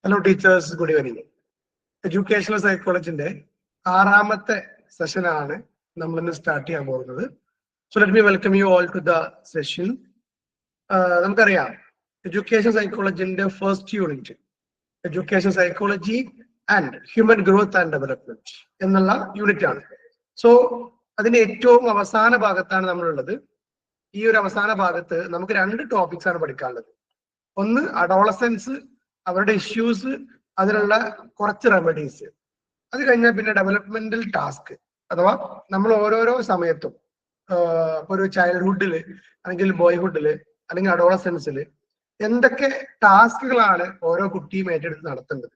Hello teachers, good evening. Educational psychology ന്റെ ആറാമത്തെ സെഷനാണ് നമ്മൾ ഇന്ന് സ്റ്റാർട്ട് ചെയ്യാൻ പോകുന്നത്. So let me welcome you all to the session. നമുക്കറിയാം എഡ്യൂക്കേഷൻ സൈക്കോളജിന്റെ first unit education psychology and human growth and development എന്നുള്ള യൂണിറ്റ് ആണ്. സോ അതിന്റെ ഏറ്റവും അവസാന ഭാഗത്താണ് നമ്മളുള്ളത്. ഈ ഒരു അവസാന ഭാഗത്ത് നമുക്ക് രണ്ട് ടോപ്പിക്സ് ആണ് പഠിക്കാനുള്ളത്. ഒന്ന് അഡോളസൻസ്, അവരുടെ ഇഷ്യൂസ്, അതിനുള്ള കുറച്ച് റെമഡീസ്. അത് കഴിഞ്ഞാൽ പിന്നെ ഡെവലപ്മെന്റൽ ടാസ്ക്, അഥവാ നമ്മൾ ഓരോരോ സമയത്തും ഒരു ചൈൽഡ്ഹുഡില് അല്ലെങ്കിൽ ബോയ്ഹുഡില് അല്ലെങ്കിൽ അഡോളസൻസിൽ എന്തൊക്കെ ടാസ്കുകളാണ് ഓരോ കുട്ടിയും ഏറ്റെടുത്ത് നടത്തേണ്ടത്.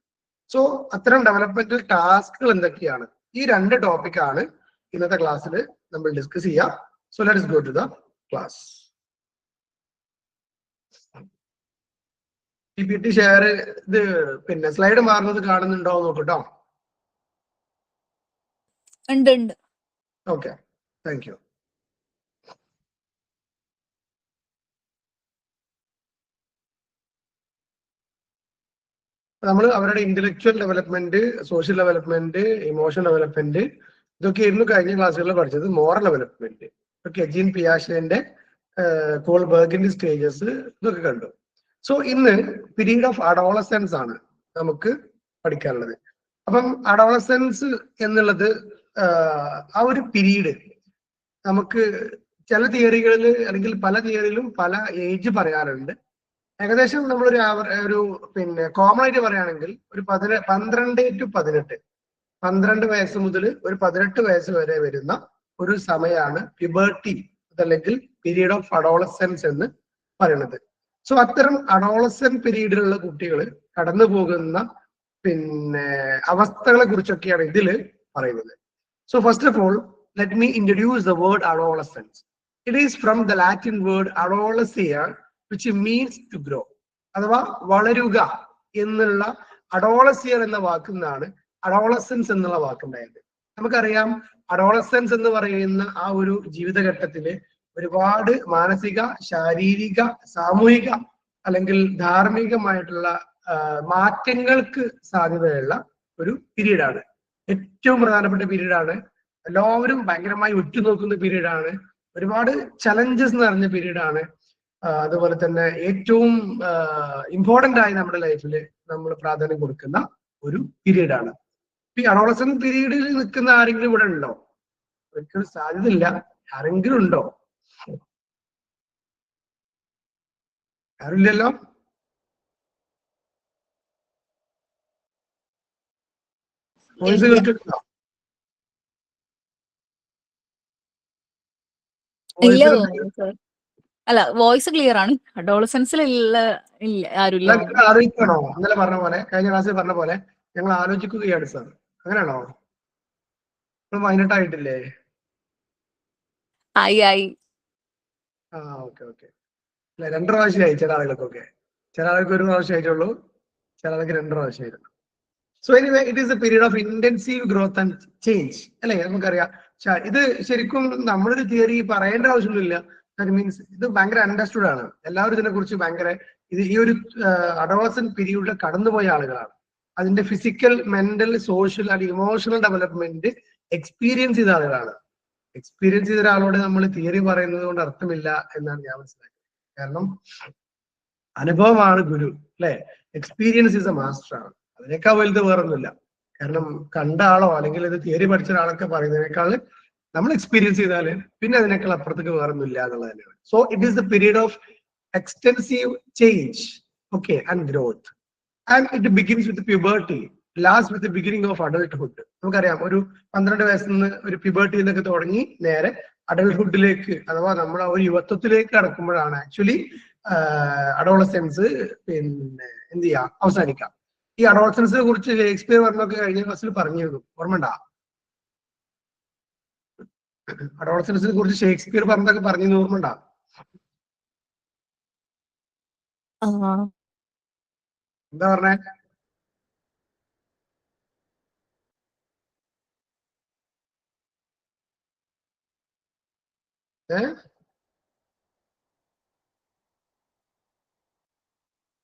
സോ അത്തരം ഡെവലപ്മെന്റൽ ടാസ്കുകൾ എന്തൊക്കെയാണ്? ഈ രണ്ട് ടോപ്പിക്കാണ് ഇന്നത്തെ ക്ലാസ്സിൽ നമ്മൾ ഡിസ്കസ് ചെയ്യാം. So let's go to the class. PPT share ഇത് പിന്നെ സ്ലൈഡ് മാറുന്നത് കാണുന്നുണ്ടോ നോക്കട്ടോ. Okay, thank you. നമ്മൾ അവരുടെ intellectual development, social development, emotional development, ഇതൊക്കെ ആയിരുന്നു കഴിഞ്ഞ ക്ലാസ്സുകളിൽ പഠിച്ചത്. മോറൽ ഡെവലപ്മെന്റ്, ഓക്കെ, ജീൻ പിയാഷെന്റെ കോൾബർഗിന്റെ സ്റ്റേജസ് ഇതൊക്കെ കണ്ടു. സോ ഇന്ന് പീരീഡ് ഓഫ് അഡോളസൻസ് ആണ് നമുക്ക് പഠിക്കാനുള്ളത്. അപ്പം അഡോളസൻസ് എന്നുള്ളത് ആ ഒരു പീരീഡ് നമുക്ക് ചില തിയറികളിൽ അല്ലെങ്കിൽ പല തിയറിയിലും പല ഏജ് പറയാറുണ്ട്. ഏകദേശം നമ്മളൊരു പിന്നെ കോമൺ ആയിട്ട് പറയുകയാണെങ്കിൽ ഒരു 12 to 18, 12 വയസ്സ് മുതൽ ഒരു 18 വയസ്സ് വരെ വരുന്ന ഒരു സമയമാണ് പ്യൂബർട്ടി അതല്ലെങ്കിൽ പീരീഡ് ഓഫ് അഡോളസൻസ് എന്ന് പറയുന്നത്. സോ അത്തരം അഡോളസൻ പീരീഡിലുള്ള കുട്ടികൾ കടന്നു പോകുന്ന പിന്നെ അവസ്ഥകളെ കുറിച്ചൊക്കെയാണ് ഇതിൽ പറയുന്നത്. So first of all let me introduce the word adolescence. It is from the Latin word adolescia which means to grow, അഥവാ വളരുക എന്നുള്ള അഡോളസിയർ എന്ന വാക്കിൽ നിന്നാണ് അഡോളസൻസ് എന്നുള്ള വാക്കുണ്ടായത്. നമുക്കറിയാം അഡോളസൻസ് എന്ന് പറയുന്ന ആ ഒരു ജീവിതഘട്ടത്തില് ഒരുപാട് മാനസിക, ശാരീരിക, സാമൂഹിക അല്ലെങ്കിൽ ധാർമ്മികമായിട്ടുള്ള മാറ്റങ്ങൾക്ക് സാധ്യതയുള്ള ഒരു പീരീഡാണ്. ഏറ്റവും പ്രധാനപ്പെട്ട പീരീഡാണ്. എല്ലാവരും ഭയങ്കരമായി ഉറ്റുനോക്കുന്ന പീരീഡാണ്. ഒരുപാട് ചലഞ്ചസ് നിറഞ്ഞ പീരീഡാണ്. അതുപോലെ തന്നെ ഏറ്റവും ഇമ്പോർട്ടന്റ് ആയി നമ്മുടെ ലൈഫിൽ നമ്മൾ പ്രാധാന്യം കൊടുക്കുന്ന ഒരു പീരീഡാണ്. ഈ അഡോളസൻ പീരീഡിൽ നിൽക്കുന്ന ആരെങ്കിലും ഇവിടെ ഉണ്ടോ? ഒരിക്കലും സാധ്യതയില്ല. ആരെങ്കിലും ഉണ്ടോ? ആരുമില്ലല്ലോ. വോയിസ് കേൾക്കുന്നുണ്ടോ? അല്ല, വോയിസ് ക്ലിയർ ആണ്. അഡോളസൻസിൽ ആരുമില്ല. ആലോചിക്കണോ? ഇന്നലെ പറഞ്ഞ പോലെ, കഴിഞ്ഞ ക്ലാസ്സിൽ പറഞ്ഞ പോലെ ഞങ്ങൾ ആലോചിക്കുകയാണ് സാർ. അങ്ങനെയാണോ? നമ്മൾ മൈനട്ടായിട്ടില്ലേ? ആയി. Okay okay. അല്ല, 2 പ്രാവശ്യമായി ചില ആളുകൾക്കൊക്കെ. ചില ആൾക്ക് 1 പ്രാവശ്യം ആയിട്ടുള്ളൂ, ചില ആൾക്ക് 2 പ്രാവശ്യമായിരുന്നു. So anyway it is a period of intensive growth and change അല്ലേ? നമുക്കറിയാം ഇത് ശരിക്കും നമ്മളൊരു തിയറി പറയേണ്ട ആവശ്യമൊന്നുമില്ല. ദാറ്റ് മീൻസ് ഇത് ഭയങ്കര അണ്ടർസ്റ്റുഡ് ആണ്. എല്ലാവരും ഇതിനെ കുറിച്ച് ഭയങ്കര ഈ ഒരു അഡോളസൻ പീരീഡിൽ കടന്നുപോയ ആളുകളാണ്. അതിന്റെ physical, mental, social and emotional development experience ചെയ്ത ആളുകളാണ്. എക്സ്പീരിയൻസ് ചെയ്ത ഒരാളോട് നമ്മൾ തിയറി പറയുന്നത് കൊണ്ട് അർത്ഥമില്ല എന്നാണ് ഞാൻ മനസ്സിലാക്കിയത്. കാരണം അനുഭവമാണ് ഗുരു, അല്ലെ? എക്സ്പീരിയൻസ് ഈസ് എ മാസ്റ്റർ ആണ്. അതിനേക്കാൾ വലുത് വേറൊന്നുമില്ല. കാരണം കണ്ട ആളോ അല്ലെങ്കിൽ ഇത് തിയറി പഠിച്ച ഒരാളൊക്കെ പറയുന്നതിനേക്കാൾ നമ്മൾ എക്സ്പീരിയൻസ് ചെയ്താല് പിന്നെ അതിനേക്കാൾ അപ്പുറത്തേക്ക് വേറൊന്നുമില്ല എന്നുള്ളത് തന്നെയാണ്. So it is the period of extensive change, okay, and growth. And it begins with puberty, last with beginning of adulthood. നമുക്കറിയാം ഒരു 12 വയസ്സിൽ നിന്ന് ഒരു പ്യൂബർട്ടി എന്നൊക്കെ തുടങ്ങി നേരെ അഡൾട്ട്ഹുഡിലേക്ക് അഥവാ നമ്മൾ ആ ഒരു യുവത്വത്തിലേക്ക് കടക്കുമ്പോഴാണ് ആക്ച്വലി അഡോളസൻസ് പിന്നെ എന്ത് ചെയ്യാം, അവസാനിക്കാം. ഈ അഡോളസൻസിനെ കുറിച്ച് ഷേക്സ്പിയർ പറഞ്ഞൊക്കെ കഴിഞ്ഞ ക്ലാസ്സിൽ പറഞ്ഞിരുന്നു, ഓർമ്മണ്ടാ? അഡോളസൻസിനെ കുറിച്ച് ഷേക്സ്പിയർ പറഞ്ഞതൊക്കെ പറഞ്ഞിരുന്നു, ഓർമ്മണ്ടാ? എന്താ പറഞ്ഞേ?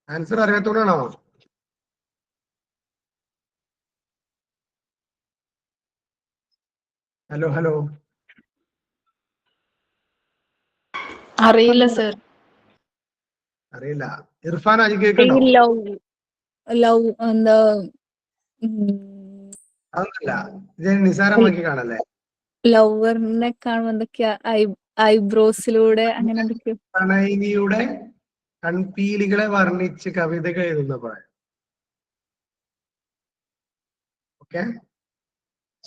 ആൻസർ അറിയാത്തോണ്ടാണോ? ഹലോ അറിയില്ല സർ. അറിയില്ല. ഇർഫാൻ ആജി ഈ കേൾക്കണ്ടോ? ലവ് എന്താ അതൊന്നല്ല, ഇത് നിസാരമാക്കി കാണല്ലേ. ലവറിനെ കാണുമ്പോ എന്തൊക്കെയാ ഐബ്രോസിലൂടെ അങ്ങനെ എന്തൊക്കെയോ. പ്രണയിനിയുടെ കൺപീലികളെ വർണ്ണിച്ച് കവിതകൾ എഴുതുന്ന പ്രായം. Okay,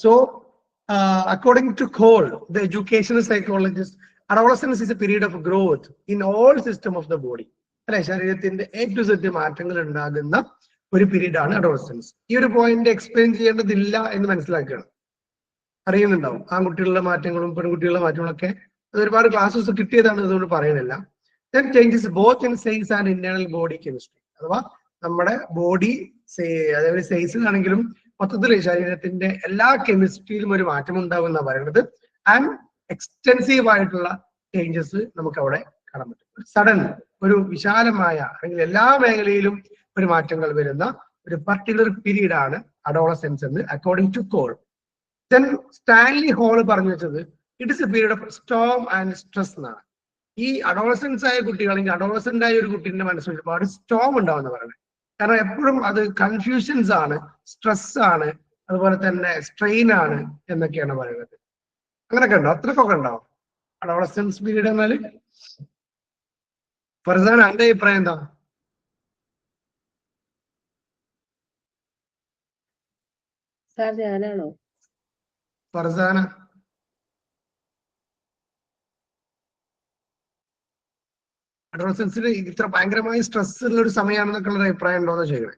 so according to Cole, the educational psychologist, adolescence is a period of growth in all system of the body. അല്ലെ, ശരീരത്തിന്റെ A to Z മാറ്റങ്ങൾ ഉണ്ടാകുന്ന ഒരു പീരീഡ് ആണ് അഡോളസൻസ്. ഈ ഒരു പോയിന്റ് എക്സ്പ്ലെയിൻ ചെയ്യേണ്ടതില്ല എന്ന് മനസ്സിലാക്കുകയാണ്. അറിയുന്നുണ്ടാവും ആൺകുട്ടികളുടെ മാറ്റങ്ങളും പെൺകുട്ടികളുടെ മാറ്റങ്ങളും ഒക്കെ. അത് ഒരുപാട് ക്ലാസ്സസ് കിട്ടിയതാണ്, അതുകൊണ്ട് പറയുന്നില്ല. Then changes both in size and internal body chemistry. അഥവാ നമ്മുടെ ബോഡി അതായത് സൈസിലാണെങ്കിലും മൊത്തത്തിൽ ശരീരത്തിന്റെ എല്ലാ കെമിസ്ട്രിയിലും ഒരു മാറ്റം ഉണ്ടാവും എന്നാണ് പറയുന്നത്. ആൻഡ് എക്സ്റ്റെൻസീവ് ആയിട്ടുള്ള ചേഞ്ചസ് നമുക്ക് അവിടെ കാണാൻ പറ്റും. സഡൻ ഒരു വിശാലമായ അല്ലെങ്കിൽ എല്ലാ മേഖലയിലും ഒരു മാറ്റങ്ങൾ വരുന്ന ഒരു പർട്ടിക്കുലർ പീരീഡ് ആണ് അഡോളസെൻസ് എന്ന് according to Cole. Then Stanley Hall പറഞ്ഞു വെച്ചത് it is a period of storm and stress എന്നാണ്. ഈ അഡോളസെൻസ് ആയ കുട്ടികൾ അല്ലെങ്കിൽ അഡോളസെന്റ് ആയ ഒരു കുട്ടീന്റെ മനസ്സിൽ ഒരുപാട് സ്റ്റോം ഉണ്ടാവും എന്ന് പറയുന്നത്. കാരണം എപ്പോഴും അത് കൺഫ്യൂഷൻസ് ആണ്, സ്ട്രെസ് ആണ്, അതുപോലെ തന്നെ സ്ട്രെയിൻ ആണ് എന്നൊക്കെയാണ് പറയുന്നത്. അങ്ങനെയൊക്കെ ഉണ്ടോ? അത്രക്കൊക്കെ ഉണ്ടോ അഡോളസെൻസ് പീരീഡ് എന്നാല്? ഫർസാന, എന്റെ അഭിപ്രായം എന്താ? സാർ ഞാനാണോ? ഫർസാന, അഡോളസെൻസിൽ ഇത്ര ഭയങ്കരമായി സ്ട്രെസ് ഉള്ള ഒരു സമയമാണെന്നൊക്കെ ഉള്ള അഭിപ്രായം ഉണ്ടോന്ന് ചെയ്യണേ.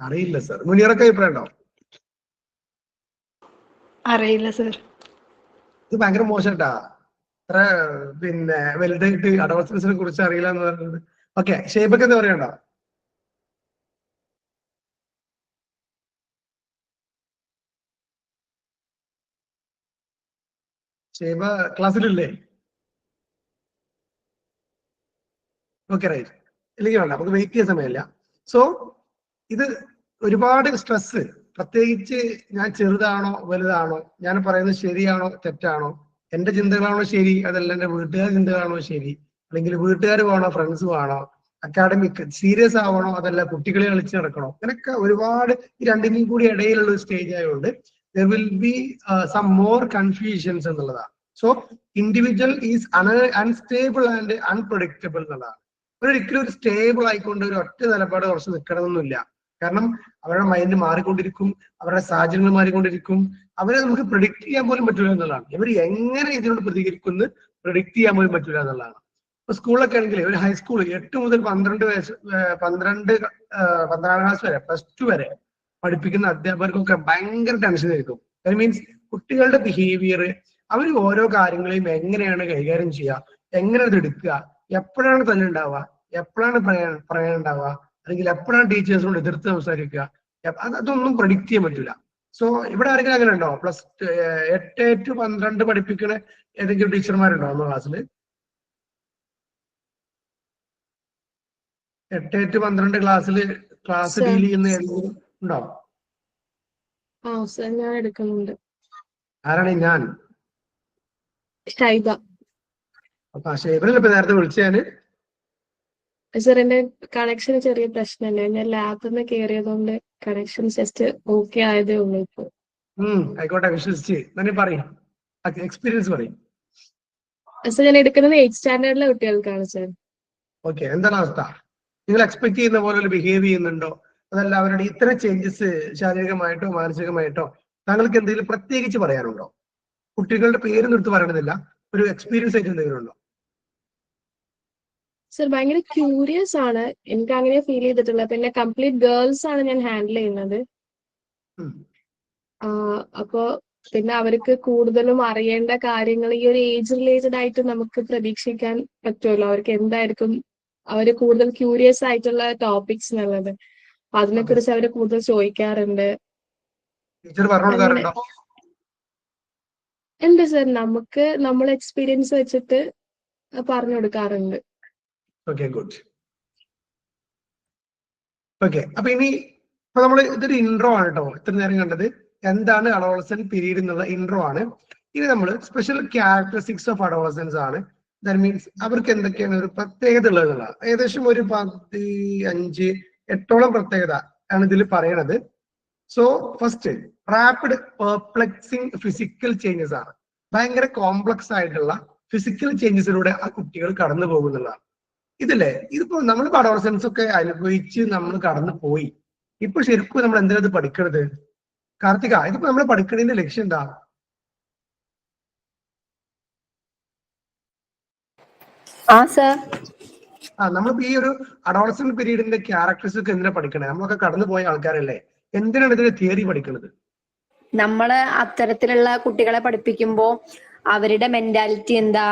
അറിയില്ല സാർ. മുനിയറൊക്കെ അഭിപ്രായം ഉണ്ടോ? അറിയില്ല സർ. ഇത് ഭയങ്കര മോശട്ടാ, അത്ര പിന്നെ വലുതായിട്ട് അഡോളസൻസിനെ കുറിച്ച് അറിയില്ല എന്ന് പറയുന്നത്. ഓക്കെ, ഷേബക്ക് എന്താ പറയണ്ടോ? ഷേബ ക്ലാസ്സിലില്ലേ? Okay, right. ഇല്ലെങ്കിൽ വേണ്ട, നമുക്ക് വെയിറ്റ് ചെയ്യാൻ സമയമില്ല. സോ ഇത് ഒരുപാട് സ്ട്രെസ്, പ്രത്യേകിച്ച് ഞാൻ ചെറുതാണോ വലുതാണോ, ഞാൻ പറയുന്നത് ശരിയാണോ തെറ്റാണോ, എന്റെ ചിന്തകളാണോ ശരി, അതല്ല എന്റെ വീട്ടുകാരുടെ ചിന്തകളാണോ ശരി, അല്ലെങ്കിൽ വീട്ടുകാർ വേണോ ഫ്രണ്ട്സ് വേണോ, അക്കാഡമിക് സീരിയസ് ആവണോ, അതല്ല കുട്ടികളെ കളിച്ച് നടക്കണോ, അങ്ങനെയൊക്കെ ഒരുപാട് ഈ രണ്ടിനും കൂടി ഇടയിലുള്ള ഒരു സ്റ്റേജ് ആയതുകൊണ്ട് there will be some more confusions എന്നുള്ളതാണ്. So individual is unstable and unpredictable എന്നുള്ളതാണ്. ഒരിക്കലും ഒരു സ്റ്റേബിൾ ആയിക്കൊണ്ട് ഒരു ഒറ്റ നിലപാട് കുറച്ച് നിൽക്കണമെന്നൊന്നുമില്ല. കാരണം അവരുടെ മൈൻഡ് മാറിക്കൊണ്ടിരിക്കും, അവരുടെ സാഹചര്യങ്ങൾ മാറിക്കൊണ്ടിരിക്കും, അവരെ നമുക്ക് പ്രിഡിക്ട് ചെയ്യാൻ പോലും പറ്റില്ല എന്നുള്ളതാണ്. ഇവർ എങ്ങനെ ഇതിനോട് പ്രതികരിക്കുന്നു പ്രിഡിക്ട് ചെയ്യാൻ പോലും പറ്റില്ല എന്നുള്ളതാണ്. ഇപ്പൊ സ്കൂളൊക്കെ ആണെങ്കിൽ ഒരു ഹൈസ്കൂൾ 8 മുതൽ 12 വയസ്സ് 12 ക്ലാസ് വരെ +2 വരെ പഠിപ്പിക്കുന്ന അധ്യാപകർക്കൊക്കെ ഭയങ്കര ടെൻഷൻ ആയിരിക്കും. ദാറ്റ് മീൻസ് കുട്ടികളുടെ ബിഹേവിയർ, അവർ ഓരോ കാര്യങ്ങളെയും എങ്ങനെയാണ് കൈകാര്യം ചെയ്യുക, എങ്ങനെ അത് എടുക്കുക, എപ്പോഴാണ് തല്ലുണ്ടാവുക, എപ്പോഴാണ് പറയാനുണ്ടാവുക, അല്ലെങ്കിൽ എപ്പോഴാണ് ടീച്ചേഴ്സിനോട് എതിർത്ത് സംസാരിക്കുക, അതൊന്നും പ്രഡിക്ട് ചെയ്യാൻ പറ്റില്ല. സോ ഇവിടെ ആരെങ്കിലും അങ്ങനെ ഉണ്ടോ? 8 to 12 പഠിപ്പിക്കുന്ന ഏതെങ്കിലും ടീച്ചർമാരുണ്ടോ നമ്മുടെ ക്ലാസ്സിൽ? 8 to 12 ക്ലാസ് ഡീൽ ചെയ്യുന്ന ഏതെങ്കിലും ഉണ്ടോ? ഞാൻ എടുക്കുന്നുണ്ട്. ആരാണ്? ഞാൻ. ഷൈബ. അപ്പൊ ഷൈബിനല്ലേ ഇപ്പൊ നേരത്തെ വിളിച്ചാല്? സർ എന്റെ കണക്ഷൻ ചെറിയ പ്രശ്നമല്ലേ, ഞാൻ ലാബിൽ നിന്ന് കയറിയതുകൊണ്ട് കണക്ഷൻ ജസ്റ്റ് ഓക്കെ ആയതേ ഉള്ളൂ ഇപ്പൊ. ആയിക്കോട്ടെ, വിശ്വസിച്ച് തന്നെ പറയും, എക്സ്പീരിയൻസ് പറയും. സർ ഞാൻ എടുക്കുന്നത് 8th സ്റ്റാൻഡേർഡിലെ കുട്ടികൾക്കാണ് സർ. ഓക്കെ, എന്താണ് അവസ്ഥ? നിങ്ങൾ എക്സ്പെക്ട് ചെയ്യുന്ന പോലെ ഒരു ബിഹേവ് ചെയ്യുന്നുണ്ടോ, അതല്ല അവരുടെ ഇത്തരം ചേഞ്ചസ് ശാരീരികമായിട്ടോ മാനസികമായിട്ടോ താങ്കൾക്ക് എന്തെങ്കിലും പ്രത്യേകിച്ച് പറയാനുണ്ടോ? കുട്ടികളുടെ പേര് നിർത്ത് പറയണമെന്നില്ല, ഒരു എക്സ്പീരിയൻസ് ആയിട്ട് എന്തെങ്കിലും ഉണ്ടോ? സർ ഭയങ്കര ക്യൂരിയസ് ആണ്, എനിക്ക് അങ്ങനെ ഫീൽ ചെയ്തിട്ടുള്ളത്. പിന്നെ കംപ്ലീറ്റ് ഗേൾസ് ആണ് ഞാൻ ഹാൻഡിൽ ചെയ്യുന്നത്. അപ്പോ പിന്നെ അവർക്ക് കൂടുതലും അറിയേണ്ട കാര്യങ്ങൾ ഈ ഒരു ഏജ് റിലേറ്റഡ് ആയിട്ട് നമുക്ക് പ്രതീക്ഷിക്കാൻ പറ്റുമല്ലോ, അവർക്ക് എന്തായിരിക്കും അവര് കൂടുതൽ ക്യൂരിയസ് ആയിട്ടുള്ള ടോപ്പിക്സ് എന്നുള്ളത്. അതിനെ കുറിച്ച് അവര് കൂടുതൽ ചോദിക്കാറുണ്ട്. ഉണ്ട് സർ, നമുക്ക് നമ്മൾ എക്സ്പീരിയൻസ് വെച്ചിട്ട് പറഞ്ഞു കൊടുക്കാറുണ്ട്. Okay, good. ഓക്കെ, അപ്പൊ ഇപ്പൊ നമ്മൾ ഇതൊരു ഇൻട്രോ ആണ് കേട്ടോ, ഇത്ര നേരം കണ്ടത് എന്താണ് അഡോളസെന്റ് പീരീഡ് എന്നുള്ള ഇൻട്രോ ആണ്. ഇനി നമ്മൾ സ്പെഷ്യൽ ക്യാരക്ടറിസ്റ്റിക്സ് ഓഫ് അഡോളസൻസ് ആണ്. ദാറ്റ് മീൻസ് അവർക്ക് എന്തൊക്കെയാണ് ഒരു പ്രത്യേകത ഉള്ളതെന്നുള്ള ഏകദേശം ഒരു 15-8ഓളം പ്രത്യേകത ആണ് ഇതിൽ പറയണത്. So first, rapid perplexing physical changes ആണ്. ഭയങ്കര കോംപ്ലക്സ് ആയിട്ടുള്ള ഫിസിക്കൽ ചേഞ്ചസിലൂടെ ആ കുട്ടികൾ കടന്നു പോകുന്നതാണ്. ഇതിപ്പോ നമ്മൾ അഡോളസൻസ് ഒക്കെ അനുഭവിച്ച് നമ്മൾ കടന്നു പോയി. ഇപ്പൊ ശരിക്കും നമ്മൾ എന്തിനാ ഇത് പഠിക്കണത്? കാർത്തിക, ഇതിപ്പോ നമ്മൾ പഠിക്കണതിന്റെ ലക്ഷ്യം എന്താ? നമ്മളിപ്പോ ഈ ഒരു അഡോളസന്റ് പീരീഡിന്റെ ക്യാരക്ടേഴ്സ് എന്തിനാ പഠിക്കണേ? നമ്മളൊക്കെ കടന്നു പോയ ആൾക്കാരല്ലേ, എന്തിനാണ് ഇതിന്റെ തിയറി പഠിക്കുന്നത്? നമ്മള് അത്തരത്തിലുള്ള കുട്ടികളെ പഠിപ്പിക്കുമ്പോ അവരുടെ മെന്റാലിറ്റി എന്താ,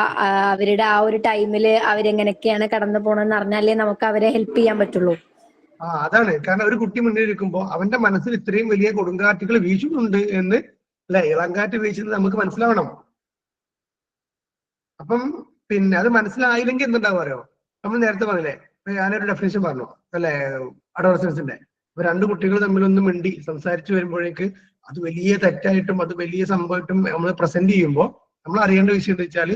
അവരുടെ ആ ഒരു ടൈമില് അവരെങ്ങനെയൊക്കെയാണ് കടന്നു പോണെന്ന് അറിഞ്ഞാലേ നമുക്ക് അവരെ ഹെൽപ്പ് ചെയ്യാൻ പറ്റുള്ളൂ. അതാണ് കാരണം, ഒരു കുട്ടി മുന്നിൽ ഇരിക്കുമ്പോ അവന്റെ മനസ്സിൽ ഇത്രയും വലിയ കൊടുങ്കാറ്റുകൾ വീശുന്നുണ്ട് എന്ന്, അല്ലെ, ഇളങ്കാറ്റ് വീശുന്നത് നമുക്ക് മനസ്സിലാവണം. അപ്പം പിന്നെ അത് മനസ്സിലായില്ലെങ്കിൽ എന്തുണ്ടാവും അറിയോ? നമ്മൾ നേരത്തെ പറഞ്ഞില്ലേ, ഞാനൊരു ഡെഫിനേഷൻ പറഞ്ഞു അല്ലെ അഡോളസൻസിന്റെ. ഇപ്പൊ രണ്ട് കുട്ടികൾ തമ്മിലൊന്നും മിണ്ടി സംസാരിച്ചു വരുമ്പോഴേക്ക് അത് വലിയ തെറ്റായിട്ടും അത് വലിയ സംഭവമായിട്ടും നമ്മൾ പ്രസന്റ് ചെയ്യുമ്പോൾ നമ്മൾ അറിയേണ്ട വിഷയം എന്താ വെച്ചാൽ,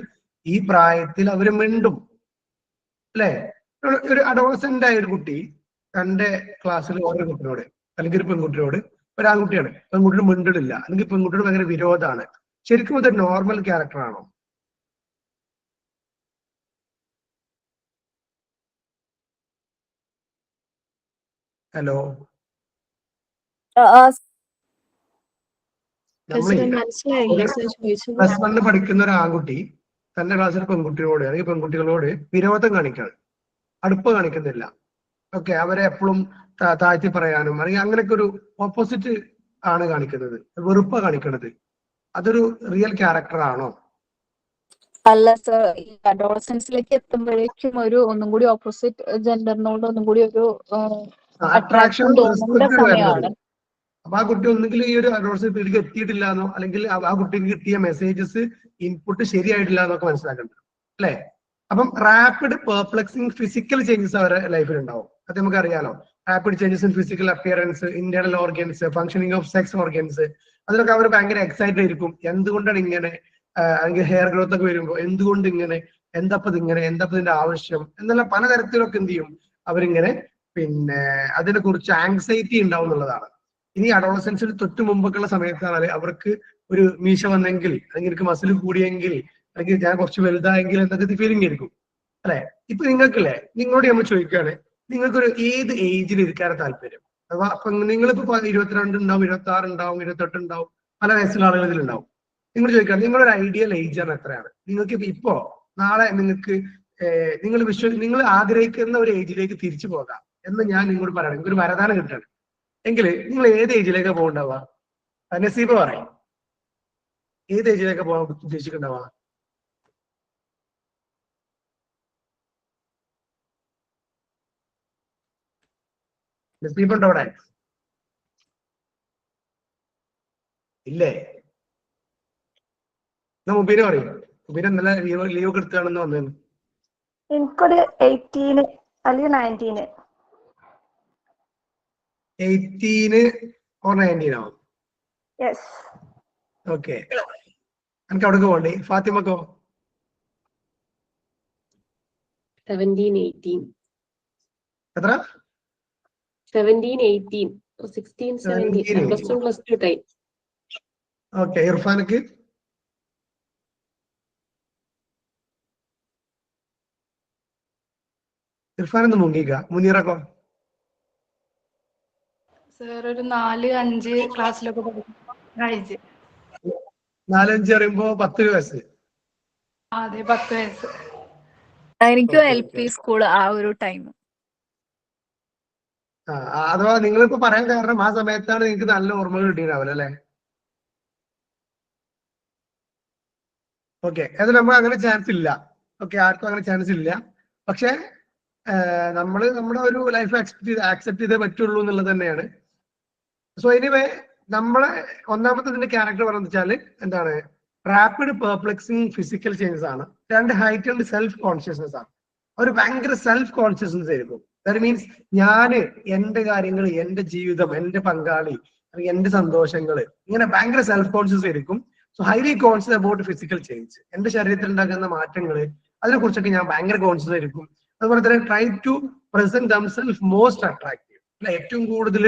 ഈ പ്രായത്തിൽ അവര് മിണ്ടും, അല്ലെ? ഒരു അഡോളസന്റ് ആയ ഒരു കുട്ടി തന്റെ ക്ലാസ്സിൽ ഓരോ കുട്ടിയോട് അല്ലെങ്കിൽ ഒരു പെൺകുട്ടിയോട്, ഒരാൺകുട്ടിയാണ്, പെൺകുട്ടിയോട് മിണ്ടിടില്ല, അല്ലെങ്കിൽ പെൺകുട്ടിയോട് ഭയങ്കര വിരോധമാണ്. ശരിക്കും അതൊരു നോർമൽ ക്യാരക്ടർ ആണോ? ഹലോ, പ്ലസ് 1 പഠിക്കുന്ന ഒരു ആൺകുട്ടി തന്റെ ക്ലാസ്സിൽ പെൺകുട്ടിയോട് അല്ലെങ്കിൽ പെൺകുട്ടികളോട് വിരോധം കാണിക്കാണ്, അടുപ്പ് കാണിക്കുന്നില്ല. ഓക്കെ, അവരെ എപ്പോഴും താഴ്ത്തി പറയാനും അല്ലെങ്കിൽ അങ്ങനെയൊക്കെ ഒരു ഓപ്പോസിറ്റ് ആണ് കാണിക്കുന്നത്, വെറുപ്പ കാണിക്കുന്നത്. അതൊരു റിയൽ ക്യാരക്ടർ ആണോ? അല്ല സർ, ഈ അഡോളസൻസിലേക്ക് എത്തുമ്പോഴേക്കും ഒന്നും കൂടി ഓപ്പോസിറ്റ് ജെൻഡറിനോട് ഒന്നും കൂടി ഒരു അട്രാക്ഷൻ തോന്നുന്ന സമയമാണ്. അപ്പൊ ആ കുട്ടി ഒന്നുകിൽ ഈ ഒരു അഡോളസന്റ് പീരീഡിലേക്ക് എത്തിയിട്ടില്ല എന്നോ, അല്ലെങ്കിൽ ആ കുട്ടിക്ക് കിട്ടിയ മെസ്സേജസ് ഇൻപുട്ട് ശരിയായിട്ടില്ല എന്നൊക്കെ മനസ്സിലാക്കേണ്ടത്, അല്ലെ? അപ്പം റാപ്പിഡ് പെർപ്ലെക്സിങ് ഫിസിക്കൽ ചേഞ്ചസ് അവരുടെ ലൈഫിൽ ഉണ്ടാവും. അത് നമുക്ക് അറിയാലോ. Rapid changes in physical appearance, internal organs, functioning of sex organs, അതിലൊക്കെ അവർ ഭയങ്കര എക്സൈറ്റഡ് ആയിരിക്കും. എന്തുകൊണ്ടാണ് ഇങ്ങനെ, അല്ലെങ്കിൽ ഹെയർ ഗ്രോത്ത് ഒക്കെ വരുമ്പോൾ എന്തുകൊണ്ട് ഇങ്ങനെ, എന്താപ്പത് ഇങ്ങനെ, എന്താപ്പ ഇതിന്റെ ആവശ്യം എന്നുള്ള പലതരത്തിലൊക്കെ എന്ത് ചെയ്യും അവരിങ്ങനെ, പിന്നെ അതിനെ കുറിച്ച് ആങ്സൈറ്റി ഉണ്ടാവും എന്നുള്ളതാണ്. ഇനി അഡോളസൻസിൽ തൊട്ട് മുമ്പൊക്കെയുള്ള സമയത്താണ് അവർക്ക് ഒരു മീശ വന്നെങ്കിൽ, അല്ലെങ്കിൽ എനിക്ക് മസിൽ കൂടിയെങ്കിൽ, അല്ലെങ്കിൽ ഞാൻ കുറച്ച് വലുതായെങ്കിൽ എന്നൊക്കെ ഫീലിംഗ് ആയിരിക്കും, അല്ലെ? ഇപ്പൊ നിങ്ങൾക്കല്ലേ, നിങ്ങളോട് നമ്മൾ ചോദിക്കുകയാണ്, നിങ്ങൾക്കൊരു ഏത് ഏജിൽ ഇരിക്കാനാണ് താല്പര്യം? അഥവാ അപ്പൊ നിങ്ങളിപ്പോ 22 ഉണ്ടാവും, 26 ഉണ്ടാവും, 28 ഉണ്ടാവും, പല വയസ്സുള്ള ആളുകൾ ഇതിലുണ്ടാവും. നിങ്ങൾ ചോദിക്കുകയാണ് നിങ്ങളൊരു ഐഡിയൽ ഏജ് ആണ് എത്രയാണ്? നിങ്ങൾക്ക് ഇപ്പോ നാളെ നിങ്ങൾക്ക് നിങ്ങൾ ആഗ്രഹിക്കുന്ന ഒരു ഏജിലേക്ക് തിരിച്ചു പോകാം എന്ന് ഞാൻ നിങ്ങളോട് പറയണം. നിങ്ങൾക്ക് ഒരു വരദാനം കിട്ടണം എങ്കിൽ നിങ്ങൾ ഏത് ഏജിലേക്കാണ് പോകണ്ടാവുക? നസീബ് പറയും, ഏത് ഏജിലേക്കാണ് പോകാൻ ഉദ്ദേശിക്കണ്ടാവുക? നസീബ് ഉണ്ടോ അവിടെ? ഇല്ലേ? എന്നാ മുബീന പറയും. മുബീന ഇന്നലെ ലീവ് ഒക്കെ എടുത്താണെന്ന് വന്നത്. എനിക്കൊരു 18 അല്ലെങ്കിൽ 19. 18 or 19 ആവും. യെസ്. ഓക്കെ, എനിക്ക് അവിടെ പോകണ്ടേ? ഫാത്തിമക്കോ? 17, 18. എത്ര? 17, 18, 16, 17. Plus 1 plus 2 time. ഓക്കെ, ഇർഫാനക്ക്? ഇർഫാൻ മുങ്ങിക്ക. മുനീറക്കോ? സർ ഒരു 4-5 ക്ലാസ്സിലൊക്കെ പഠിക്കുമ്പോൾ 4-5 പറയുമ്പോ 10 വയസ്സ്. അതെ, 10 വയസ്സ്. എനിക്കും LP സ്കൂൾ ആ ഒരു ടൈം. അഥവാ നിങ്ങളിപ്പോ പറയാൻ കാരണം ആ സമയത്താണ് നിങ്ങൾക്ക് നല്ല ഓർമ്മകൾ കിട്ടിയിട്ടുണ്ടാവില്ല, അല്ലെ? ഓക്കെ, അത് നമ്മൾ അങ്ങനെ ചാൻസ് ഇല്ല. ഓക്കെ, ആർക്കും അങ്ങനെ ചാൻസ് ഇല്ല. പക്ഷെ നമ്മുടെ ഒരു ലൈഫ് ആക്സെപ്റ്റ് ചെയ്തേ പറ്റുള്ളൂ എന്നുള്ളത് തന്നെയാണ്. സോ എനിവേ, നമ്മളെ ഒന്നാമത്തെ ക്യാരക്ടർ പറയുന്നത് വെച്ചാല് എന്താണ്? റാപ്പിഡ് പെർപ്ലെക്സിങ് ഫിസിക്കൽ ചേഞ്ചസ് ആണ്. 2 ഹൈറ്റൻഡ് സെൽഫ് കോൺഷ്യസ്നെസ് ആണ്. അവർ ഭയങ്കര സെൽഫ് കോൺഷ്യസ്നെസ് ആയിരിക്കും. ദാറ്റ് മീൻസ് ഞാന് എന്റെ കാര്യങ്ങൾ, എന്റെ ജീവിതം, എന്റെ പങ്കാളി, എന്റെ സന്തോഷങ്ങള്, ഇങ്ങനെ ഭയങ്കര സെൽഫ് കോൺഷ്യസ് ആയിരിക്കും. So highly conscious about physical change, എന്റെ ശരീരത്തിൽ ഉണ്ടാകുന്ന മാറ്റങ്ങള്, അതിനെ കുറിച്ചൊക്കെ ഞാൻ ഭയങ്കര കോൺഷ്യസ് ആയിരിക്കും. അതുപോലെ തന്നെ try to present themself most attractive, അല്ലെ, ഏറ്റവും കൂടുതൽ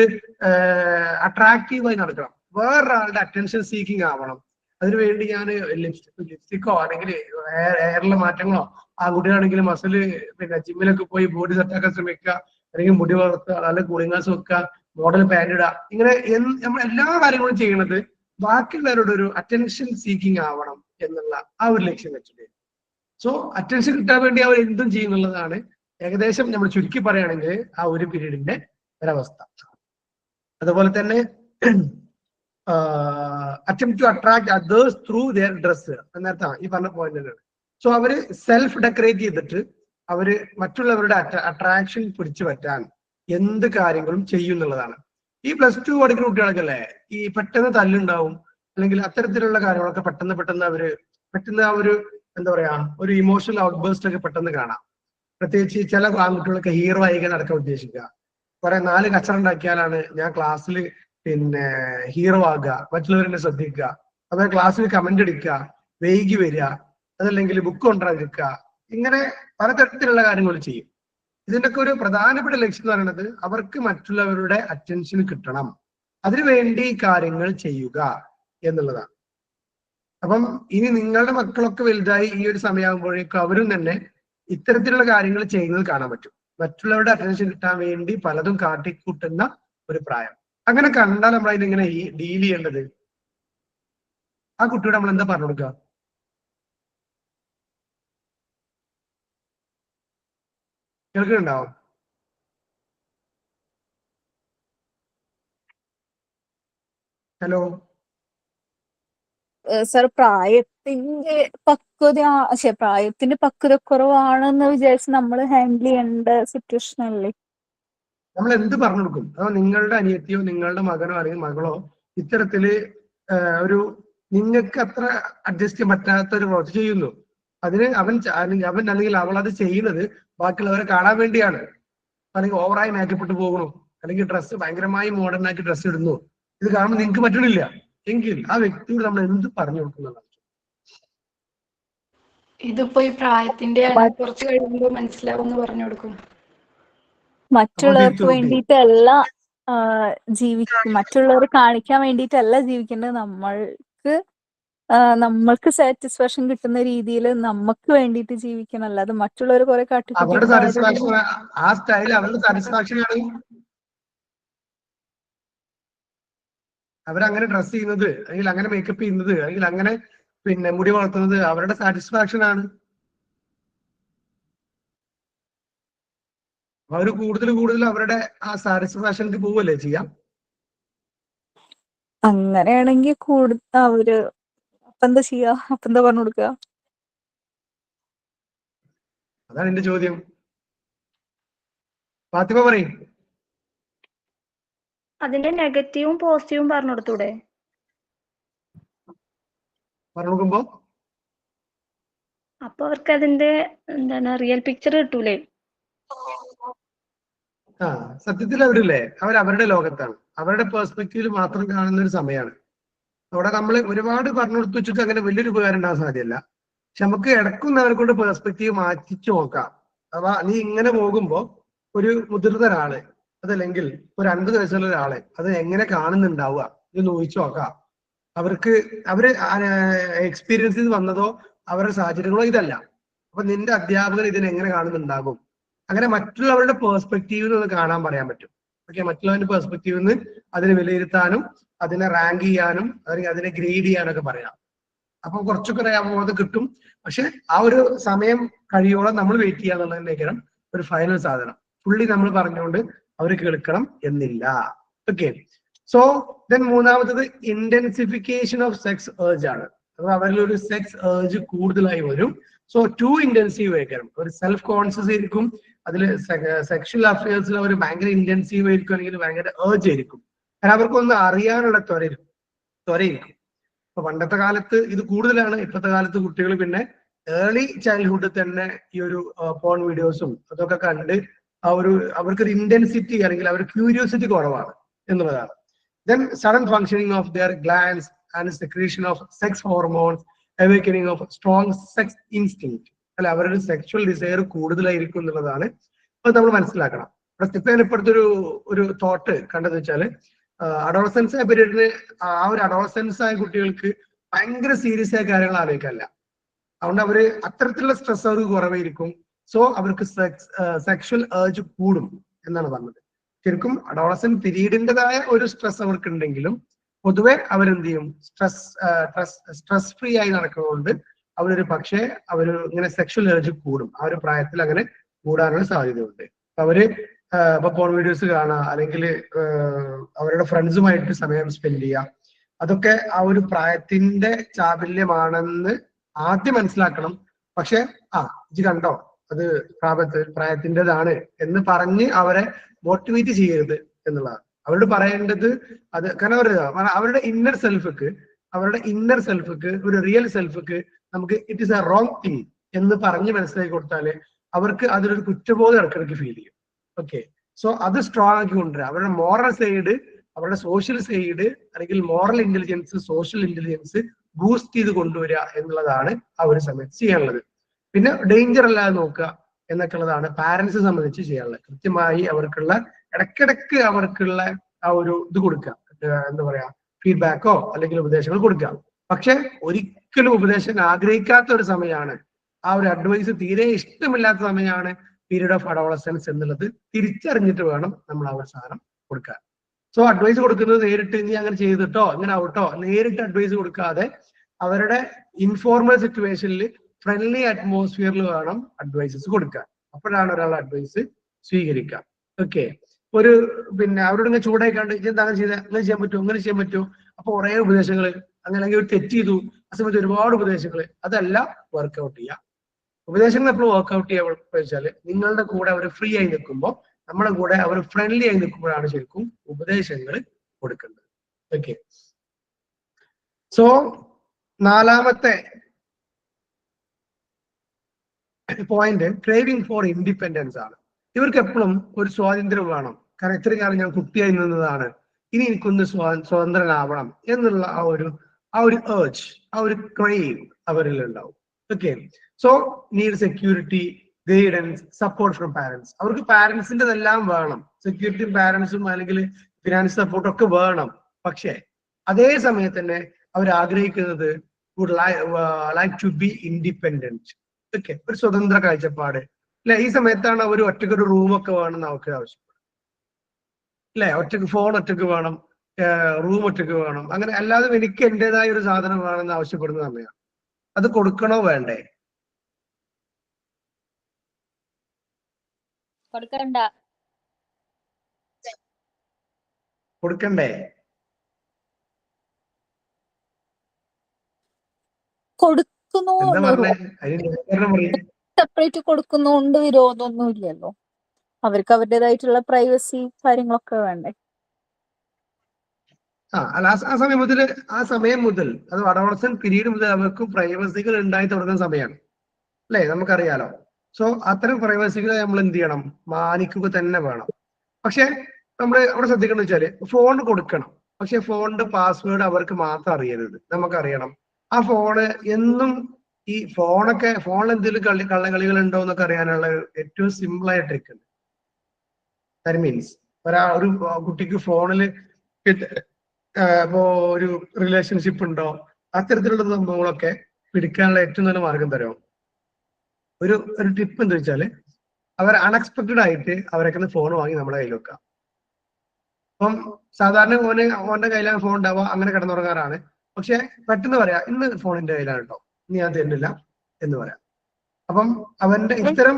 അട്രാക്റ്റീവായി നടക്കണം, വേറൊരാളുടെ അറ്റൻഷൻ സീക്കിംഗ് ആവണം. അതിനുവേണ്ടി ഞാൻ ലിപ്സ്റ്റിക്കോ അല്ലെങ്കിൽ ഹെയറിലെ മാറ്റങ്ങളോ, ആൺകുട്ടികളാണെങ്കിൽ മസില് പിന്നെ ജിമ്മിലൊക്കെ പോയി ബോഡി സെറ്റാക്കാൻ ശ്രമിക്കുക, അല്ലെങ്കിൽ മുടി വളർത്തുക, അല്ലെങ്കിൽ കൂളിംഗ് ഗ്ലാസ് വെക്കുക, മോഡൽ പാന്റ് ഇടുക, ഇങ്ങനെ നമ്മൾ എല്ലാ കാര്യങ്ങളും ചെയ്യണത് ബാക്കിയുള്ളവരുടെ ഒരു അറ്റൻഷൻ സീക്കിംഗ് ആവണം എന്നുള്ള ആ ഒരു ലക്ഷ്യം വെച്ചിട്ട്. സോ അറ്റൻഷൻ കിട്ടാൻ വേണ്ടി അവർ എന്തും ചെയ്യുന്നുള്ളതാണ് ഏകദേശം നമ്മൾ ചുരുക്കി പറയുകയാണെങ്കിൽ ആ ഒരു പീരീഡിന്റെ ഒരവസ്ഥ. അതുപോലെ തന്നെ attempt to attract others through their dress എന്നർത്ഥം ഈ പറഞ്ഞ പോയിന്റ്. സോ അവര് സെൽഫ് ഡെക്കറേറ്റ് ചെയ്തിട്ട് അവര് മറ്റുള്ളവരുടെ അട്രാക്ഷൻ പിടിച്ചു പറ്റാൻ എന്ത് കാര്യങ്ങളും ചെയ്യുന്നുള്ളതാണ്. ഈ +2 പഠിക്കുന്ന കുട്ടികൾക്കല്ലേ ഈ പെട്ടെന്ന് തല്ലുണ്ടാവും, അല്ലെങ്കിൽ അത്തരത്തിലുള്ള കാര്യങ്ങളൊക്കെ പെട്ടെന്ന് അവര് ആ ഒരു എന്താ പറയാ ഒരു ഇമോഷണൽ ഔട്ട്ബേസ്റ്റ് ഒക്കെ പെട്ടെന്ന് കാണാം. പ്രത്യേകിച്ച് ചില ആൺകുട്ടികളൊക്കെ ഹീറോ ആയിക്കാൻ നടക്കാൻ ഉദ്ദേശിക്കുക, കുറെ 4 കച്ചറ ഉണ്ടാക്കിയാലാണ് ഞാൻ ക്ലാസ്സിൽ പിന്നെ ഹീറോ ആകുക, മറ്റുള്ളവരെന്നെ ശ്രദ്ധിക്കുക, അതായത് ക്ലാസ്സിൽ കമന്റ് അടിക്കുക, വൈകി വരിക, അതല്ലെങ്കിൽ ബുക്ക് കൊണ്ടുവരാതിരിക്കുക, ഇങ്ങനെ പലതരത്തിലുള്ള കാര്യങ്ങൾ ചെയ്യും. ഇതിന്റെയൊക്കെ ഒരു പ്രധാനപ്പെട്ട ലക്ഷ്യം എന്ന് പറയുന്നത് അവർക്ക് മറ്റുള്ളവരുടെ അറ്റൻഷൻ കിട്ടണം, അതിനുവേണ്ടി കാര്യങ്ങൾ ചെയ്യുക എന്നുള്ളതാണ്. അപ്പം ഇനി നിങ്ങളുടെ മക്കളൊക്കെ വലുതായി ഈ ഒരു സമയമാകുമ്പോഴേക്കും അവരും തന്നെ ഇത്തരത്തിലുള്ള കാര്യങ്ങൾ ചെയ്യുന്നത് കാണാൻ പറ്റും. മറ്റുള്ളവരുടെ അറ്റൻഷൻ കിട്ടാൻ വേണ്ടി പലതും കാട്ടിക്കൂട്ടുന്ന ഒരു പ്രായം. അങ്ങനെ കണ്ടാൽ നമ്മൾ അതിനെങ്ങനെ ഡീൽ ചെയ്യേണ്ടത്? ആ കുട്ടിയോട് നമ്മൾ എന്താ പറഞ്ഞു കൊടുക്കുക? കേൾക്കുന്നുണ്ടാവും? ഹലോ സർ, പ്രായത്തിന്റെ പക്വത കുറവാണെന്ന് വിചാരിച്ച് നമ്മൾ ഹാൻഡിൽ ചെയ്യേണ്ട സിറ്റുവേഷൻ അല്ലേ? നമ്മൾ എന്ത് പറഞ്ഞു കൊടുക്കും? അതോ നിങ്ങളുടെ അനിയത്തിയോ നിങ്ങളുടെ മകനോ അല്ലെങ്കിൽ മകളോ ഇത്തരത്തില് ഒരു നിങ്ങൾക്ക് അത്ര അഡ്ജസ്റ്റ് ചെയ്യാൻ പറ്റാത്ത ഒരു പ്രവൃത്തി ചെയ്യുന്നു, അതിന് അവൻ അല്ലെങ്കിൽ അവൾ അത് ചെയ്യുന്നത് ബാക്കിയുള്ളവരെ കാണാൻ വേണ്ടിയാണ്, അല്ലെങ്കിൽ ഓവറായി മേക്കപ്പെട്ട് പോകണു, അല്ലെങ്കിൽ ഡ്രസ്സ് ഭയങ്കരമായി മോഡേൺ ആക്കി ഡ്രസ്സ് ഇടുന്നു, ഇത് കാണുമ്പോൾ നിങ്ങൾക്ക് പറ്റണില്ല എങ്കിൽ ആ വ്യക്തിയോട് നമ്മൾ എന്ത് പറഞ്ഞു കൊടുക്കുന്നതാണ്? ഇതിപ്പോ ഈ പ്രായത്തിന്റെ കുറച്ച് കഴിയുമ്പോൾ മനസ്സിലാവുമെന്ന് പറഞ്ഞു കൊടുക്കും. മറ്റുള്ളവർക്ക് വേണ്ടിയിട്ടല്ല മറ്റുള്ളവരെ കാണിക്കാൻ വേണ്ടിയിട്ടല്ല ജീവിക്കേണ്ടത്. നമ്മൾക്ക് സാറ്റിസ്ഫാക്ഷൻ കിട്ടുന്ന രീതിയിൽ നമുക്ക് വേണ്ടിയിട്ട് ജീവിക്കണം, അല്ലാതെ മറ്റുള്ളവർ കുറെ അവരുടെ സാറ്റിസ്ഫാക്ഷൻ, ആ സ്റ്റൈൽ അവരുടെ സാറ്റിസ്ഫാക്ഷൻ ആണ്. അവരങ്ങനെ ഡ്രസ് ചെയ്യുന്നത്, അല്ലെങ്കിൽ അങ്ങനെ മേക്കപ്പ് ചെയ്യുന്നത്, അല്ലെങ്കിൽ അങ്ങനെ പിന്നെ മുടി വളർത്തുന്നത് അവരുടെ സാറ്റിസ്ഫാക്ഷൻ ആണ്. അവർ കൂടുതൽ അവരുടെ ആ സാറ്റിസ്ഫാക്ഷനിലേക്ക് പോവല്ലേ ചെയ്യാം. അങ്ങനെയാണെങ്കിൽ അവര് അപ്പെന്താ ചെയ്യാ? അപ്പെന്താ പറഞ്ഞു കൊടുക്കുക? അതാണ് എന്റെ ചോദ്യം. ഫാത്തിമ പറയും. അതിന്റെ നെഗറ്റീവും പോസിറ്റീവും പറഞ്ഞു കൊടുത്തൂടെ? പറഞ്ഞു കൊടുക്കുമ്പോ അപ്പൊ അവർക്ക് അതിന്റെ റിയൽ പിക്ചർ കിട്ടൂലേ? സത്യത്തിൽ അവരില്ലേ, അവരുടെ ലോകത്താണ്, അവരുടെ പെർസ്പെക്റ്റീവിൽ മാത്രം കാണുന്ന ഒരു സമയമാണ്. അവിടെ നമ്മൾ ഒരുപാട് പറഞ്ഞു കൊടുത്തു വെച്ചിട്ട് അങ്ങനെ വലിയൊരു ഉപകാരം ഉണ്ടാകാൻ സാധ്യമല്ല. പക്ഷെ നമുക്ക് ഇടക്കൊന്ന് അവരെ കൊണ്ട് പെർസ്പെക്റ്റീവ് മാറ്റിച്ചു നോക്കാം. അഥവാ നീ ഇങ്ങനെ പോകുമ്പോ ഒരു മുതിർന്ന ഒരാള്, അതല്ലെങ്കിൽ ഒരു 50 വയസ്സുള്ള ഒരാളെ അത് എങ്ങനെ കാണുന്നുണ്ടാവുക ഇതൊന്ന് ഊഹിച്ചു നോക്കാം. അവര് എക്സ്പീരിയൻസ് ചെയ്ത് വന്നതോ അവരുടെ സാഹചര്യങ്ങളോ ഇതല്ല. അപ്പൊ നിന്റെ അധ്യാപകർ ഇതിനെങ്ങനെ കാണുന്നുണ്ടാകും? അങ്ങനെ മറ്റുള്ളവരുടെ പേഴ്സ്പെക്റ്റീവിൽ നിന്ന് കാണാൻ പറയാൻ പറ്റും. ഓക്കെ, മറ്റുള്ളവരുടെ പേഴ്സ്പെക്റ്റീവിൽ നിന്ന് അതിനെ വിലയിരുത്താനും അതിനെ റാങ്ക് ചെയ്യാനും അല്ലെങ്കിൽ അതിനെ ഗ്രേഡ് ചെയ്യാനൊക്കെ പറയാം. അപ്പൊ കുറച്ചൊക്കെ അത് കിട്ടും. പക്ഷെ ആ ഒരു സമയം കഴിയോളം നമ്മൾ വെയിറ്റ് ചെയ്യാന്നുള്ളതിനേക്കാളും ഒരു ഫൈനൽ സാധനം ഫുള്ളി നമ്മൾ പറഞ്ഞുകൊണ്ട് അവർ കേൾക്കണം എന്നില്ല. ഓക്കെ, സോ ദെൻ മൂന്നാമത്തത് ഇന്റൻസിഫിക്കേഷൻ ഓഫ് സെക്സ് ഏർജ് ആണ്. അപ്പൊ അവരിൽ ഒരു സെക്സ് ഏർജ് കൂടുതലായി വരും. സോ ടു ഇന്റൻസീവ് ആയിരിക്കും, ഒരു സെൽഫ് കോൺഷ്യസ് ആയിരിക്കും, അതിൽ സെക്ഷൽ അഫയേഴ്സിൽ അവർ ഭയങ്കര ഇന്റൻസീവ് ആയിരിക്കും, അല്ലെങ്കിൽ ഭയങ്കര ഏർജ് ആയിരിക്കും. കാരണം അവർക്കൊന്ന് അറിയാനുള്ള ത്വരയിരിക്കും. ഇപ്പൊ പണ്ടത്തെ കാലത്ത് ഇത് കൂടുതലാണ്. ഇപ്പോഴത്തെ കാലത്ത് കുട്ടികൾ പിന്നെ ഏർലി ചൈൽഡ്ഹുഡിൽ തന്നെ ഈ ഒരു പോൺ വീഡിയോസും അതൊക്കെ കണ്ട് അവർക്കൊരു ഇന്റൻസിറ്റി അല്ലെങ്കിൽ അവരുടെ ക്യൂരിയോസിറ്റി കുറവാണ് എന്നുള്ളതാണ്. Then sudden functioning of their glands and secretion of sex hormones, awakening of strong sex instinct. അല്ല, അവരുടെ സെക്ഷൽ ഡിസയർ കൂടുതലായിരിക്കും എന്നുള്ളതാണ് അത് നമ്മൾ മനസ്സിലാക്കണം. ഇപ്പോഴത്തെ ഒരു തോട്ട് കണ്ടത് വെച്ചാല് അഡോളസൻസ് പീരീഡിന് ആ ഒരു അഡോളസൻസ് ആയ കുട്ടികൾക്ക് ഭയങ്കര സീരിയസ് ആയ കാര്യങ്ങൾ ആലോചിക്കാനില്ല. അതുകൊണ്ട് അവര് അത്തരത്തിലുള്ള സ്ട്രെസ് അവർക്ക് കുറവായിരിക്കും. സോ അവർക്ക് സെക്ഷൽ ഏർജ് കൂടും എന്നാണ് പറഞ്ഞത്. ശരിക്കും അഡോളസന്റ് പീരീഡിൻ്റെതായ ഒരു സ്ട്രെസ് അവർക്ക് ഉണ്ടെങ്കിലും പൊതുവെ അവരെന്ത് ചെയ്യും, സ്ട്രെസ് ഫ്രീ ആയി നടക്കുന്നതുകൊണ്ട് പക്ഷേ ഇങ്ങനെ സെക്ഷൽ ഏർജ് കൂടും. ആ ഒരു പ്രായത്തിൽ അങ്ങനെ കൂടാനുള്ള സാധ്യതയുണ്ട്. അവര് ഇപ്പൊ പോൺ വീഡിയോസ് കാണുക, അല്ലെങ്കിൽ അവരുടെ ഫ്രണ്ട്സുമായിട്ട് സമയം സ്പെൻഡ് ചെയ്യുക, അതൊക്കെ ആ ഒരു പ്രായത്തിന്റെ ചാബല്യമാണെന്ന് ആദ്യം മനസ്സിലാക്കണം. പക്ഷെ ഇത് കണ്ടോ, അത് പ്രായത്തിൻ്റെതാണ് എന്ന് പറഞ്ഞ് അവരെ മോട്ടിവേറ്റ് ചെയ്യരുത് എന്നുള്ളതാണ്. അവരോട് പറയേണ്ടത് അത് കാരണം അവരുടെ ഇന്നർ സെൽഫിക്ക് ഒരു റിയൽ സെൽഫിക്ക് നമുക്ക് it is A wrong thing എന്ന് പറഞ്ഞ് മനസ്സിലാക്കി കൊടുത്താല് അവർക്ക് അതിലൊരു കുറ്റബോധം ഇടയ്ക്കിടയ്ക്ക് ഫീൽ ചെയ്യും. ഓക്കെ, സോ അത് സ്ട്രോങ് ആക്കി കൊണ്ടുവരിക. അവരുടെ മോറൽ സൈഡ്, അവരുടെ സോഷ്യൽ സൈഡ്, അല്ലെങ്കിൽ moral intelligence, social intelligence boost ചെയ്ത് കൊണ്ടുവരിക എന്നുള്ളതാണ് ആ ഒരു സമയത്ത് ചെയ്യാനുള്ളത്. പിന്നെ ഡേഞ്ചർ അല്ലാതെ നോക്കുക എന്നൊക്കെ ഉള്ളതാണ് പാരന്റ്സ് സംബന്ധിച്ച് ചെയ്യാനുള്ളത്. കൃത്യമായി അവർക്കുള്ള ഇടയ്ക്കിടയ്ക്ക് അവർക്കുള്ള ആ ഒരു ഇത് കൊടുക്കുക, എന്താ പറയാ, ഫീഡ്ബാക്കോ അല്ലെങ്കിൽ ഉപദേശങ്ങൾ കൊടുക്കുക. പക്ഷെ ഒരിക്കലും ഉപദേശം ആഗ്രഹിക്കാത്ത ഒരു സമയമാണ്, ആ ഒരു അഡ്വൈസ് തീരെ ഇഷ്ടമില്ലാത്ത സമയമാണ് പീരീഡ് ഓഫ് അഡോളസൻസ് എന്നുള്ളത് തിരിച്ചറിഞ്ഞിട്ട് വേണം നമ്മൾ ആ ഒരു സാധനം കൊടുക്കാൻ. സോ അഡ്വൈസ് കൊടുക്കുന്നത് നേരിട്ട് നീ അങ്ങനെ ചെയ്തിട്ടോ ഇങ്ങനെ ആവട്ടോ നേരിട്ട് അഡ്വൈസ് കൊടുക്കാതെ അവരുടെ ഇൻഫോർമൽ സിറ്റുവേഷനിൽ ഫ്രണ്ട്ലി അറ്റ്മോസ്ഫിയറിൽ വേണം അഡ്വൈസസ് കൊടുക്കാൻ. അപ്പോഴാണ് ഒരാൾ അഡ്വൈസ് സ്വീകരിക്കുക. ഓക്കെ, പിന്നെ അവരോട് ഇങ്ങനെ ചൂടായിക്കാണ്ട് ഇതെന്താ അങ്ങനെ ചെയ്താൽ അങ്ങനെ ചെയ്യാൻ പറ്റുമോ, അങ്ങനെ ചെയ്യാൻ പറ്റുമോ, അപ്പൊ കുറെ ഉപദേശങ്ങൾ, അങ്ങനെ അല്ലെങ്കിൽ ഒരു തെറ്റ് ചെയ്തു ആ സമയത്ത് ഒരുപാട് ഉപദേശങ്ങൾ, അതല്ല വർക്ക്ഔട്ട് ചെയ്യുക. ഉപദേശങ്ങൾ എപ്പോഴും വർക്ക്ഔട്ട് ചെയ്യാൻ വെച്ചാൽ നിങ്ങളുടെ കൂടെ അവർ ഫ്രീ ആയി നിൽക്കുമ്പോൾ, നമ്മുടെ കൂടെ അവർ ഫ്രണ്ട്ലി ആയി നിൽക്കുമ്പോഴാണ് ശരിക്കും ഉപദേശങ്ങൾ കൊടുക്കേണ്ടത്. ഓക്കെ, സോ നാലാമത്തെ പോയിന്റ് ക്രേവിംഗ് ഫോർ ഇൻഡിപെൻഡൻസ് ആണ്. ഇവർക്ക് എപ്പോഴും ഒരു സ്വാതന്ത്ര്യം വേണം. കാരണം ഇത്രയും കാലം ഞാൻ കുട്ടിയായി നിന്നതാണ്, ഇനി എനിക്കൊന്ന് സ്വതന്ത്രനാവണം എന്നുള്ള ആ ഒരു ഏർജ്, ആ ഒരു ക്രേവ് അവരിൽ ഉണ്ടാവും. Okay, so need security, guidance, support from parents. അവർക്ക് പാരന്റ്സിൻ്റെതെല്ലാം വേണം, സെക്യൂരിറ്റിയും പാരന്റ്സും അല്ലെങ്കിൽ ഫിനാൻസ് സപ്പോർട്ടും ഒക്കെ വേണം. പക്ഷെ അതേ സമയത്ത് തന്നെ അവർ ആഗ്രഹിക്കുന്നത് like to be independent. Okay, ഒരു സ്വതന്ത്ര കാഴ്ചപ്പാട് അല്ലെ. ഈ സമയത്താണ് അവർ ഒറ്റക്കൊരു റൂമൊക്കെ വേണമെന്ന് അവർക്ക് ആവശ്യപ്പെടും അല്ലെ. ഒറ്റക്ക് ഫോൺ ഒറ്റക്ക് വേണം, റൂം ഒറ്റക്ക് വേണം, അങ്ങനെ. അല്ലാതെ എനിക്ക് എന്റേതായ ഒരു സാധനം വേണമെന്ന് ആവശ്യപ്പെടുന്ന സമയമാണ്. അത് കൊടുക്കണോ വേണ്ടേ? കൊടുക്കണ്ടേ? എന്താ പറഞ്ഞേ? സെപ്പറേറ്റ് കൊടുക്കുന്നോണ്ട് വിരോധമൊന്നും ഇല്ലല്ലോ. അവർക്ക് അവരുടേതായിട്ടുള്ള പ്രൈവസി കാര്യങ്ങളൊക്കെ വേണ്ടേ? അല്ല, ആ സമയം മുതൽ അത് അഡോളസന്റ് പീരീഡ് മുതൽ അവർക്ക് പ്രൈവസികൾ ഉണ്ടായി തുടങ്ങുന്ന സമയമാണ് അല്ലെ, നമുക്കറിയാലോ. സോ അത്തരം പ്രൈവസികളെ നമ്മൾ എന്ത് ചെയ്യണം, മാനിക്കുക തന്നെ വേണം. പക്ഷെ നമ്മൾ അവിടെ ശ്രദ്ധിക്കണം വെച്ചാല് ഫോൺ കൊടുക്കണം, പക്ഷെ ഫോണിന്റെ പാസ്വേഡ് അവർക്ക് മാത്രം അറിയരുത്, നമുക്കറിയണം. ആ ഫോണ് എന്നും ഈ ഫോണിൽ എന്തെങ്കിലും കള്ളകളികൾ ഉണ്ടോ എന്നൊക്കെ അറിയാനുള്ള ഏറ്റവും സിമ്പിൾ ആയ ട്രിക്ക് ഉണ്ട്. ദാറ്റ് മീൻസ് ഒരു കുട്ടിക്ക് ഫോണില് ഇപ്പോ ഒരു റിലേഷൻഷിപ്പ് ഉണ്ടോ, അത്തരത്തിലുള്ള സംഭവങ്ങളൊക്കെ പിടിക്കാനുള്ള ഏറ്റവും നല്ല മാർഗം തരുമോ? ഒരു ടിപ്പ് എന്താ വെച്ചാല് അവർ അൺഎക്സ്പെക്ടഡ് ആയിട്ട് അവരൊക്കെ ഫോൺ വാങ്ങി നമ്മുടെ കയ്യിൽ വെക്കാം. അപ്പം സാധാരണ ഓന്റെ കയ്യിലാണ് ഫോൺ ഉണ്ടാവുക, അങ്ങനെ കിടന്നുറങ്ങാറാണ്. പക്ഷെ പെട്ടെന്ന് പറയാം, ഇന്ന് ഫോണിന്റെ കയ്യിലാണ് കേട്ടോ, ഇനി ഞാൻ തരുന്നില്ല എന്ന് പറയാം. അപ്പം അവന്റെ ഇത്തരം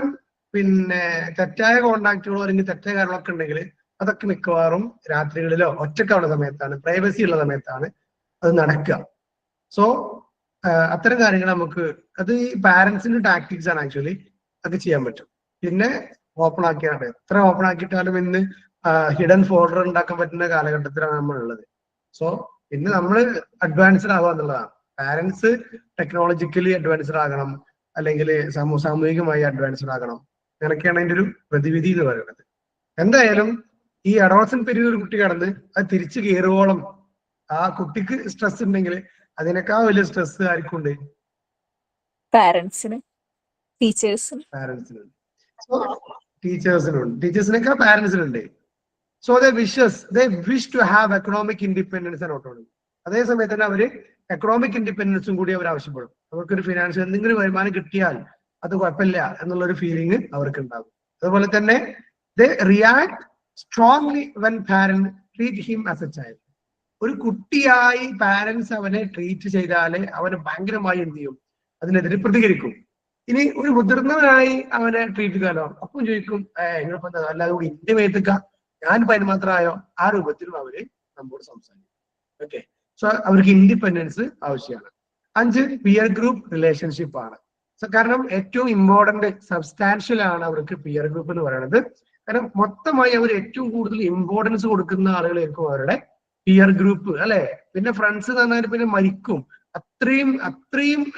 പിന്നെ തെറ്റായ കോണ്ടാക്റ്റുകളോ അല്ലെങ്കിൽ തെറ്റായ കാര്യങ്ങളൊക്കെ ഉണ്ടെങ്കിൽ അതൊക്കെ മിക്കവാറും രാത്രികളിലോ ഒറ്റക്കാവുന്ന സമയത്താണ്, പ്രൈവസി ഉള്ള സമയത്താണ് അത് നടക്കുക. സോ അത്തരം കാര്യങ്ങൾ അത് ഈ പാരന്റ്സിന്റെ ടാക്ടിക്സ് ആണ് ആക്ച്വലി. അത് ചെയ്യാൻ പറ്റും. പിന്നെ ഓപ്പൺ ആക്കിയാണ്, എത്ര ഓപ്പൺ ആക്കിയിട്ടാലും ഇന്ന് ഹിഡൻ ഫോൾഡർ ഉണ്ടാക്കാൻ പറ്റുന്ന കാലഘട്ടത്തിലാണ് നമ്മളുള്ളത്. സോ പിന്നെ നമ്മൾ അഡ്വാൻസ്ഡ് ആവുക എന്നുള്ളതാണ്. പാരന്റ്സ് ടെക്നോളജിക്കലി അഡ്വാൻസ്ഡ് ആകണം, അല്ലെങ്കിൽ സാമൂഹികമായി അഡ്വാൻസ്ഡ് ആകണം. അങ്ങനെയൊക്കെയാണ് അതിന്റെ ഒരു പ്രതിവിധി എന്ന് പറയുന്നത്. എന്തായാലും ഈ അഡോളസൻ പീരീഡ് ഒരു കുട്ടി കടന്ന് അത് തിരിച്ചു കയറുവോളം ആ കുട്ടിക്ക് സ്ട്രെസ് ഉണ്ടെങ്കിൽ അതിനേക്കാൾ വലിയ സ്ട്രെസ് ആർക്കുണ്ട്? പാരന്റ്സിന്, ടീച്ചേഴ്സിന്. പാരന്റ്സിനുണ്ട്. ടീച്ചേഴ്സിനേക്കാൾ പാരന്റ്സിനുണ്ട്. So they wish to have economic independence and autonomy. അതേ സമയത്ത് തന്നെ അവര് എക്കണോമിക് ഇൻഡിപെൻഡൻസും കൂടി അവർ ആവശ്യപ്പെടും. അവർക്കൊരു ഫിനാൻഷ്യൽ എന്തെങ്കിലും വരുമാനം കിട്ടിയാൽ അത് കുഴപ്പമില്ല എന്നുള്ളൊരു ഫീലിംഗ് അവർക്ക് ഉണ്ടാകും. അതുപോലെ തന്നെ ദേ react strongly when parent treat him as A child. ഒരു കുട്ടിയായി പാരന്റ്സ് അവനെ ട്രീറ്റ് ചെയ്താല് അവന് ഭയങ്കരമായി എന്ത് ചെയ്യും? അതിനെതിരെ പ്രതികരിക്കും. ഇനി ഒരു മുതിർന്നവനായി അവനെ ട്രീറ്റ് ചെയ്താലോ അപ്പം ചോദിക്കും എങ്ങനെപ്പോ അല്ലാതെ കൂടി ഇന്ത്യ മേത്തക്ക ഞാനിപ്പോ അതിന് മാത്രമായോ? ആ രൂപത്തിലും അവര് നമ്മോട് സംസാരിക്കും. ഓക്കെ, സോ അവർക്ക് ഇൻഡിപെൻഡൻസ് ആവശ്യമാണ്. 5 പിയർ ഗ്രൂപ്പ് റിലേഷൻഷിപ്പ് ആണ്. കാരണം ഏറ്റവും ഇമ്പോർട്ടന്റ് സബ്സ്റ്റാൻഷ്യൽ ആണ് അവർക്ക് പിയർ ഗ്രൂപ്പ് എന്ന് പറയുന്നത്. കാരണം മൊത്തമായി അവർ ഏറ്റവും കൂടുതൽ ഇമ്പോർട്ടൻസ് കൊടുക്കുന്ന ആളുകളായിരിക്കും അവരുടെ പിയർ ഗ്രൂപ്പ്, അല്ലെ? പിന്നെ ഫ്രണ്ട്സ് എന്ന് പറഞ്ഞാൽ പിന്നെ മരിക്കും. അത്രയും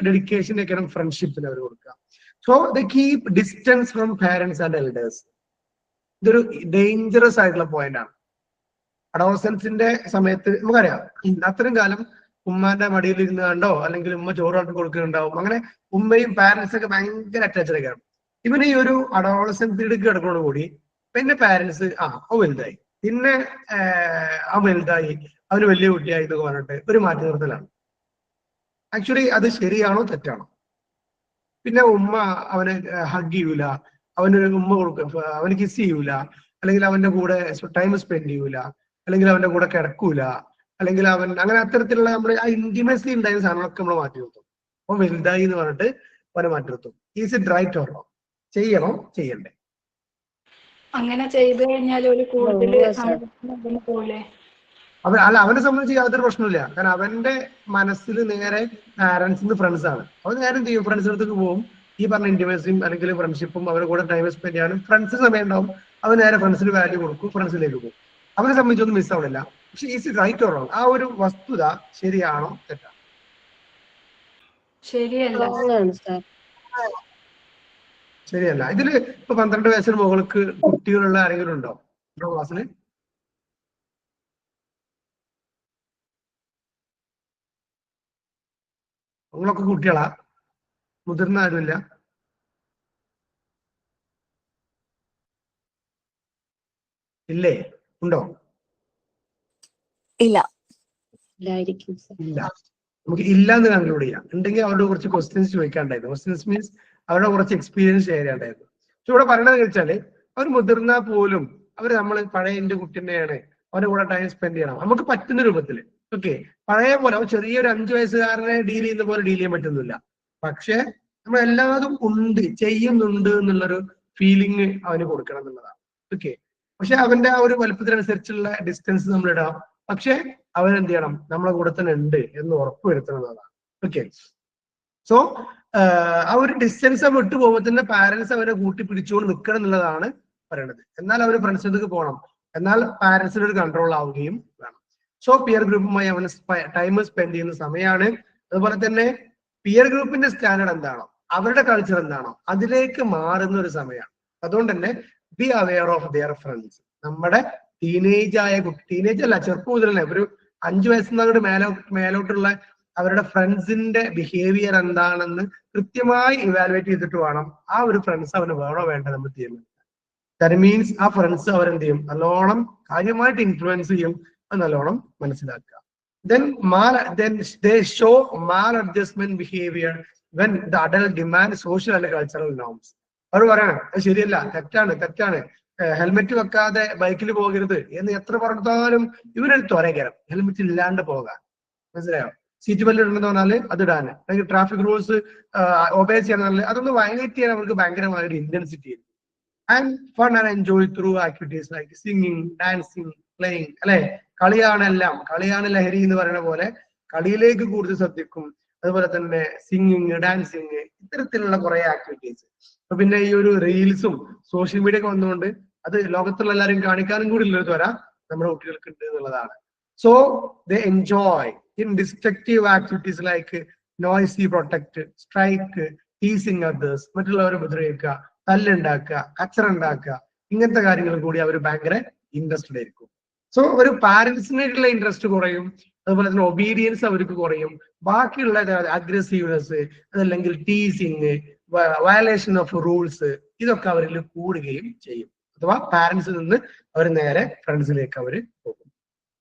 ഡെഡിക്കേഷൻ ഒക്കെയാണ് ഫ്രണ്ട്ഷിപ്പിന് അവർ കൊടുക്കുക. So the keep distance from parents and elders. ഇതൊരു ഡേഞ്ചറസ് ആയിട്ടുള്ള പോയിന്റ് ആണ്. അഡോളസൻസിന്റെ സമയത്ത് നമുക്കറിയാം അത്രയും കാലം ഉമ്മാന്റെ മടിയിൽ ഇരുന്ന് കണ്ടോ അല്ലെങ്കിൽ ഉമ്മ ചോറാക്കി കൊടുക്കുന്നുണ്ടാവും. അങ്ങനെ ഉമ്മയും പാരന്റ്സ് ഒക്കെ ഭയങ്കര അറ്റാച്ച്ഡ് ആയിരിക്കും. ഇവന് ഈ ഒരു അഡോളസൻ പീരീഡ് കിടക്കുന്നതോട് കൂടി പിന്നെ പാരന്റ്സ് വലുതായി, പിന്നെ വലുതായി, അവന് വലിയ കുട്ടിയായി എന്നൊക്കെ പറഞ്ഞിട്ട് ഒരു മാറ്റി നിർത്തലാണ്. ആക്ച്വലി അത് ശരിയാണോ തെറ്റാണോ? പിന്നെ ഉമ്മ അവനെ ഹഗ് ചെയ്യൂല, അവന് ഉമ്മ കൊടുക്കും, അവന് കിസ് ചെയ്യൂല, അല്ലെങ്കിൽ അവന്റെ കൂടെ ടൈം സ്പെൻഡ് ചെയ്യൂല, അല്ലെങ്കിൽ അവന്റെ കൂടെ കിടക്കൂല, അല്ലെങ്കിൽ അവൻ അങ്ങനെ അത്തരത്തിലുള്ള നമ്മുടെ ആ ഇന്റിമസി ഉണ്ടായിരുന്ന സാധനങ്ങളൊക്കെ നമ്മൾ മാറ്റി നിർത്തും. അപ്പൊ വലുതായി എന്ന് പറഞ്ഞിട്ട് അവനെ മാറ്റി നിർത്തും. Is it right or wrong? ചെയ്യണോ ചെയ്യണ്ടേ? അങ്ങനെ ചെയ്തു കഴിഞ്ഞാൽ ഒരു കൂടുതൽ പോലെ അവനെ സംബന്ധിച്ച് യാതൊരു പ്രശ്നമില്ല. കാരണം അവന്റെ മനസ്സിൽ നേരെ പാരന്റ്സിന് ഫ്രണ്ട്സ് ആണ്. അവൻ നേരം ചെയ്യും, ഫ്രണ്ട്സിന്റെ അടുത്തേക്ക് പോകും. ഈ പറഞ്ഞ ഇന്റിമസിയും അല്ലെങ്കിൽ ഫ്രണ്ട്ഷിപ്പും അവരുടെ കൂടെ ടൈം സ്പെൻഡ് ചെയ്യാനും ഫ്രണ്ട്സ് സമയം ഉണ്ടാവും. അവൻ നേരെ ഫ്രണ്ട്സിന് വാല്യൂ കൊടുക്കും, ഫ്രണ്ട്സിലേക്ക് പോകും. അവനെ സംബന്ധിച്ചൊന്നും മിസ് ആവണില്ല. പക്ഷെ ഈസ് റൈറ്റ് ഓർ റോങ്? ആ ഒരു വസ്തുത ശരിയാണോ തെറ്റാണോ? ശരിയല്ല. ശരിയല്ല. ഇതില് ഇപ്പൊ 12 വയസ്സിന് മുകൾക്ക് കുട്ടികളുള്ള ആരെങ്കിലും ഉണ്ടോ ക്ലാസ്സിൽ? നിങ്ങളൊക്കെ കുട്ടികളാ? മുതിർന്ന ആരുമില്ല? ഇല്ലേ? ഉണ്ടോ? ഇല്ല. ഇല്ല. നമുക്ക് ഇല്ലാന്ന് കൺക്ലൂഡ് ചെയ്യാം. ഉണ്ടെങ്കിൽ അവരുടെ കുറച്ച് ക്വസ്റ്റ്യൻസ് ചോദിക്കാണ്ടായിരുന്നു. ക്വസ്റ്റ്യൻസ് മീൻസ് അവരുടെ കുറച്ച് എക്സ്പീരിയൻസ് ഷെയർ ചെയ്യാണ്ടായിരുന്നു. പക്ഷെ ഇവിടെ പറയണത് വെച്ചാല് അവർ മുതിർന്നാൽ പോലും അവർ നമ്മൾ പഴയ എന്റെ കുട്ടി തന്നെയാണ്, അവരുടെ കൂടെ ടൈം സ്പെൻഡ് ചെയ്യണം നമുക്ക് പറ്റുന്ന രൂപത്തില്. ഓക്കെ, പഴയ പോലെ ചെറിയൊരു 5 വയസ്സുകാരനെ ഡീൽ ചെയ്യുന്ന പോലെ ഡീൽ ചെയ്യാൻ പറ്റുന്നില്ല. പക്ഷെ നമ്മൾ എല്ലാതും ഉണ്ട്, ചെയ്യുന്നുണ്ട് എന്നുള്ളൊരു ഫീലിംഗ് അവന് കൊടുക്കണം എന്നുള്ളതാണ്. ഓക്കെ, പക്ഷെ അവന്റെ ആ ഒരു വലുപ്പത്തിനനുസരിച്ചുള്ള ഡിസ്റ്റൻസ് നമ്മൾ ഇടാം. പക്ഷെ അവൻ എന്ത് ചെയ്യണം? നമ്മളെ കൂടെ തന്നെ ഉണ്ട് എന്ന് ഉറപ്പുവരുത്തുന്നതാണ്. ഓക്കെ, സോ ആ ഒരു ഡിസ്റ്റൻസ് വിട്ടു പോകുമ്പോൾ തന്നെ പാരന്റ്സ് അവരെ കൂട്ടി പിടിച്ചുകൊണ്ട് നിൽക്കണം എന്നുള്ളതാണ് പറയണത്. എന്നാൽ അവര് ഫ്രണ്ട്സിലേക്ക് പോകണം, എന്നാൽ പാരന്റ്സിന് ഒരു കൺട്രോൾ ആവുകയും വേണം. സോ പിയർ ഗ്രൂപ്പുമായി അവന് ടൈം സ്പെൻഡ് ചെയ്യുന്ന സമയമാണ്. അതുപോലെ തന്നെ പിയർ ഗ്രൂപ്പിന്റെ സ്റ്റാൻഡേർഡ് എന്താണോ, അവരുടെ കൾച്ചർ എന്താണോ, അതിലേക്ക് മാറുന്ന ഒരു സമയമാണ്. അതുകൊണ്ട് തന്നെ be aware of their friends. നമ്മുടെ ടീനേജ് അല്ല, ചെറുപ്പം മുതൽ തന്നെ ഒരു 5 വയസ്സിൽ അങ്ങോട്ട് മേലോട്ടുള്ള അവരുടെ ഫ്രണ്ട്സിന്റെ ബിഹേവിയർ എന്താണെന്ന് കൃത്യമായി ഇവാലുവേറ്റ് ചെയ്തിട്ട് വേണം ആ ഒരു ഫ്രണ്ട്സ് അവന് വേണോ വേണ്ട നമ്മൾ തീരുമാനിക്കാം. ദാറ്റ് മീൻസ് ആ ഫ്രണ്ട്സ് അവരെന്ത് ചെയ്യും? നല്ലോണം കാര്യമായിട്ട് ഇൻഫ്ലുവൻസ് ചെയ്യും. അത് നല്ലോണം മനസ്സിലാക്കുക. Then they show maladjustment behavior when the adult demands social and cultural norms. അവർ പറയണം അത് ശരിയല്ല, തെറ്റാണ്, ഹെൽമെറ്റ് വെക്കാതെ ബൈക്കിൽ പോകരുത് എന്ന് എത്ര പറഞ്ഞാലും ഇവരൊരു ത്വരകരം ഹെൽമെറ്റ് ഇല്ലാണ്ട് പോകാൻ. മനസ്സിലായോ? സീറ്റ് ബെൽറ്റ് ഉണ്ടെന്ന് പറഞ്ഞാല് അത് ഇടാന്, അല്ലെങ്കിൽ ട്രാഫിക് റൂൾസ് ഒബേ ചെയ്യാൻ, അതൊന്ന് വയലേറ്റ് ചെയ്യാൻ അവർക്ക് ഭയങ്കരമായ ഒരു intensity. And fun and enjoy through activities like singing, dancing, playing. അല്ലെ, കളിയാണ് ലഹരി എന്ന് പറയുന്ന പോലെ കളിയിലേക്ക് കൂടുതൽ ശ്രദ്ധിക്കും. അതുപോലെ തന്നെ സിംഗിങ്, ഡാൻസിങ്, ഇത്തരത്തിലുള്ള കുറെ ആക്ടിവിറ്റീസ്. അപ്പൊ പിന്നെ ഈ ഒരു റീൽസും സോഷ്യൽ മീഡിയ ഒക്കെ വന്നുകൊണ്ട് അത് ലോകത്തുള്ള എല്ലാവരും കാണിക്കാനും കൂടി ഉള്ളൊരു ത്വര നമ്മുടെ കുട്ടികൾക്ക് ഉണ്ട് എന്നുള്ളതാണ്. So they enjoy in destructive activities like noisy protect, strike, teasing others, മറ്റുള്ളവരെ ഉപദ്രവിക്കുക, തല്ലുണ്ടാക്കുക, കച്ചറ ഉണ്ടാക്കുക, ഇങ്ങനത്തെ കാര്യങ്ങൾ കൂടി അവർ ഭയങ്കര ഇൻട്രസ്റ്റഡ് ആയിരിക്കും. സോ ഒരു പാരന്റ്സിനായിട്ടുള്ള ഇൻട്രസ്റ്റ് കുറയും, അതുപോലെ തന്നെ ഒബീഡിയൻസ് അവർക്ക് കുറയും. ബാക്കിയുള്ള അഗ്രസീവ്നെസ്, അതല്ലെങ്കിൽ ടീസിങ്, വയലേഷൻ ഓഫ് റൂൾസ്, ഇതൊക്കെ അവരിൽ കൂടുകയും ചെയ്യും. അഥവാ പാരന്റ്സിൽ നിന്ന് അവർ നേരെ ഫ്രണ്ട്സിലേക്ക് അവർ പോകും.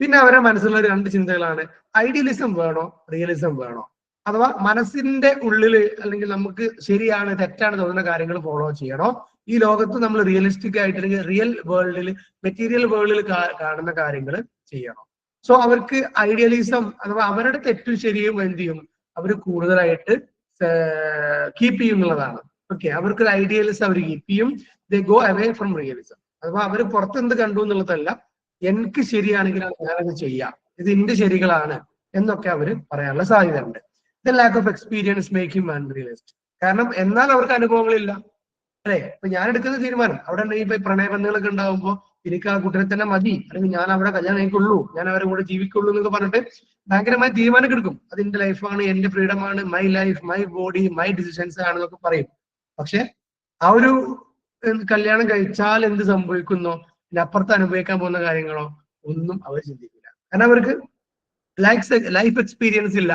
പിന്നെ അവരെ മനസ്സിലുള്ള രണ്ട് ചിന്തകളാണ്: ഐഡിയലിസം വേണോ, റിയലിസം വേണോ? അഥവാ മനസ്സിന്റെ ഉള്ളില് അല്ലെങ്കിൽ നമുക്ക് ശരിയാണ് തെറ്റാണ് തോന്നുന്ന കാര്യങ്ങൾ ഫോളോ ചെയ്യണോ, ഈ ലോകത്ത് നമ്മൾ റിയലിസ്റ്റിക് ആയിട്ട് അല്ലെങ്കിൽ റിയൽ വേൾഡിൽ, മെറ്റീരിയൽ വേൾഡിൽ കാണുന്ന കാര്യങ്ങൾ ചെയ്യണോ? സോ അവർക്ക് ഐഡിയലിസം അഥവാ അവരുടെ തെറ്റും ശരിയും എന്ത് ചെയ്യും, അവർ കൂടുതലായിട്ട് കീപ്പ് ചെയ്യും എന്നുള്ളതാണ്. ഓക്കെ, അവർക്ക് ഐഡിയലിസം അവർ കീപ്പ് ചെയ്യും. They go away from realism. അഥവാ അവർ പുറത്ത് എന്ത് കണ്ടു എന്നുള്ളതല്ല, എനിക്ക് ശരിയാണെങ്കിൽ ഞാനത് ചെയ്യാം, ഇത് എന്റെ ശരികളാണ് എന്നൊക്കെ അവർ പറയാനുള്ള സാധ്യത ഉണ്ട്. The lack of experience make him unrealist. കാരണം എന്നാൽ അവർക്ക് അനുഭവങ്ങളില്ല, അല്ലെ? ഇപ്പൊ ഞാൻ എടുക്കുന്ന തീരുമാനം അവിടെ ഇപ്പൊ പ്രണയബന്ധങ്ങളൊക്കെ ഉണ്ടാകുമ്പോൾ എനിക്ക് ആ കുട്ടിനെ തന്നെ മതി, അല്ലെങ്കിൽ ഞാൻ അവിടെ കല്യാണം കഴിക്കുള്ളൂ, ഞാൻ അവരെ കൂടെ ജീവിക്കുള്ളൂ എന്നൊക്കെ പറഞ്ഞിട്ട് ഭയങ്കരമായി തീരുമാനം എടുക്കും. അത് എന്റെ ലൈഫാണ്, എന്റെ ഫ്രീഡമാണ്, my life, my body, my decisions ആണെന്നൊക്കെ പറയും. പക്ഷെ ആ ഒരു കല്യാണം കഴിച്ചാൽ എന്ത് സംഭവിക്കുന്നോ, പിന്നെ അപ്പുറത്ത് അനുഭവിക്കാൻ പോകുന്ന കാര്യങ്ങളോ ഒന്നും അവർ ചിന്തിക്കില്ല. കാരണം അവർക്ക് ലൈഫ് എക്സ്പീരിയൻസ് ഇല്ല.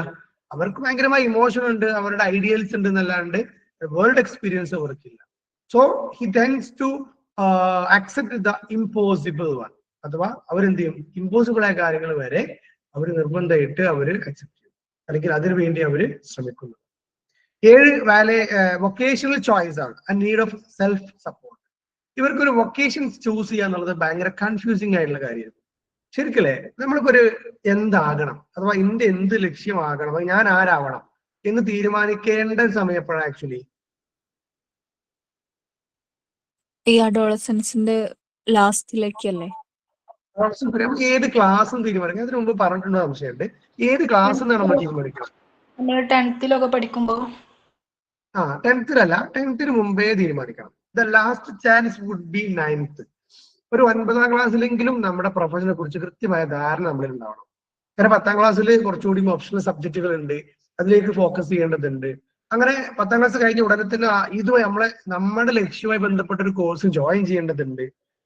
അവർക്ക് ഭയങ്കരമായ ഇമോഷൻ ഉണ്ട്, അവരുടെ ഐഡിയൽസ് ഉണ്ട് എന്നല്ലാണ്ട് വേൾഡ് എക്സ്പീരിയൻസ് അവർക്കില്ല. So he tends to accept the impossible one. അഥവാ അവരെന്ത് ചെയ്യും, ഇമ്പോസിബിൾ ആയ കാര്യങ്ങൾ വരെ അവർ നിർബന്ധമായിട്ട് അവർ അക്സെപ്റ്റ് ചെയ്യും, അല്ലെങ്കിൽ അതിനു വേണ്ടി അവർ ശ്രമിക്കുന്നു. 7 വൊക്കേഷണൽ ചോയ്സ് ആണ്, ആ നീഡ് ഓഫ് സെൽഫ് സപ്പോർട്ട്. ഇവർക്കൊരു വൊക്കേഷൻ ചൂസ് ചെയ്യുക എന്നുള്ളത് ഭയങ്കര കൺഫ്യൂസിങ് ആയിട്ടുള്ള കാര്യമാണ്. ശരിക്കല്ലേ, നമ്മളിപ്പോ ഒരു എന്താകണം, അഥവാ എന്റെ എന്ത് ലക്ഷ്യമാകണം, ഞാൻ ആരാവണം എന്ന് തീരുമാനിക്കേണ്ട സമയം എപ്പോഴാണ് ആക്ച്വലി? ഈ അഡോളസൻസിന്റെ ലാസ്റ്റിലേക്കല്ലേ? ഏത് ക്ലാസ് തീരുമാനിക്കാം? അതിനു മുമ്പ് പറഞ്ഞിട്ടുണ്ടോ സംശയമുണ്ട്. ഏത് ക്ലാസ് എന്നാണ് നമ്മൾ തീരുമാനിക്കുക? നമ്മൾ 10th പഠിക്കുമ്പോ. 10th-ലല്ല, 10th-ന് മുമ്പേ തീരുമാനിക്കണം. The last chance would be 9th. ഒരു 9ാം ക്ലാസ്സിലെങ്കിലും നമ്മുടെ പ്രൊഫഷനെ കുറിച്ച് കൃത്യമായ ധാരണ നമ്മളിൽ ഉണ്ടാവണം. കാരണം 10ാം ക്ലാസ്സിൽ കുറച്ചുകൂടി ഓപ്ഷണൽ സബ്ജക്റ്റുകൾ ഉണ്ട്, അതിലേക്ക് ഫോക്കസ് ചെയ്യേണ്ടതുണ്ട്. അങ്ങനെ 10ാം ക്ലാസ് കഴിഞ്ഞ ഉടനെ തന്നെ ഇതുമായി നമ്മുടെ ലക്ഷ്യവുമായി ബന്ധപ്പെട്ട ഒരു കോഴ്സ് ജോയിൻ ചെയ്യേണ്ടതുണ്ട്.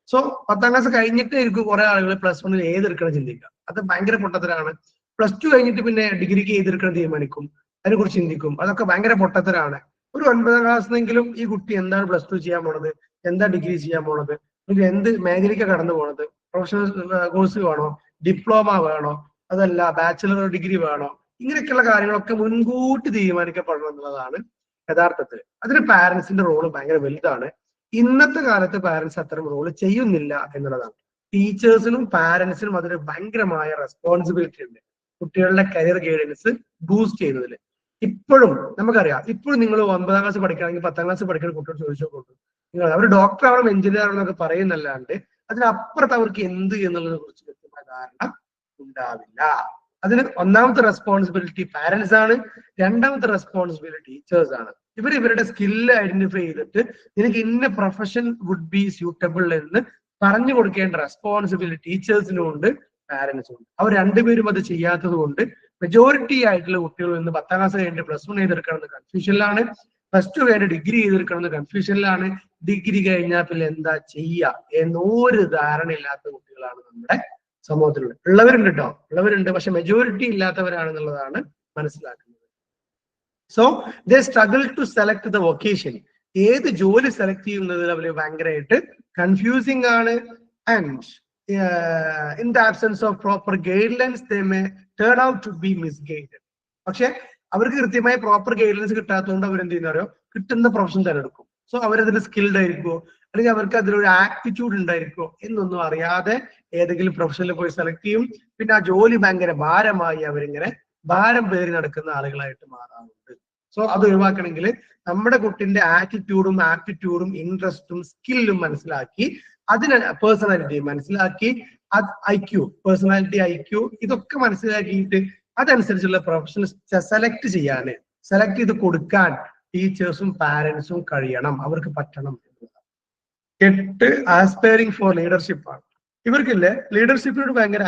സോ 10ാം ക്ലാസ് കഴിഞ്ഞിട്ട് എനിക്ക് കുറെ ആളുകൾ +1 ഏതെടുക്കണം ചിന്തിക്കുക. അത് ഭയങ്കര പൊട്ടത്തരാണ്. +2 കഴിഞ്ഞിട്ട് പിന്നെ ഡിഗ്രിക്ക് ഏതെടുക്കണം തീരുമാനിക്കും, അതിനെക്കുറിച്ച് ചിന്തിക്കും. അതൊക്കെ ഭയങ്കര പൊട്ടത്തരാണ്. ഒരു 9ാം ക്ലാസ്സിനെങ്കിലും ഈ കുട്ടി എന്താണ് +2 ചെയ്യാൻ പോണത്, എന്താ ഡിഗ്രി ചെയ്യാൻ പോണത്, എന്ത് മേഖലയ്ക്ക് കടന്നു പോണത്, പ്രൊഫഷണൽ കോഴ്സ് വേണോ, ഡിപ്ലോമ വേണോ, അതല്ല ബാച്ചിലർ ഡിഗ്രി വേണോ, ഇങ്ങനെയൊക്കെയുള്ള കാര്യങ്ങളൊക്കെ മുൻകൂട്ടി തീരുമാനിക്കപ്പെടണം എന്നുള്ളതാണ് യഥാർത്ഥത്തിൽ. അതിന് പാരന്റ്സിന്റെ റോള് ഭയങ്കര വലുതാണ്. ഇന്നത്തെ കാലത്ത് പാരന്റ്സ് അത്തരം റോള് ചെയ്യുന്നില്ല എന്നുള്ളതാണ്. ടീച്ചേഴ്സിനും പാരന്റ്സിനും അതിന് ഭയങ്കരമായ റെസ്പോൺസിബിലിറ്റി ഉണ്ട് കുട്ടികളുടെ കരിയർ ഗൈഡൻസ് ബൂസ്റ്റ് ചെയ്യുന്നതിൽ. ഇപ്പോഴും നമുക്കറിയാം, ഇപ്പോഴും നിങ്ങൾ 9ാം ക്ലാസ് പഠിക്കുകയാണെങ്കിൽ 10ാം ക്ലാസ് പഠിക്കുന്ന കുട്ടികൾ ചോദിച്ചോളൂ, നിങ്ങൾ അവർ ഡോക്ടർ ആവണം, എഞ്ചിനീയർ ആവണം എന്നൊക്കെ പറയുന്നല്ലാണ്ട് അതിനപ്പുറത്ത് അവർക്ക് എന്ത് എന്നുള്ളതിനെ കുറിച്ച് വ്യക്തമായ ധാരണ ഉണ്ടാവില്ല. അതിന് ഒന്നാമത്തെ റെസ്പോൺസിബിലിറ്റി പാരന്റ്സ് ആണ്, രണ്ടാമത്തെ റെസ്പോൺസിബിലിറ്റി ടീച്ചേഴ്സ് ആണ്. ഇവരുടെ സ്കില്ല് ഐഡന്റിഫൈ ചെയ്തിട്ട് നിനക്ക് ഇന്ന പ്രൊഫഷൻ വുഡ് ബി സ്യൂട്ടബിൾ എന്ന് പറഞ്ഞു കൊടുക്കേണ്ട റെസ്പോൺസിബിലിറ്റി ടീച്ചേഴ്സിനും ഉണ്ട്, പാരന്റ്സും ഉണ്ട്. അവർ രണ്ടുപേരും അത് ചെയ്യാത്തത് കൊണ്ട് മെജോറിറ്റി ആയിട്ടുള്ള കുട്ടികൾ ഇന്ന് 10ാം ക്ലാസ് കഴിഞ്ഞിട്ട് +1 ചെയ്തെടുക്കണമെന്ന് കൺഫ്യൂഷനിലാണ്, +2 കഴിഞ്ഞ് ഡിഗ്രി ചെയ്തെടുക്കണമെന്ന് കൺഫ്യൂഷനിലാണ്, ഡിഗ്രി കഴിഞ്ഞാൽ പിന്നെ എന്താ ചെയ്യുക എന്നൊരു ധാരണയില്ലാത്ത കുട്ടികളാണ് നമ്മുടെ സമൂഹത്തിലുള്ളത്. ഉള്ളവരുണ്ട് കേട്ടോ, ഉള്ളവരുണ്ട്, പക്ഷെ മെജോറിറ്റി ഇല്ലാത്തവരാണെന്നുള്ളതാണ് മനസ്സിലാക്കുന്നത്. So they struggle to select the vocation. ഏത് ജോലി സെലക്ട് ചെയ്യുന്നതിൽ അവർ ഭയങ്കരമായിട്ട് കൺഫ്യൂസിംഗ് ആണ്. And in the absence of proper guidelines they may turn out to be misguided. പക്ഷെ അവർക്ക് കൃത്യമായ പ്രോപ്പർ ഗൈഡൻസ് കിട്ടാത്തതുകൊണ്ട് അവരെന്ത് ചെയ്യുന്നവരോ കിട്ടുന്ന പ്രൊഫഷൻ തിരഞ്ഞെടുക്കും. സോ അവരതിൽ സ്കിൽഡ് ആയിരിക്കുമോ, അല്ലെങ്കിൽ അവർക്ക് അതിലൊരു ആപ്റ്റിറ്റ്യൂഡ് ഉണ്ടായിരിക്കുമോ എന്നൊന്നും അറിയാതെ ഏതെങ്കിലും പ്രൊഫഷനിൽ പോയി സെലക്ട് ചെയ്യും. പിന്നെ ആ ജോലി ഭയങ്കര ഭാരമായി അവരിങ്ങനെ ഭാരം പേറി നടക്കുന്ന ആളുകളായിട്ട് മാറാറുണ്ട്. സോ അത് ഒഴിവാക്കണമെങ്കിൽ നമ്മുടെ കുട്ടിന്റെ ആറ്റിറ്റ്യൂഡും ആപ്റ്റിറ്റ്യൂഡും ഇൻട്രസ്റ്റും സ്കില്ലും മനസ്സിലാക്കി, അതിന് പേഴ്സണാലിറ്റി മനസ്സിലാക്കി, പേഴ്സണാലിറ്റി IQ ഇതൊക്കെ മനസ്സിലാക്കിയിട്ട് അതനുസരിച്ചുള്ള പ്രൊഫഷൻ സെലക്ട് ചെയ്ത് കൊടുക്കാൻ ടീച്ചേഴ്സും പാരന്റ്സും കഴിയണം, അവർക്ക് പറ്റണം എന്നുള്ളതാണ്. 8 ആസ്പയറിംഗ് ഫോർ ലീഡർഷിപ്പ് ആണ്. ഇവർക്കില്ലേ ലീഡർഷിപ്പിനോട് ഭയങ്കര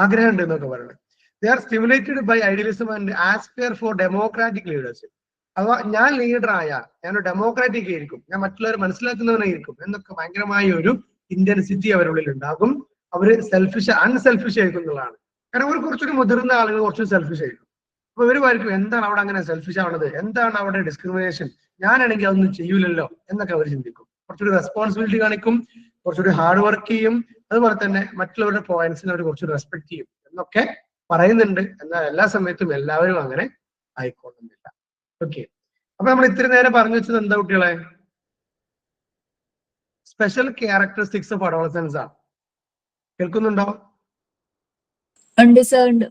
ആഗ്രഹം ഉണ്ട് എന്നൊക്കെ പറയുന്നത്. They are stimulated by idealism and aspire for democratic leadership. അഥവാ ഞാൻ ലീഡർ ആയാൽ ഞാനൊരു ഡെമോക്രാറ്റിക് ആയിരിക്കും, ഞാൻ മറ്റുള്ളവരെ മനസ്സിലാക്കുന്നവനായിരിക്കും എന്നൊക്കെ ഭയങ്കരമായ ഒരു ഇന്റൻസിറ്റി അവരുള്ളിൽ ഉണ്ടാകും. അവര് അൺസെൽഫിഷ് ആയിരിക്കും എന്നുള്ളതാണ്. കാരണം അവർ കുറച്ചൊരു മുതിർന്ന ആളുകൾ കുറച്ച് സെൽഫിഷ് ആയിരിക്കും. അപ്പൊ ഇവര് പറയും എന്താണ് അവിടെ അങ്ങനെ സെൽഫിഷ് ആവുന്നത്, എന്താണ് അവിടെ ഡിസ്ക്രിമിനേഷൻ, ഞാനാണെങ്കിൽ അതൊന്നും ചെയ്യൂലല്ലോ എന്നൊക്കെ അവർ ചിന്തിക്കും. കുറച്ചൊരു റെസ്പോൺസിബിലിറ്റി കാണിക്കും, കുറച്ചുകൂടി ഹാർഡ് വർക്ക് ചെയ്യും, അതുപോലെ തന്നെ മറ്റുള്ളവരുടെ പോയിന്റ്സിനെ അവർ കുറച്ച് റെസ്പെക്ട് ചെയ്യും എന്നൊക്കെ പറയുന്നുണ്ട്. എന്നാൽ എല്ലാ സമയത്തും എല്ലാവരും അങ്ങനെ ആയിക്കൊള്ളുന്നില്ല. ഓക്കെ, അപ്പൊ നമ്മൾ ഇത്തിരി നേരം പറഞ്ഞു വെച്ചത് എന്താ കുട്ടികളെ? സ്പെഷ്യൽ ക്യാരക്ടറിസ്റ്റിക്സ് ഓഫ് അഡോളസൻസ് ആണ്. കേൾക്കുന്നുണ്ടോ? ഉണ്ട് സർ, ഉണ്ട്.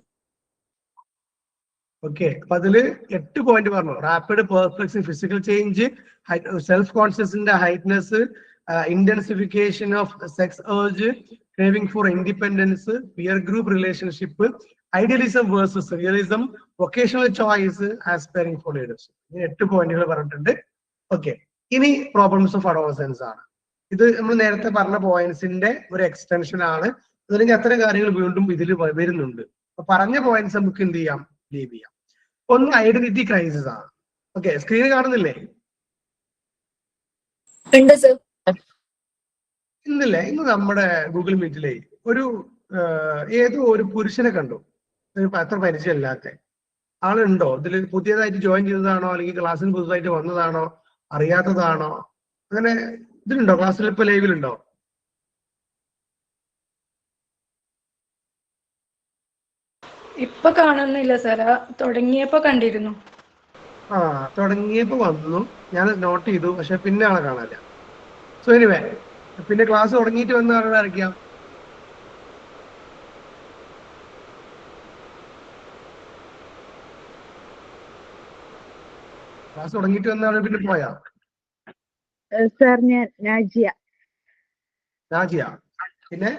ഓക്കെ, അപ്പൊ അതില് 8 പോയിന്റ് പറഞ്ഞു. Rapid perplexing physical change, self കോൺഷ്യസിന്റെ heightness, intensification of sex urge, craving for independence, peer group relationship, idealism versus realism, vocational choice, aspiring for leadership. ഇങ്ങനെ 8 പോയിന്റുകൾ പറഞ്ഞിട്ടുണ്ട്. ഓക്കെ, ഇനി പ്രോബ്ലംസ് ഓഫ് അഡോളസൻസ് ആണ്. ഇത് നമ്മൾ നേരത്തെ പറഞ്ഞ പോയിന്റ്സിന്റെ ഒരു എക്സ്റ്റൻഷൻ ആണ്. അല്ലെങ്കിൽ അത്തരം കാര്യങ്ങൾ വീണ്ടും ഇതിൽ വരുന്നുണ്ട്. അപ്പൊ പറഞ്ഞ പോയിന്റ്സ് നമുക്ക് എന്ത് ചെയ്യാം, ലീവ് ചെയ്യാം. ഒന്ന് ഐഡന്റിറ്റി ക്രൈസിസ് ആണ്. ഓക്കെ, സ്ക്രീൻ കാണുന്നില്ലേ? ഉണ്ട് സർ. ഇന്നില്ലേ, ഇന്ന് നമ്മുടെ ഗൂഗിൾ മീറ്റിലെ ഒരു ഏതോ ഒരു പുരുഷനെ കണ്ടു. അത്ര പരിചയമില്ലാത്ത ആളുണ്ടോ ഇതിൽ? പുതിയതായിട്ട് ജോയിൻ ചെയ്തതാണോ, അല്ലെങ്കിൽ ക്ലാസ്സിൽ പുതുതായിട്ട് വന്നതാണോ, അറിയാത്തതാണോ? അങ്ങനെ ഇതിലുണ്ടോ? ക്ലാസ്സിൽ ഇപ്പൊ ലൈവിലുണ്ടോ? ഇപ്പൊ കാണുന്നില്ല സാർ, തുടങ്ങിയപ്പോ കണ്ടിരുന്നു. തുടങ്ങിയപ്പോ വന്നു, ഞാൻ നോട്ട് ചെയ്തു, പക്ഷെ പിന്നെ ആളെ കാണാനില്ല. സോ എനിവേ, പിന്നെ ക്ലാസ് തുടങ്ങിയിട്ട് വന്ന ആളുടെ ആരൊക്കെയാ? ക്ലാസ് തുടങ്ങിയിട്ട് വന്ന ആള് പിന്നെ പോയാ? സാർ ഞാൻ നാജിയ. പിന്നെ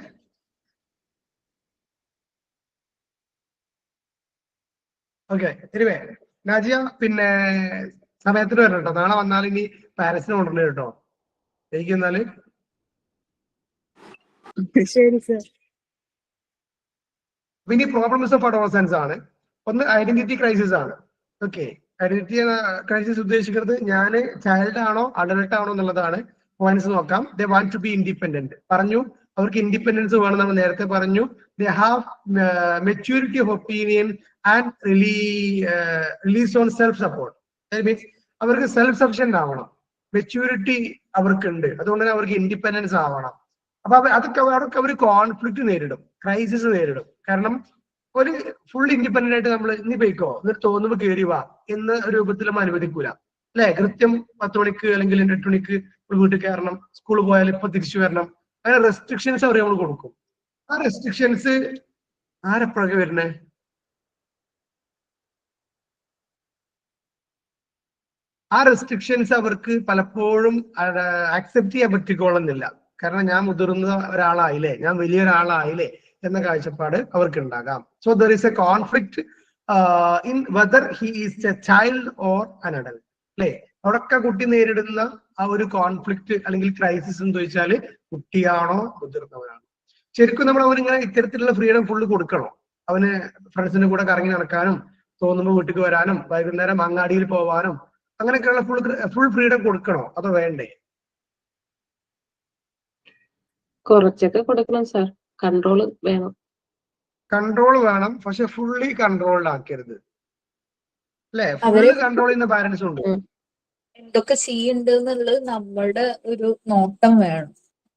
ഓക്കെ, എനിവേ നാജിയ പിന്നെ സമയത്തിന് വരണം കേട്ടോ. നാളെ വന്നാൽ ഇനി പാരന്റ്സിനെ കൊണ്ടുവരണം കേട്ടോ. എനിക്ക് എന്നാല് ശരി സർ. ഇനി പ്രോബ്ലംസ് ഓഫ് അഡോളസൻസ് ആണ്. ഒന്ന് ഐഡന്റിറ്റി ക്രൈസിസ് ആണ്. ഓക്കെ, ഐഡന്റിറ്റി ക്രൈസിസ് ഉദ്ദേശിക്കുന്നത് ഞാൻ ചൈൽഡ് ആണോ അഡൽട്ട് ആണോ എന്നുള്ളതാണ്. പോയിന്റ്സ് നോക്കാം. They want to be independent പറഞ്ഞു. അവർക്ക് ഇൻഡിപെൻഡൻസ് വേണം, നമ്മൾ നേരത്തെ പറഞ്ഞു. They have maturity of opinion and release on self support. That means അവർക്ക് സെൽഫ് സഫിഷ്യന്റ് ആവണം, മെച്യൂരിറ്റി അവർക്കുണ്ട്, അതുകൊണ്ട് തന്നെ അവർക്ക് ഇൻഡിപെൻഡൻസ് ആവണം. അപ്പൊ അതൊക്കെ അവർ കോൺഫ്ലിക്ട് നേരിടും, ക്രൈസിസ് നേരിടും. കാരണം ഒരു ഫുൾ ഇൻഡിപെൻഡന്റ് ആയിട്ട് നമ്മൾ ഇനി പോയിക്കോ എന്നിട്ട് തോന്നുമ്പോ കയറി വാ എന്ന രൂപത്തിൽ നമ്മൾ അനുവദിക്കൂല അല്ലെ? കൃത്യം 10 മണിക്ക് അല്ലെങ്കിൽ 8 മണിക്ക് വീട്ടിൽ കയറണം, സ്കൂളിൽ പോയാൽ ഇപ്പൊ തിരിച്ചു വരണം, അങ്ങനെ റെസ്ട്രിക്ഷൻസ് അവർ നമ്മൾ കൊടുക്കും. ആ റെസ്ട്രിക്ഷൻസ് ആരെപ്പോഴൊക്കെ വരുന്നേ? ആ റെസ്ട്രിക്ഷൻസ് അവർക്ക് പലപ്പോഴും അക്സെപ്റ്റ് ചെയ്യാൻ പറ്റിക്കോളുന്നില്ല. കാരണം ഞാൻ മുതിർന്ന ഒരാളായില്ലേ, ഞാൻ വലിയൊരാളായില്ലേ എന്ന കാഴ്ചപ്പാട് അവർക്ക് ഉണ്ടാകാം. So there is A conflict in whether he is A child or അൻ അഡൽട്ട് അല്ലെ? അവിടൊക്കെ കുട്ടി നേരിടുന്ന ആ ഒരു കോൺഫ്ലിക്ട് അല്ലെങ്കിൽ ക്രൈസിസ് എന്ന് ചോദിച്ചാൽ കുട്ടിയാണോ മുതിർന്നവരാണോ? ശരിക്കും നമ്മൾ അവരിങ്ങനെ ഇത്തരത്തിലുള്ള ഫ്രീഡം ഫുള്ള് കൊടുക്കണോ? അവന് ഫ്രണ്ട്സിന്റെ കൂടെ കറങ്ങി നടക്കാനും, തോന്നുമ്പോൾ വീട്ടിൽ വരാനും, വൈകുന്നേരം അങ്ങാടിയിൽ പോവാനും അങ്ങനെയൊക്കെയുള്ള ഫുൾ ഫ്രീഡം കൊടുക്കണോ അതോ വേണ്ടേ? കുറച്ചൊക്കെ കൊടുക്കണം സാർ, കൺട്രോൾ വേണം. കൺട്രോൾ വേണം, പക്ഷെ ഫുള്ളി കൺട്രോൾഡ് ആക്കരുത് അല്ലെ? ഫുള്ള് കൺട്രോൾ ചെയ്യുന്ന പാരന്റ്സ് ഉണ്ട്. എന്തൊക്കെ ചെയ്യുന്നുണ്ട് എന്നുള്ളത് നമ്മളുടെ ഒരു നോട്ടം വേണം.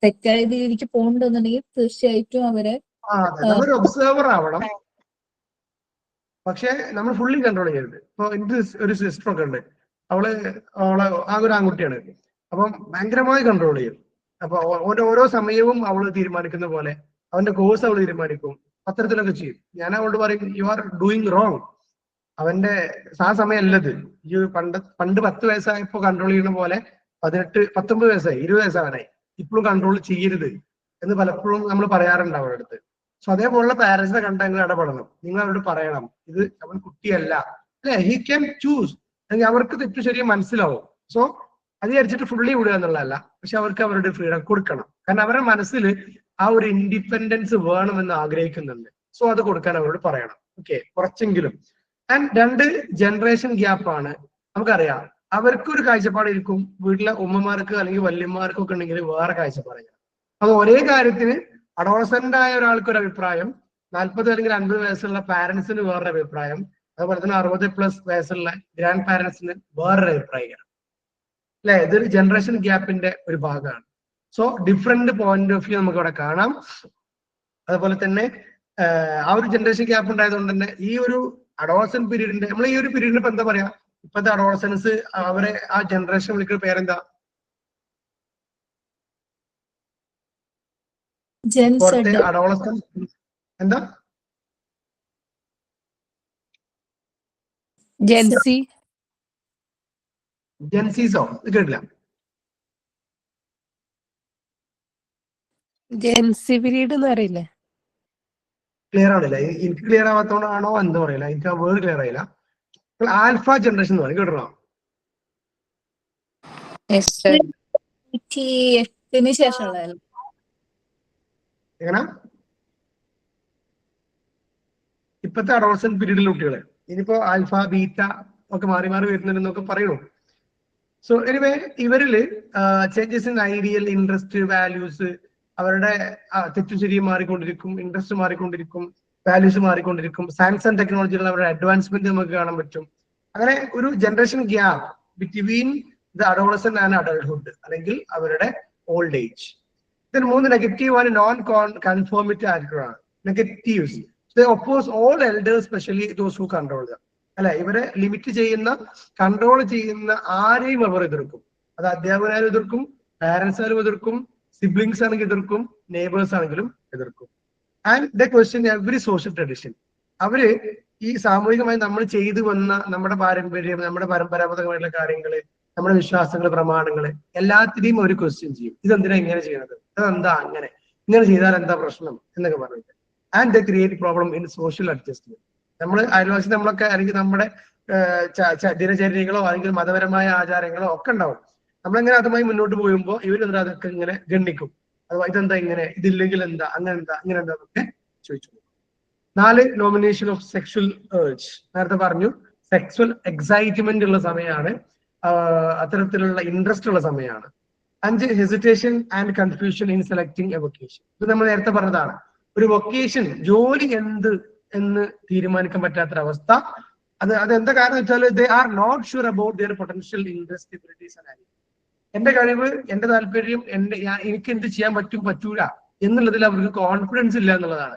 തെറ്റായ രീതിക്ക് പോകണ്ടെന്നുണ്ടെങ്കിൽ തീർച്ചയായിട്ടും അവരെ നമ്മളൊരു ഒബ്സർവർ ആവണം, പക്ഷെ നമ്മൾ ഫുള്ളി കൺട്രോൾ ചെയ്യരുത്. ഇപ്പൊ എനിക്ക് ഒരു സിസ്റ്റർ ഒക്കെ ഉണ്ട്, അവളെ ആ ഒരു ആൺകുട്ടിയാണ്. അപ്പം ഭയങ്കരമായി കൺട്രോൾ ചെയ്യും. അപ്പൊ ഓരോ സമയവും അവള് തീരുമാനിക്കുന്ന പോലെ അവന്റെ കോഴ്സ് അവൾ തീരുമാനിക്കും, അത്തരത്തിലൊക്കെ ചെയ്യും. ഞാൻ അവളോട് പറയും, യു ആർ ഡൂയിങ് റോങ്. അവന്റെ ആ സമയമല്ലത്. ഈ പണ്ട് 10 വയസ്സായപ്പോ കൺട്രോൾ ചെയ്യുന്ന പോലെ 18, 19 വയസ്സായി, 20 വയസ്സാവാനായി, ഇപ്പോഴും കൺട്രോൾ ചെയ്യരുത് എന്ന് പലപ്പോഴും നമ്മൾ പറയാറുണ്ട് അവരുടെ അടുത്ത്. സോ അതേപോലുള്ള പാരന്റ്സിനെ കണ്ടാൽ നിങ്ങൾ ഇടപെടണം. നിങ്ങൾ അവരോട് പറയണം, ഇത് അവൻ കുട്ടിയല്ല അല്ലെ, ഹി ക്യാൻ ചൂസ്. അല്ലെങ്കിൽ അവർക്ക് തെറ്റു ശരിയും മനസ്സിലാവും. സോ അത് വിചാരിച്ചിട്ട് ഫുള്ളി വിടുക എന്നുള്ളതല്ല, പക്ഷെ അവർക്ക് അവരുടെ ഫ്രീഡം കൊടുക്കണം. കാരണം അവരുടെ മനസ്സിൽ ആ ഒരു ഇൻഡിപെൻഡൻസ് വേണമെന്ന് ആഗ്രഹിക്കുന്നുണ്ട്. സോ അത് കൊടുക്കാൻ അവരോട് പറയണം. ഓക്കെ, കുറച്ചെങ്കിലും. ആൻഡ് 2 ജനറേഷൻ ഗ്യാപ്പ് ആണ്. നമുക്കറിയാം അവർക്കൊരു കാഴ്ചപ്പാടായിരിക്കും, വീട്ടിലെ ഉമ്മമാർക്ക് അല്ലെങ്കിൽ വല്യന്മാർക്കൊക്കെ ഉണ്ടെങ്കിൽ വേറെ കാഴ്ചപ്പാടായിരിക്കും. അപ്പൊ ഒരേ കാര്യത്തിന് അഡോളസെന്റ് ആയ ഒരാൾക്ക് ഒരു അഭിപ്രായം, 40 അല്ലെങ്കിൽ 50 വയസ്സുള്ള പാരന്റ്സിന് വേറൊരു അഭിപ്രായം, അതുപോലെ തന്നെ 60+ വയസ്സുള്ള ഗ്രാൻഡ് പാരന്റ്സിന് വേറൊരു അഭിപ്രായം അല്ലെ. ഇതൊരു ജനറേഷൻ ഗ്യാപ്പിന്റെ ഒരു ഭാഗമാണ്. So different point of view നമുക്ക് ഇവിടെ കാണാം. അതുപോലെ തന്നെ ആ ഒരു ജനറേഷൻ ഗ്യാപ്പ് ഉണ്ടായതുകൊണ്ട് തന്നെ ഈ ഒരു അഡോളസൻ പീരീഡിന്റെ, നമ്മൾ ഈ ഒരു പീരീഡിന് ഇപ്പൊ എന്താ പറയാ, ഇപ്പോഴത്തെ അഡോളസൻസ് അവരെ ആ ജനറേഷൻ വിളിക്കുന്ന പേരെന്താ? പുറത്തെ അഡോളസൻ എന്താ? ജെൻസീസോ? ഇത് കേട്ടില്ല. ജെൻസി പീരീഡ് എന്ന് അറിയില്ലേ? ക്ലിയർ ആവില്ല. എനിക്ക് ക്ലിയർ ആവാത്തോണ്ടാണോ എന്താ പറയില്ല, എനിക്ക് ആ വേർഡ് ക്ലിയർ ആയില്ല. ആൽഫ ജനറേഷൻ എന്ന് പറയും, കേട്ടോ? 98 ശേഷമുള്ള എങ്ങനെ ഇപ്പത്തെ അഡോളസൻ പീരീഡിലെ കുട്ടികള് ഇനിയിപ്പോ ആൽഫ ബീറ്റ ഒക്കെ മാറി മാറി വരുന്നുണ്ടെന്നൊക്കെ പറയണു. സോ എനിവേ ഇവരില് changes in ideal, interest, values, അവരുടെ തെറ്റും ശരിയും മാറിക്കൊണ്ടിരിക്കും, ഇൻട്രസ്റ്റ് മാറിക്കൊണ്ടിരിക്കും, വാല്യൂസ് മാറിക്കൊണ്ടിരിക്കും, സയൻസ് ആൻഡ് ടെക്നോളജിയിലുള്ള അവരുടെ അഡ്വാൻസ്മെന്റ് നമുക്ക് കാണാൻ പറ്റും. അങ്ങനെ ഒരു generation gap between the adolescent and adulthood അല്ലെങ്കിൽ അവരുടെ ഓൾഡ് ഏജ്. ഇതിന് 3 നെഗറ്റീവ് ആണ് നോൺ കൺഫോമിറ്റി ആയിട്ടുള്ളതാണ്. Negatives oppose all elders, specially those who control them. അല്ലെ, ഇവരെ ലിമിറ്റ് ചെയ്യുന്ന, കൺട്രോൾ ചെയ്യുന്ന ആരെയും അവർ എതിർക്കും. അത് അധ്യാപകരായാലും എതിർക്കും, പാരന്റ്സ് ആയാലും എതിർക്കും, സിബ്ലിങ്സ് ആണെങ്കിൽ എതിർക്കും, നെയ്ബേഴ്സ് ആണെങ്കിലും എതിർക്കും. And the question every social tradition. അവര് ഈ സാമൂഹികമായി നമ്മൾ ചെയ്തു വന്ന നമ്മുടെ പാരമ്പര്യം, നമ്മുടെ പരമ്പരാഗതമായിട്ടുള്ള കാര്യങ്ങള്, നമ്മുടെ വിശ്വാസങ്ങൾ, പ്രമാണങ്ങള് എല്ലാത്തിനെയും ഒരു ക്വസ്റ്റ്യൻ ചെയ്യും. ഇതെന്തിനാ ഇങ്ങനെ ചെയ്യണത്, ഇതെന്താ അങ്ങനെ, ഇങ്ങനെ ചെയ്താൽ എന്താ പ്രശ്നം എന്നൊക്കെ പറഞ്ഞിട്ട്. And the create problem in social adjustment. നമ്മൾ അയൽവാസി നമ്മളൊക്കെ അല്ലെങ്കിൽ നമ്മുടെ ദിനചര്യകളോ അല്ലെങ്കിൽ മതപരമായ ആചാരങ്ങളോ ഒക്കെ ഉണ്ടാവും. നമ്മളെങ്ങനെ അതുമായി മുന്നോട്ട് പോകുമ്പോൾ ഇവരെന്താ അതൊക്കെ ഇങ്ങനെ ഗണ്ണിക്കും. അഥവാ ഇതെന്താ ഇങ്ങനെ, ഇതില്ലെങ്കിൽ എന്താ, അങ്ങനെ എന്താ, ഇങ്ങനെ എന്താ എന്നൊക്കെ ചോദിച്ചു. 4 നോമിനേഷൻ ഓഫ് സെക്ഷൽ ഏർജ്. നേരത്തെ പറഞ്ഞു സെക്സ്വൽ എക്സൈറ്റ്മെന്റ് ഉള്ള സമയമാണ്, അത്തരത്തിലുള്ള ഇൻട്രസ്റ്റ് ഉള്ള സമയമാണ്. 5 hesitation and confusion in selecting A vocation. ഇത് നമ്മൾ നേരത്തെ പറഞ്ഞതാണ്. ഒരു വൊക്കേഷൻ, ജോലി എന്ത് എന്ന് തീരുമാനിക്കാൻ പറ്റാത്തൊരവസ്ഥ. അതെന്താ കാരണം വെച്ചാൽ they are not sure about their potential interest, abilities and activities. എന്റെ കഴിവ്, എന്റെ താല്പര്യം, എനിക്ക് എന്ത് ചെയ്യാൻ പറ്റും പറ്റൂല എന്നുള്ളതിൽ അവർക്ക് കോൺഫിഡൻസ് ഇല്ല എന്നുള്ളതാണ്.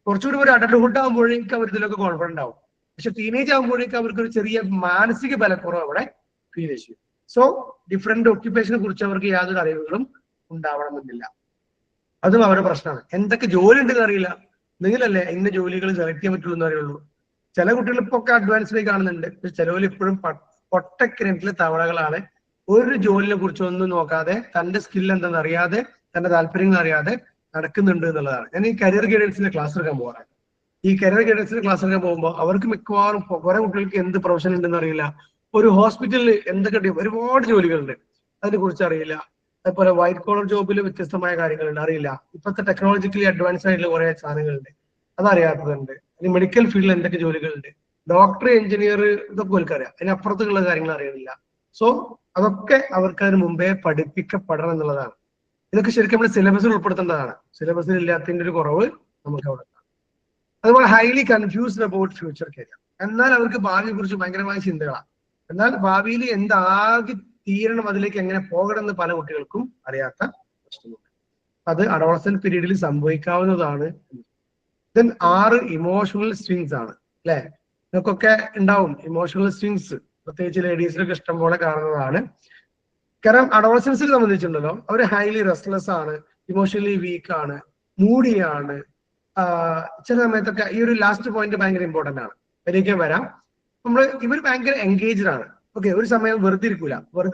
കുറച്ചുകൂടി ഒരു അഡൽട്ട്ഹുഡ് ആകുമ്പോഴേക്കും അവർ ഇതിലൊക്കെ കോൺഫിഡന്റ് ആവും. പക്ഷെ ടീനേജ് ആകുമ്പോഴേക്കും അവർക്ക് ഒരു ചെറിയ മാനസിക ബലക്കുറവ് അവിടെ ഫീൽ ചെയ്യും. സോ ഡിഫറെന്റ് ഒക്യുപ്പേഷനെ കുറിച്ച് അവർക്ക് യാതൊരു അറിവുകളും ഉണ്ടാവണമെന്നില്ല. അതും അവരുടെ പ്രശ്നമാണ്. എന്തൊക്കെ ജോലി ഉണ്ടെന്ന് അറിയില്ല, നിങ്ങളല്ലേ ഇന്ന ജോലികൾ സെലക്ട് ചെയ്യാൻ പറ്റുള്ളൂ എന്ന് അറിയുള്ളൂ. ചില കുട്ടികൾ ഇപ്പൊ ഒക്കെ അഡ്വാൻസ്ഡായി കാണുന്നുണ്ട്, പക്ഷെ ചിലവർ ഇപ്പോഴും പൊട്ടക്കിണറ്റിലെ തവളകളാണ്. ഒരു ജോലിനെ കുറിച്ചൊന്നും നോക്കാതെ, തന്റെ സ്കിൽ എന്തെന്ന് അറിയാതെ, തന്റെ താല്പര്യങ്ങൾ അറിയാതെ നടക്കുന്നുണ്ട് എന്നുള്ളതാണ്. ഞാൻ ഈ കരിയർ ഗൈഡൻസിന്റെ ക്ലാസ് എടുക്കാൻ പോകാറ്. ഈ കരിയർ ഗൈഡൻസിന്റെ ക്ലാസ് എടുക്കാൻ പോകുമ്പോൾ അവർക്ക് മിക്കവാറും കുറെ കുട്ടികൾക്ക് എന്ത് പ്രൊഫഷൻ ഉണ്ടെന്ന് അറിയില്ല. ഒരു ഹോസ്പിറ്റലിൽ എന്തൊക്കെ ഒരുപാട് ജോലികളുണ്ട്, അതിനെ കുറിച്ച് അറിയില്ല. അതുപോലെ വൈറ്റ് കോളർ ജോബിൽ വ്യത്യസ്തമായ കാര്യങ്ങളുണ്ട്, അറിയില്ല. ഇപ്പോഴത്തെ ടെക്നോളജിക്കലി അഡ്വാൻസ് ആയിട്ടുള്ള കുറെ സാധനങ്ങളുണ്ട്, അതറിയാത്തതുണ്ട്. ഇനി മെഡിക്കൽ ഫീൽഡിൽ എന്തൊക്കെ ജോലികളുണ്ട്, ഡോക്ടർ, എഞ്ചിനീയർ, ഇതൊക്കെ അവർക്കറിയാം, അതിനപ്പുറത്തുള്ള കാര്യങ്ങൾ അറിയുന്നില്ല. സോ അതൊക്കെ അവർക്ക് അതിന് മുമ്പേ പഠിപ്പിക്കപ്പെടണം എന്നുള്ളതാണ്. ഇതൊക്കെ ശരിക്കും നമ്മൾ സിലബസിൽ ഉൾപ്പെടുത്തേണ്ടതാണ്. സിലബസിൽ ഇല്ലാത്തതിന്റെ ഒരു കുറവ് നമുക്ക് അവിടെ കാണാം. അതുപോലെ highly confused about future career. എന്നാൽ അവർക്ക് ഭാവിയെ കുറിച്ച് ഭയങ്കരമായ ചിന്തകളാണ്. എന്നാൽ ഭാവിയിൽ എന്താകി തീരണം, അതിലേക്ക് എങ്ങനെ പോകണം എന്ന് പല കുട്ടികൾക്കും അറിയാത്ത പ്രശ്നമുണ്ട്. അത് അഡോളസന്റ് പീരീഡിൽ സംഭവിക്കാവുന്നതാണ്. ദെൻ 6 ഇമോഷണൽ സ്വിങ്സ് ആണ് അല്ലെ. നിങ്ങൾക്കൊക്കെ ഉണ്ടാവും ഇമോഷണൽ സ്വിങ്സ്, പ്രത്യേകിച്ച് ലേഡീസിലൊക്കെ ഇഷ്ടം പോലെ കാണുന്നതാണ്. കാരണം അഡോളസൻസിനെ സംബന്ധിച്ചിട്ടുണ്ടല്ലോ, അവർ ഹൈലി റെസ്റ്റ്ലെസ് ആണ്, ഇമോഷണലി വീക്ക് ആണ്, മൂഡിയാണ്. ചില സമയത്തൊക്കെ ഈ ഒരു ലാസ്റ്റ് പോയിന്റ് ഭയങ്കര ഇമ്പോർട്ടന്റ് ആണ്. അതിലേക്ക് വരാം. ഇവർ ഭയങ്കര എൻഗേജ്ഡ് ആണ്. ഓക്കെ, ഒരു സമയം വെറുതെ ഇരിക്കൂല, അവർ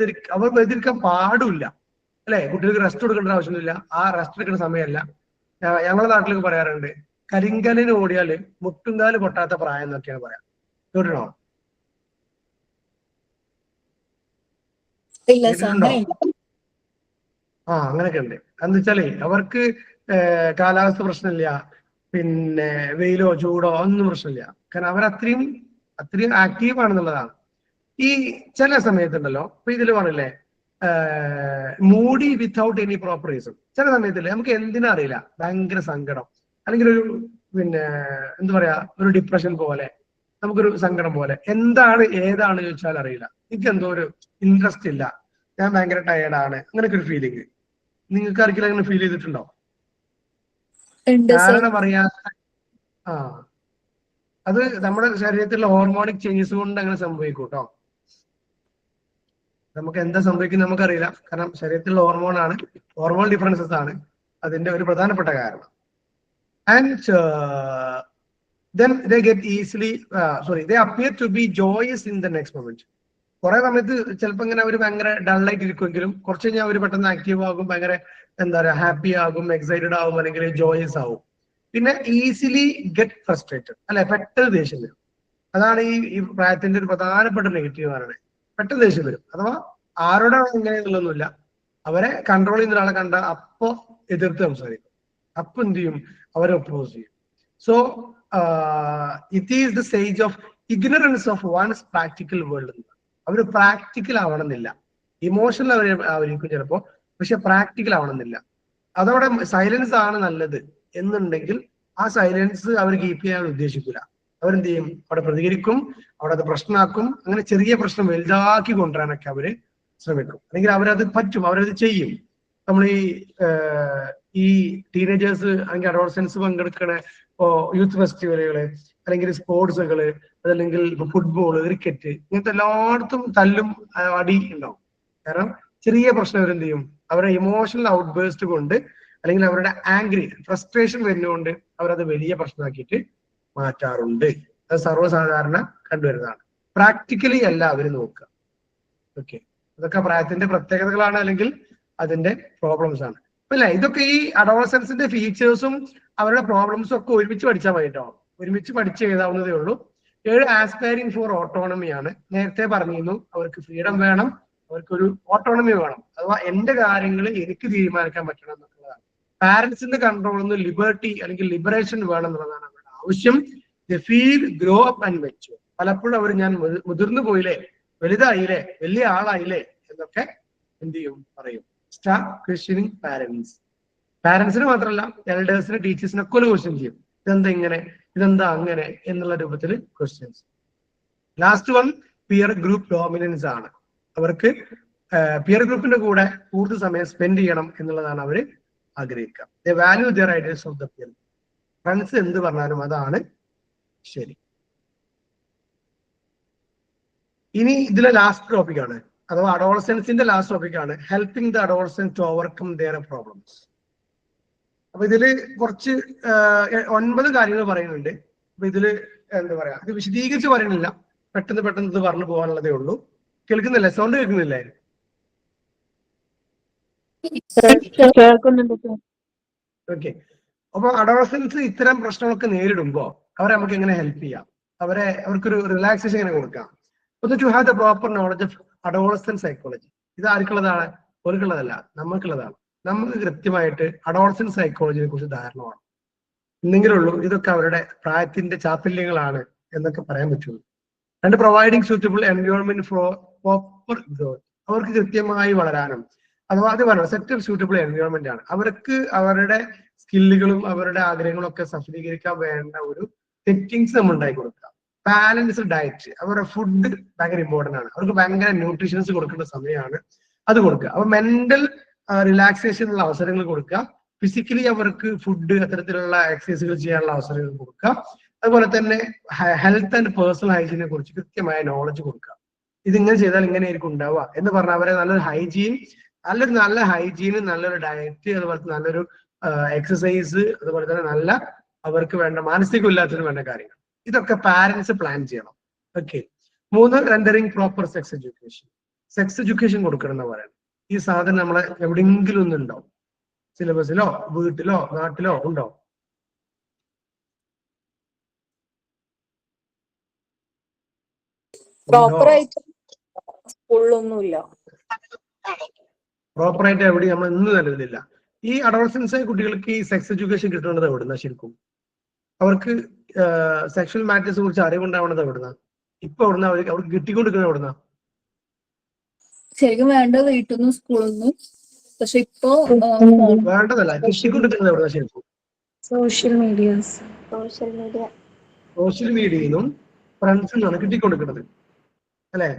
വെറുതെ ഇരിക്കാൻ പാടില്ല അല്ലെ. കുട്ടികൾക്ക് റെസ്റ്റ് കൊടുക്കേണ്ട ആവശ്യമൊന്നുമില്ല. ആ റെസ്റ്റ് എടുക്കുന്ന സമയമല്ല. ഞങ്ങളുടെ നാട്ടിലേക്ക് പറയാറുണ്ട്, കരിങ്കലിന് ഓടിയാല് മുട്ടുംകാല് പൊട്ടാത്ത പ്രായം എന്നൊക്കെയാണ് പറയാം. കേട്ടിട്ടുണ്ടോ? അങ്ങനെയൊക്കെ ഉണ്ട്. എന്ന് വെച്ചാലേ അവർക്ക് കാലാവസ്ഥ പ്രശ്നമില്ല, പിന്നെ വെയിലോ ചൂടോ ഒന്നും പ്രശ്നമില്ല. കാരണം അവരത്രയും ആക്റ്റീവ് ആണെന്നുള്ളതാണ്. ഈ ചില സമയത്തുണ്ടല്ലോ, ഇപ്പൊ ഇതിൽ പറഞ്ഞില്ലേ Moody without any proper reason. ചില സമയത്തില്ലേ നമുക്ക് എന്തിനാ അറിയില്ല, ഭയങ്കര സങ്കടം, അല്ലെങ്കിൽ ഒരു പിന്നെ എന്താ പറയാ, ഒരു ഡിപ്രഷൻ പോലെ, നമുക്കൊരു സങ്കടം പോലെ, എന്താണ് ഏതാണ് ചോദിച്ചാൽ അറിയില്ല. എനിക്ക് എന്തോ ഒരു ഇൻട്രസ്റ്റ് ഇല്ല, ഞാൻ ഭയങ്കര ടയേർഡാണ്, അങ്ങനെയൊക്കെ ഒരു ഫീലിംഗ് നിങ്ങൾക്ക് ആർക്കെങ്കിലും അങ്ങനെ ഫീൽ ചെയ്തിട്ടുണ്ടോ? കാരണം അറിയാത്ത അത് നമ്മുടെ ശരീരത്തിലുള്ള ഹോർമോണിക് ചേഞ്ചസ് കൊണ്ട് അങ്ങനെ സംഭവിക്കും കേട്ടോ. നമുക്ക് എന്താ സംഭവിക്കുന്നത് നമുക്കറിയില്ല, കാരണം ശരീരത്തിലുള്ള ഹോർമോൺ ഡിഫറൻസസ് ആണ് അതിന്റെ ഒരു പ്രധാനപ്പെട്ട കാരണം. And then they get easily they appear to be joyous in the next moment. കുറെ സമയത്ത് ചിലപ്പോൾ ഇങ്ങനെ അവർ ഭയങ്കര ഡള്ളായിട്ട് ഇരിക്കുമെങ്കിലും കുറച്ച് കഴിഞ്ഞാൽ അവർ പെട്ടെന്ന് ആക്റ്റീവ് ആകും, ഭയങ്കര എന്താ പറയുക ഹാപ്പി ആകും, എക്സൈറ്റഡ് ആകും, അല്ലെങ്കിൽ ജോയസ് ആകും. പിന്നെ ഈസിലി ഗെറ്റ് ഫ്രസ്ട്രേറ്റഡ് അല്ലെ, പെട്ടെന്ന് ദേഷ്യം വരും. അതാണ് ഈ പ്രായത്തിന്റെ ഒരു പ്രധാനപ്പെട്ട നെഗറ്റീവ് ആണ്. പെട്ടെന്ന് ദേഷ്യം വരും. അഥവാ ആരോടെ ഇങ്ങനെയുള്ളൊന്നുമില്ല, അവരെ കൺട്രോൾ ചെയ്യുന്ന ഒരാളെ കണ്ട അപ്പോ എതിർത്ത് സംസാരിക്കും, അപ്പൊ എന്ത് ചെയ്യും, അവരെ ഒപ്പോസ് ചെയ്യും. So it is the stage of ignorance of one's practical world. അവർ പ്രാക്ടിക്കൽ ആവണമെന്നില്ല, ഇമോഷണൽ അവരിക്കും ചിലപ്പോ, പക്ഷെ പ്രാക്ടിക്കൽ ആവണമെന്നില്ല. അതവിടെ സൈലൻസ് ആണ് നല്ലത് എന്നുണ്ടെങ്കിൽ ആ സൈലൻസ് അവർ കീപ്പ് ചെയ്യാൻ ഉദ്ദേശിക്കില്ല. അവരെന്ത് ചെയ്യും, അവിടെ പ്രതികരിക്കും, അവിടെ അത് പ്രശ്നമാക്കും. അങ്ങനെ ചെറിയ പ്രശ്നം വലുതാക്കി കൊണ്ടുവരാനൊക്കെ അവര് ശ്രമിക്കും, അല്ലെങ്കിൽ അവരത് പറ്റും, അവരത് ചെയ്യും. നമ്മൾ ഈ ടീനേജേഴ്സ് അല്ലെങ്കിൽ അഡോളസൻസ് പങ്കെടുക്കണ യൂത്ത് ഫെസ്റ്റിവലുകള്, അല്ലെങ്കിൽ സ്പോർട്സുകള്, അതല്ലെങ്കിൽ ഫുട്ബോൾ, ക്രിക്കറ്റ്, ഇങ്ങനത്തെ എല്ലായിടത്തും തല്ലും അടി ഉണ്ടാവും. കാരണം ചെറിയ പ്രശ്നം അവരെന്ത് ചെയ്യും, അവരുടെ ഇമോഷണൽ ഔട്ട്ബേസ്റ്റ് കൊണ്ട്, അല്ലെങ്കിൽ അവരുടെ ആംഗ്രി ഫ്രസ്ട്രേഷൻ വരുന്നതുകൊണ്ട് അവരത് വലിയ പ്രശ്നമാക്കിയിട്ട് മാറ്റാറുണ്ട്. അത് സർവ്വസാധാരണ കണ്ടുവരുന്നതാണ്. പ്രാക്ടിക്കലി അല്ല അവർ നോക്കുക. ഓക്കെ, ഇതൊക്കെ പ്രായത്തിന്റെ പ്രത്യേകതകളാണ്, അല്ലെങ്കിൽ അതിന്റെ പ്രോബ്ലംസ് ആണ്. അല്ല, ഇതൊക്കെ ഈ അഡോളസൻസിന്റെ ഫീച്ചേഴ്സും അവരുടെ പ്രോബ്ലംസും ഒക്കെ ഒരുമിച്ച് പഠിച്ചാൽ മതിട്ടോ. ഒരുമിച്ച് പഠിച്ച് എഴുതാവുന്നതേ ഉള്ളൂ. 7 ആസ്പയറിംഗ് ഫോർ ഓട്ടോണമി ആണ്. നേരത്തെ പറഞ്ഞിരുന്നു, അവർക്ക് ഫ്രീഡം വേണം, അവർക്കൊരു ഓട്ടോണമി വേണം. അഥവാ എന്റെ കാര്യങ്ങൾ എനിക്ക് തീരുമാനിക്കാൻ പറ്റണം എന്നുള്ളതാണ്. പാരന്റ്സിന്റെ കൺട്രോളിൽ നിന്ന് ലിബർട്ടി അല്ലെങ്കിൽ ലിബറേഷൻ വേണം എന്നുള്ളതാണ് അവരുടെ ആവശ്യം. The feel grow up and mature. പലപ്പോഴും അവർ ഞാൻ മുതിർന്നു പോയില്ലേ, വലുതായില്ലേ, വലിയ ആളായില്ലേ എന്നൊക്കെ എന്ത് ചെയ്യും, പറയും. Start questioning parents. പാരന്റ്സിന് മാത്രമല്ല, എൽഡേഴ്സിന്, ടീച്ചേഴ്സിനൊക്കെ ഒരു ക്വസ്റ്റ്യൻ ചെയ്യും. ഇതെന്താ ഇങ്ങനെ, ഇതെന്താ അങ്ങനെ എന്നുള്ള രൂപത്തിൽ questions. Last one peer group dominance ആണ്. അവർക്ക് പിയർ ഗ്രൂപ്പിന്റെ കൂടെ കൂടുതൽ സമയം സ്പെൻഡ് ചെയ്യണം എന്നുള്ളതാണ് അവർ ആഗ്രഹിക്കുക. They value their ideas of the peer. Friends എന്ത് പറഞ്ഞാലും അതാണ് ശരി. ഇനി ഇതിലെ ലാസ്റ്റ് ടോപ്പിക്കാണ്, അഥവാ അഡോളസൻസിന്റെ ലാസ്റ്റ് ടോപ്പിക്കാണ് helping the adolescence to overcome their problems. അപ്പൊ ഇതില് കുറച്ച് 9 കാര്യങ്ങൾ പറയുന്നുണ്ട്. അപ്പൊ ഇതില് എന്താ പറയാ, ഇത് വിശദീകരിച്ച് പറയണില്ല, പെട്ടെന്ന് ഇത് പറഞ്ഞു പോകാനുള്ളതേ ഉള്ളൂ. കേൾക്കുന്നില്ലേ? സൗണ്ട് കേൾക്കുന്നില്ലേ? ഓക്കെ. അപ്പൊ അഡോളസൻസ് ഇത്തരം പ്രശ്നങ്ങളൊക്കെ നേരിടുമ്പോ അവരെ നമുക്ക് എങ്ങനെ ഹെൽപ്പ് ചെയ്യാം, അവർക്കൊരു റിലാക്സേഷൻ എങ്ങനെ കൊടുക്കാം? ഒന്ന്, to have the proper knowledge of adolescence psychology. ഇത് ആർക്കുള്ളതാണ്? അവർക്കുള്ളതല്ല, നമ്മൾക്കുള്ളതാണ്. നമുക്ക് കൃത്യമായിട്ട് അഡോളസൻസ് സൈക്കോളജിയെ കുറിച്ച് ധാരണ വേണം. എന്തെങ്കിലുള്ളൂ ഇതൊക്കെ അവരുടെ പ്രായത്തിന്റെ ചാപ്പല്യങ്ങളാണ് എന്നൊക്കെ പറയാൻ പറ്റുള്ളൂ. And providing suitable environment for proper growth. അവർക്ക് കൃത്യമായി വളരാനും, അഥവാ അത് പറയുന്നത് സെറ്റ് സൂറ്റബിൾ എൻവയോൺമെന്റ് ആണ്. അവർക്ക് അവരുടെ സ്കില്ലുകളും അവരുടെ ആഗ്രഹങ്ങളും ഒക്കെ സഫലീകരിക്കാൻ വേണ്ട ഒരു സെറ്റിങ്സ് നമ്മൾ ഉണ്ടാക്കി കൊടുക്കുക. ബാലൻസ്ഡ് ഡയറ്റ്, അവരുടെ ഫുഡ് ഭയങ്കര ഇമ്പോർട്ടന്റ് ആണ്. അവർക്ക് ഭയങ്കര ന്യൂട്രീഷൻസ് കൊടുക്കേണ്ട സമയമാണ്, അത് കൊടുക്കുക. അപ്പൊ മെന്റൽ റിലാക്സേഷനുള്ള അവസരങ്ങൾ കൊടുക്കുക. ഫിസിക്കലി അവർക്ക് ഫുഡ്, അത്തരത്തിലുള്ള എക്സസൈസുകൾ ചെയ്യാനുള്ള അവസരങ്ങൾ കൊടുക്കുക. അതുപോലെ തന്നെ ഹെൽത്ത് ആൻഡ് പേഴ്സണൽ ഹൈജീനെ കുറിച്ച് കൃത്യമായ നോളജ് കൊടുക്കുക. ഇതിങ്ങനെ ചെയ്താൽ ഇങ്ങനെയായിരിക്കും ഉണ്ടാവുക എന്ന് പറഞ്ഞാൽ അവരെ നല്ലൊരു ഹൈജീൻ, നല്ലൊരു ഡയറ്റ്, അതുപോലെ നല്ലൊരു എക്സസൈസ്, അതുപോലെ തന്നെ അവർക്ക് വേണ്ട മാനസിക ഉല്ലാസത്തിന് വേണ്ട കാര്യങ്ങൾ, ഇതൊക്കെ പാരന്റ്സ് പ്ലാൻ ചെയ്യണം. Okay. 3, rendering proper sex education. Sex education കൊടുക്കണം എന്ന് പറയുന്നത്. ഈ സാധനം നമ്മളെ എവിടെയെങ്കിലും ഒന്നുണ്ടാവും, സിലബസിലോ വീട്ടിലോ നാട്ടിലോ ഉണ്ടാവും. പ്രോപ്പറായിട്ട് സ്കൂളിലൊന്നുമില്ല, പ്രോപ്പറായിട്ട് എവിടെ നമ്മൾ ഇന്ന് നൽകുന്നില്ല. ഈ അഡോളസൻസ് കുട്ടികൾക്ക് ഈ സെക്സ് എഡ്യൂക്കേഷൻ കിട്ടുന്നത് എവിടുന്ന? ശരിക്കും അവർക്ക് സെക്ഷൽ മാറ്റേഴ്സിനെ കുറിച്ച് അറിവുണ്ടാവുന്നത് എവിടുന്ന? ഇപ്പൊ എവിടുന്ന അവർക്ക് കിട്ടിക്കൊണ്ടിരിക്കുന്നത് എവിടുന്ന? ശരിക്കും വേണ്ട വീട്ടിൽ നിന്നും സ്കൂളിൽ നിന്നും. പക്ഷെ ഇപ്പോ വേണ്ടതല്ല, കിട്ടിക്കൊണ്ടിരിക്കുന്നത് എവിടെ ശരിക്കും social medias. Social media. Social മീഡിയയിൽ നിന്നും ഫ്രണ്ട്സിൽ നിന്നാണ് കിട്ടിക്കൊണ്ടിരിക്കുന്നത് അല്ലെ.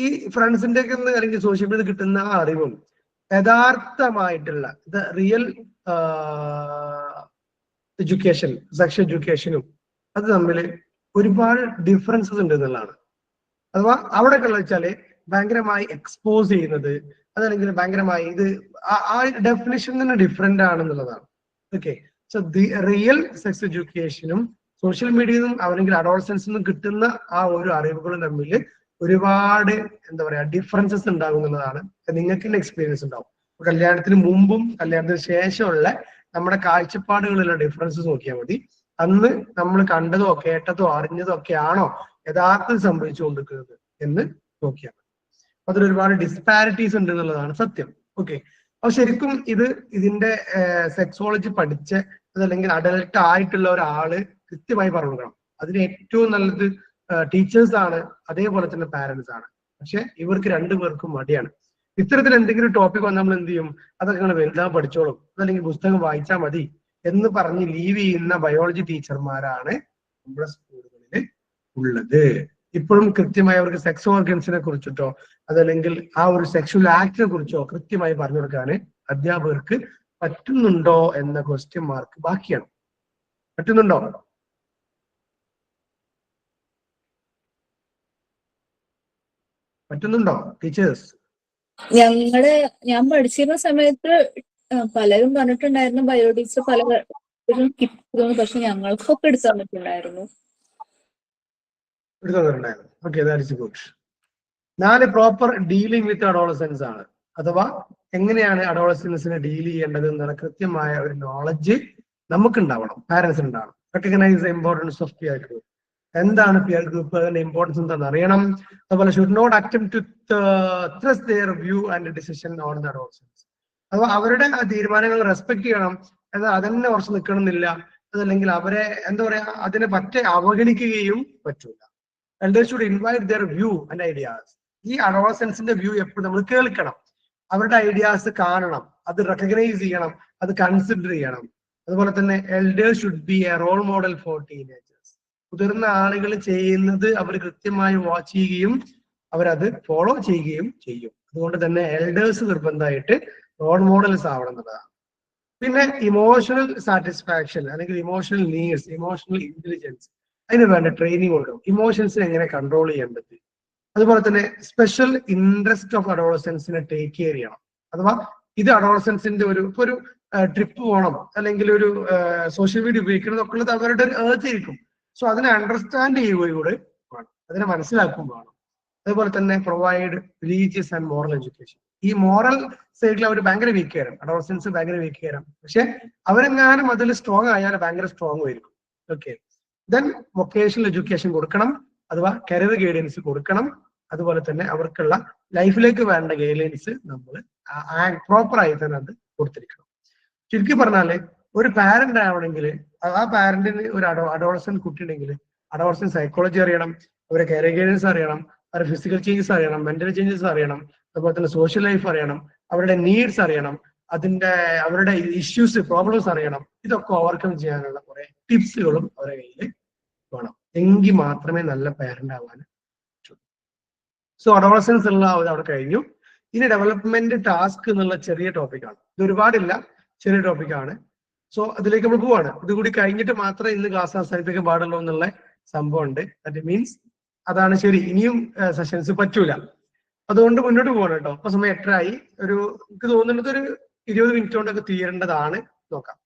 ഈ ഫ്രണ്ട്സിന്റെ ഒക്കെ അല്ലെങ്കിൽ സോഷ്യൽ മീഡിയ കിട്ടുന്ന ആ അറിവും യഥാർത്ഥമായിട്ടുള്ള റിയൽ എഡ്യൂക്കേഷൻ, സെക്ഷൽ എഡ്യൂക്കേഷനും അത് തമ്മിൽ ഒരുപാട് ഡിഫറൻസസ് ഉണ്ട് എന്നുള്ളതാണ്. അഥവാ അവിടെ വെച്ചാല് ഭയങ്കരമായി എക്സ്പോസ് ചെയ്യുന്നത് അതല്ലെങ്കിൽ ഭയങ്കരമായി ഇത് ആ ഡെഫിനിഷൻ തന്നെ ഡിഫറെന്റ് ആണെന്നുള്ളതാണ്. Okay, so the real sex എഡ്യൂക്കേഷനും സോഷ്യൽ മീഡിയയിൽ നിന്നും അല്ലെങ്കിൽ അഡോളസൻസിൽ നിന്നും കിട്ടുന്ന ആ ഒരു അറിവുകളും തമ്മിൽ ഒരുപാട് എന്താ പറയാ ഡിഫറൻസസ് ഉണ്ടാകും എന്നുള്ളതാണ്. നിങ്ങൾക്ക് തന്നെ എക്സ്പീരിയൻസ് ഉണ്ടാവും. കല്യാണത്തിന് മുമ്പും കല്യാണത്തിന് ശേഷമുള്ള നമ്മുടെ കാഴ്ചപ്പാടുകളിലുള്ള ഡിഫറൻസസ് നോക്കിയാൽ മതി. അന്ന് നമ്മൾ കണ്ടതോ കേട്ടതോ അറിഞ്ഞതോ ഒക്കെ ആണോ യഥാർത്ഥത്തിൽ സംഭവിച്ചുകൊണ്ടിരിക്കുന്നത് എന്ന് നോക്കിയാൽ മതി. അതിൽ ഒരുപാട് ഡിസ്പാരിറ്റീസ് ഉണ്ട് എന്നുള്ളതാണ് സത്യം. ഓക്കെ, അപ്പൊ ശരിക്കും ഇതിന്റെ സെക്സോളജി പഠിച്ച അതല്ലെങ്കിൽ അഡൽട്ട് ആയിട്ടുള്ള ഒരാള് കൃത്യമായി പറഞ്ഞു കൊടുക്കണം. അതിന് ഏറ്റവും നല്ലത് ടീച്ചേഴ്സ് ആണ്, അതേപോലെ തന്നെ പാരന്റ്സ് ആണ്. പക്ഷെ ഇവർക്ക് രണ്ടുപേർക്കും മടിയാണ്. ഇത്തരത്തിൽ എന്തെങ്കിലും ടോപ്പിക് വന്നാൽ നമ്മൾ എന്ത് ചെയ്യും, അതൊക്കെ നിങ്ങൾ വലുതാ പഠിച്ചോളും, അതല്ലെങ്കിൽ പുസ്തകം വായിച്ചാൽ മതി എന്ന് പറഞ്ഞ് ലീവ് ചെയ്യുന്ന ബയോളജി ടീച്ചർമാരാണ് നമ്മുടെ സ്കൂളുകളിൽ ഉള്ളത്. ഇപ്പോഴും കൃത്യമായി അവർക്ക് സെക്സ് ഓർഗൻസിനെ കുറിച്ചിട്ടോ അതല്ലെങ്കിൽ ആ ഒരു സെക്ഷൽ ആക്ടിനെ കുറിച്ചോ കൃത്യമായി പറഞ്ഞു കൊടുക്കാൻ അധ്യാപകർക്ക് പറ്റുന്നുണ്ടോ എന്ന ക്വസ്റ്റ്യൻ മാർക്ക് ബാക്കിയാണ്. പറ്റുന്നുണ്ടോ? പറ്റുന്നുണ്ടോ ടീച്ചേഴ്സ്? ഞാൻ പഠിച്ചിരുന്ന സമയത്ത് പലരും പറഞ്ഞിട്ടുണ്ടായിരുന്നു ബയോ ടീച്ചർ പലരും കിട്ടുന്നു, പക്ഷെ ഞങ്ങൾക്കൊക്കെ എടുത്തു തന്നിട്ടുണ്ടായിരുന്നു. Okay, that is good. 4 proper dealing with adolescence ആണ്. അഥവാ എങ്ങനെയാണ് അഡോളസൻസിനെ ഡീൽ ചെയ്യേണ്ടത് എന്നുള്ള കൃത്യമായ ഒരു നോളജ് നമുക്കുണ്ടാവണം, പാരന്റ്സിന് ഉണ്ടാവണം. Recognise the importance of peer group. എന്താണ് പിയർ ഗ്രൂപ്പ്, അതിന്റെ ഇമ്പോർട്ടൻസ് എന്താണെന്ന് അറിയണം. അതുപോലെ should not attempt to thrust their view and decision on the adolescence. അഥവാ അവരുടെ തീരുമാനങ്ങൾ റെസ്പെക്ട് ചെയ്യണം, എന്നാൽ അതന്നെ കുറച്ച് നിൽക്കണം എന്നില്ല. അതല്ലെങ്കിൽ അവരെ എന്താ പറയാ അതിനെ പറ്റ അവഗണിക്കുകയും പറ്റൂല. Elders should invite their view and ideas. ഈ അഡോളസൻസിന്റെ വ്യൂ എപ്പോഴും നമ്മൾ കേൾക്കണം, അവരുടെ ഐഡിയാസ് കാണണം, അത് റെക്കഗ്നൈസ് ചെയ്യണം, അത് കൺസിഡർ ചെയ്യണം. അതുപോലെ തന്നെ elders should be a role model for teenagers. മുതിർന്ന ആളുകൾ ചെയ്യുന്നത് അവർ കൃത്യമായി വാച്ച് ചെയ്യുകയും അവരത് ഫോളോ ചെയ്യുകയും ചെയ്യും. അതുകൊണ്ട് തന്നെ എൽഡേഴ്സ് നിർബന്ധമായിട്ട് റോൾ മോഡൽസ് ആവണം എന്നുള്ളതാണ്. പിന്നെ ഇമോഷണൽ സാറ്റിസ്ഫാക്ഷൻ അല്ലെങ്കിൽ ഇമോഷണൽ നീഡ്സ്, ഇമോഷണൽ ഇന്റലിജൻസ്, അതിന് വേണ്ട ട്രെയിനിങ് കൊടുക്കണം. ഇമോഷൻസിനെ എങ്ങനെ കൺട്രോൾ ചെയ്യേണ്ടത്, അതുപോലെ തന്നെ സ്പെഷ്യൽ ഇൻട്രസ്റ്റ് ഓഫ് അഡോളസൻസിനെ ടേക്ക് കെയർ ചെയ്യണം. അഥവാ ഇത് അഡോളസൻസിന്റെ ഒരു ട്രിപ്പ് പോകണം അല്ലെങ്കിൽ ഒരു സോഷ്യൽ മീഡിയ ഉപയോഗിക്കണം എന്നൊക്കെ ഉള്ളത് അവരുടെ ഒരു ഏർജ് ആയിരിക്കും. സോ അതിനെ അണ്ടർസ്റ്റാൻഡ് ചെയ്യുകയൂടെ വേണം, അതിനെ മനസ്സിലാക്കുകയും വേണം. അതുപോലെ തന്നെ provide religious and moral education. ഈ മോറൽ സൈഡിൽ അവർ ഭയങ്കര വീക്ക് തരാം, അഡോളസൻസ് ഭയങ്കര വീക്ക് തരാം. പക്ഷെ അവരെങ്ങാനും അതിൽ സ്ട്രോങ് ആയാൽ ഭയങ്കര സ്ട്രോങ് ആയിരിക്കും. ഓക്കെ, ദെൻ വൊക്കേഷണൽ എഡ്യൂക്കേഷൻ കൊടുക്കണം, അഥവാ കരിയർ ഗൈഡൻസ് കൊടുക്കണം. അതുപോലെ തന്നെ അവർക്കുള്ള ലൈഫിലേക്ക് വേണ്ട ഗൈഡൻസ് നമ്മൾ പ്രോപ്പറായി തന്നെ അത് കൊടുത്തിരിക്കണം. ചുരുക്കി പറഞ്ഞാല് ഒരു പാരന്റ് ആവണമെങ്കിൽ ആ പാരന്റിന് ഒരു അഡോളസൻ കുട്ടി ഉണ്ടെങ്കിൽ അഡോളസൻ സൈക്കോളജി അറിയണം, അവരുടെ കരിയർ ഗൈഡൻസ് അറിയണം, അവരുടെ ഫിസിക്കൽ ചേഞ്ചസ് അറിയണം, മെന്റൽ ചേഞ്ചസ് അറിയണം, അതുപോലെ തന്നെ സോഷ്യൽ ലൈഫ് അറിയണം, അവരുടെ നീഡ്സ് അറിയണം, അവരുടെ ഇഷ്യൂസ് പ്രോബ്ലംസ് അറിയണം. ഇതൊക്കെ ഓവർകം ചെയ്യാനുള്ള കുറെ ടിപ്സുകളും അവരുടെ കയ്യിൽ വേണം. എങ്കിൽ മാത്രമേ നല്ല പാരന്റ് ആവാൻ പറ്റൂ. സോ അഡോളസൻസ് ഉള്ള അവിടെ കഴിഞ്ഞു. ഇനി ഡെവലപ്മെന്റ് ടാസ്ക് എന്നുള്ള ചെറിയ ടോപ്പിക്കാണ്. ഇത് ഒരുപാടില്ല, ചെറിയ ടോപ്പിക്കാണ്. സോ അതിലേക്ക് നമ്മൾ പോവാണ്. ഇതുകൂടി കഴിഞ്ഞിട്ട് മാത്രമേ ഇന്ന് ക്ലാസ് അവസാനിപ്പിക്കാൻ പാടുള്ളൂ എന്നുള്ള സംഭവം ഉണ്ട്. ദാറ്റ് മീൻസ് അതാണ് ശരി, ഇനിയും സെഷൻസ് പറ്റൂല. അതുകൊണ്ട് മുന്നോട്ട് പോകണം കേട്ടോ. അപ്പൊ സമയം 8:30 എനിക്ക് തോന്നുന്നത് ഒരു 20 മിനിറ്റ് കൊണ്ടൊക്കെ തീരേണ്ടതാണ്. നോക്കാം.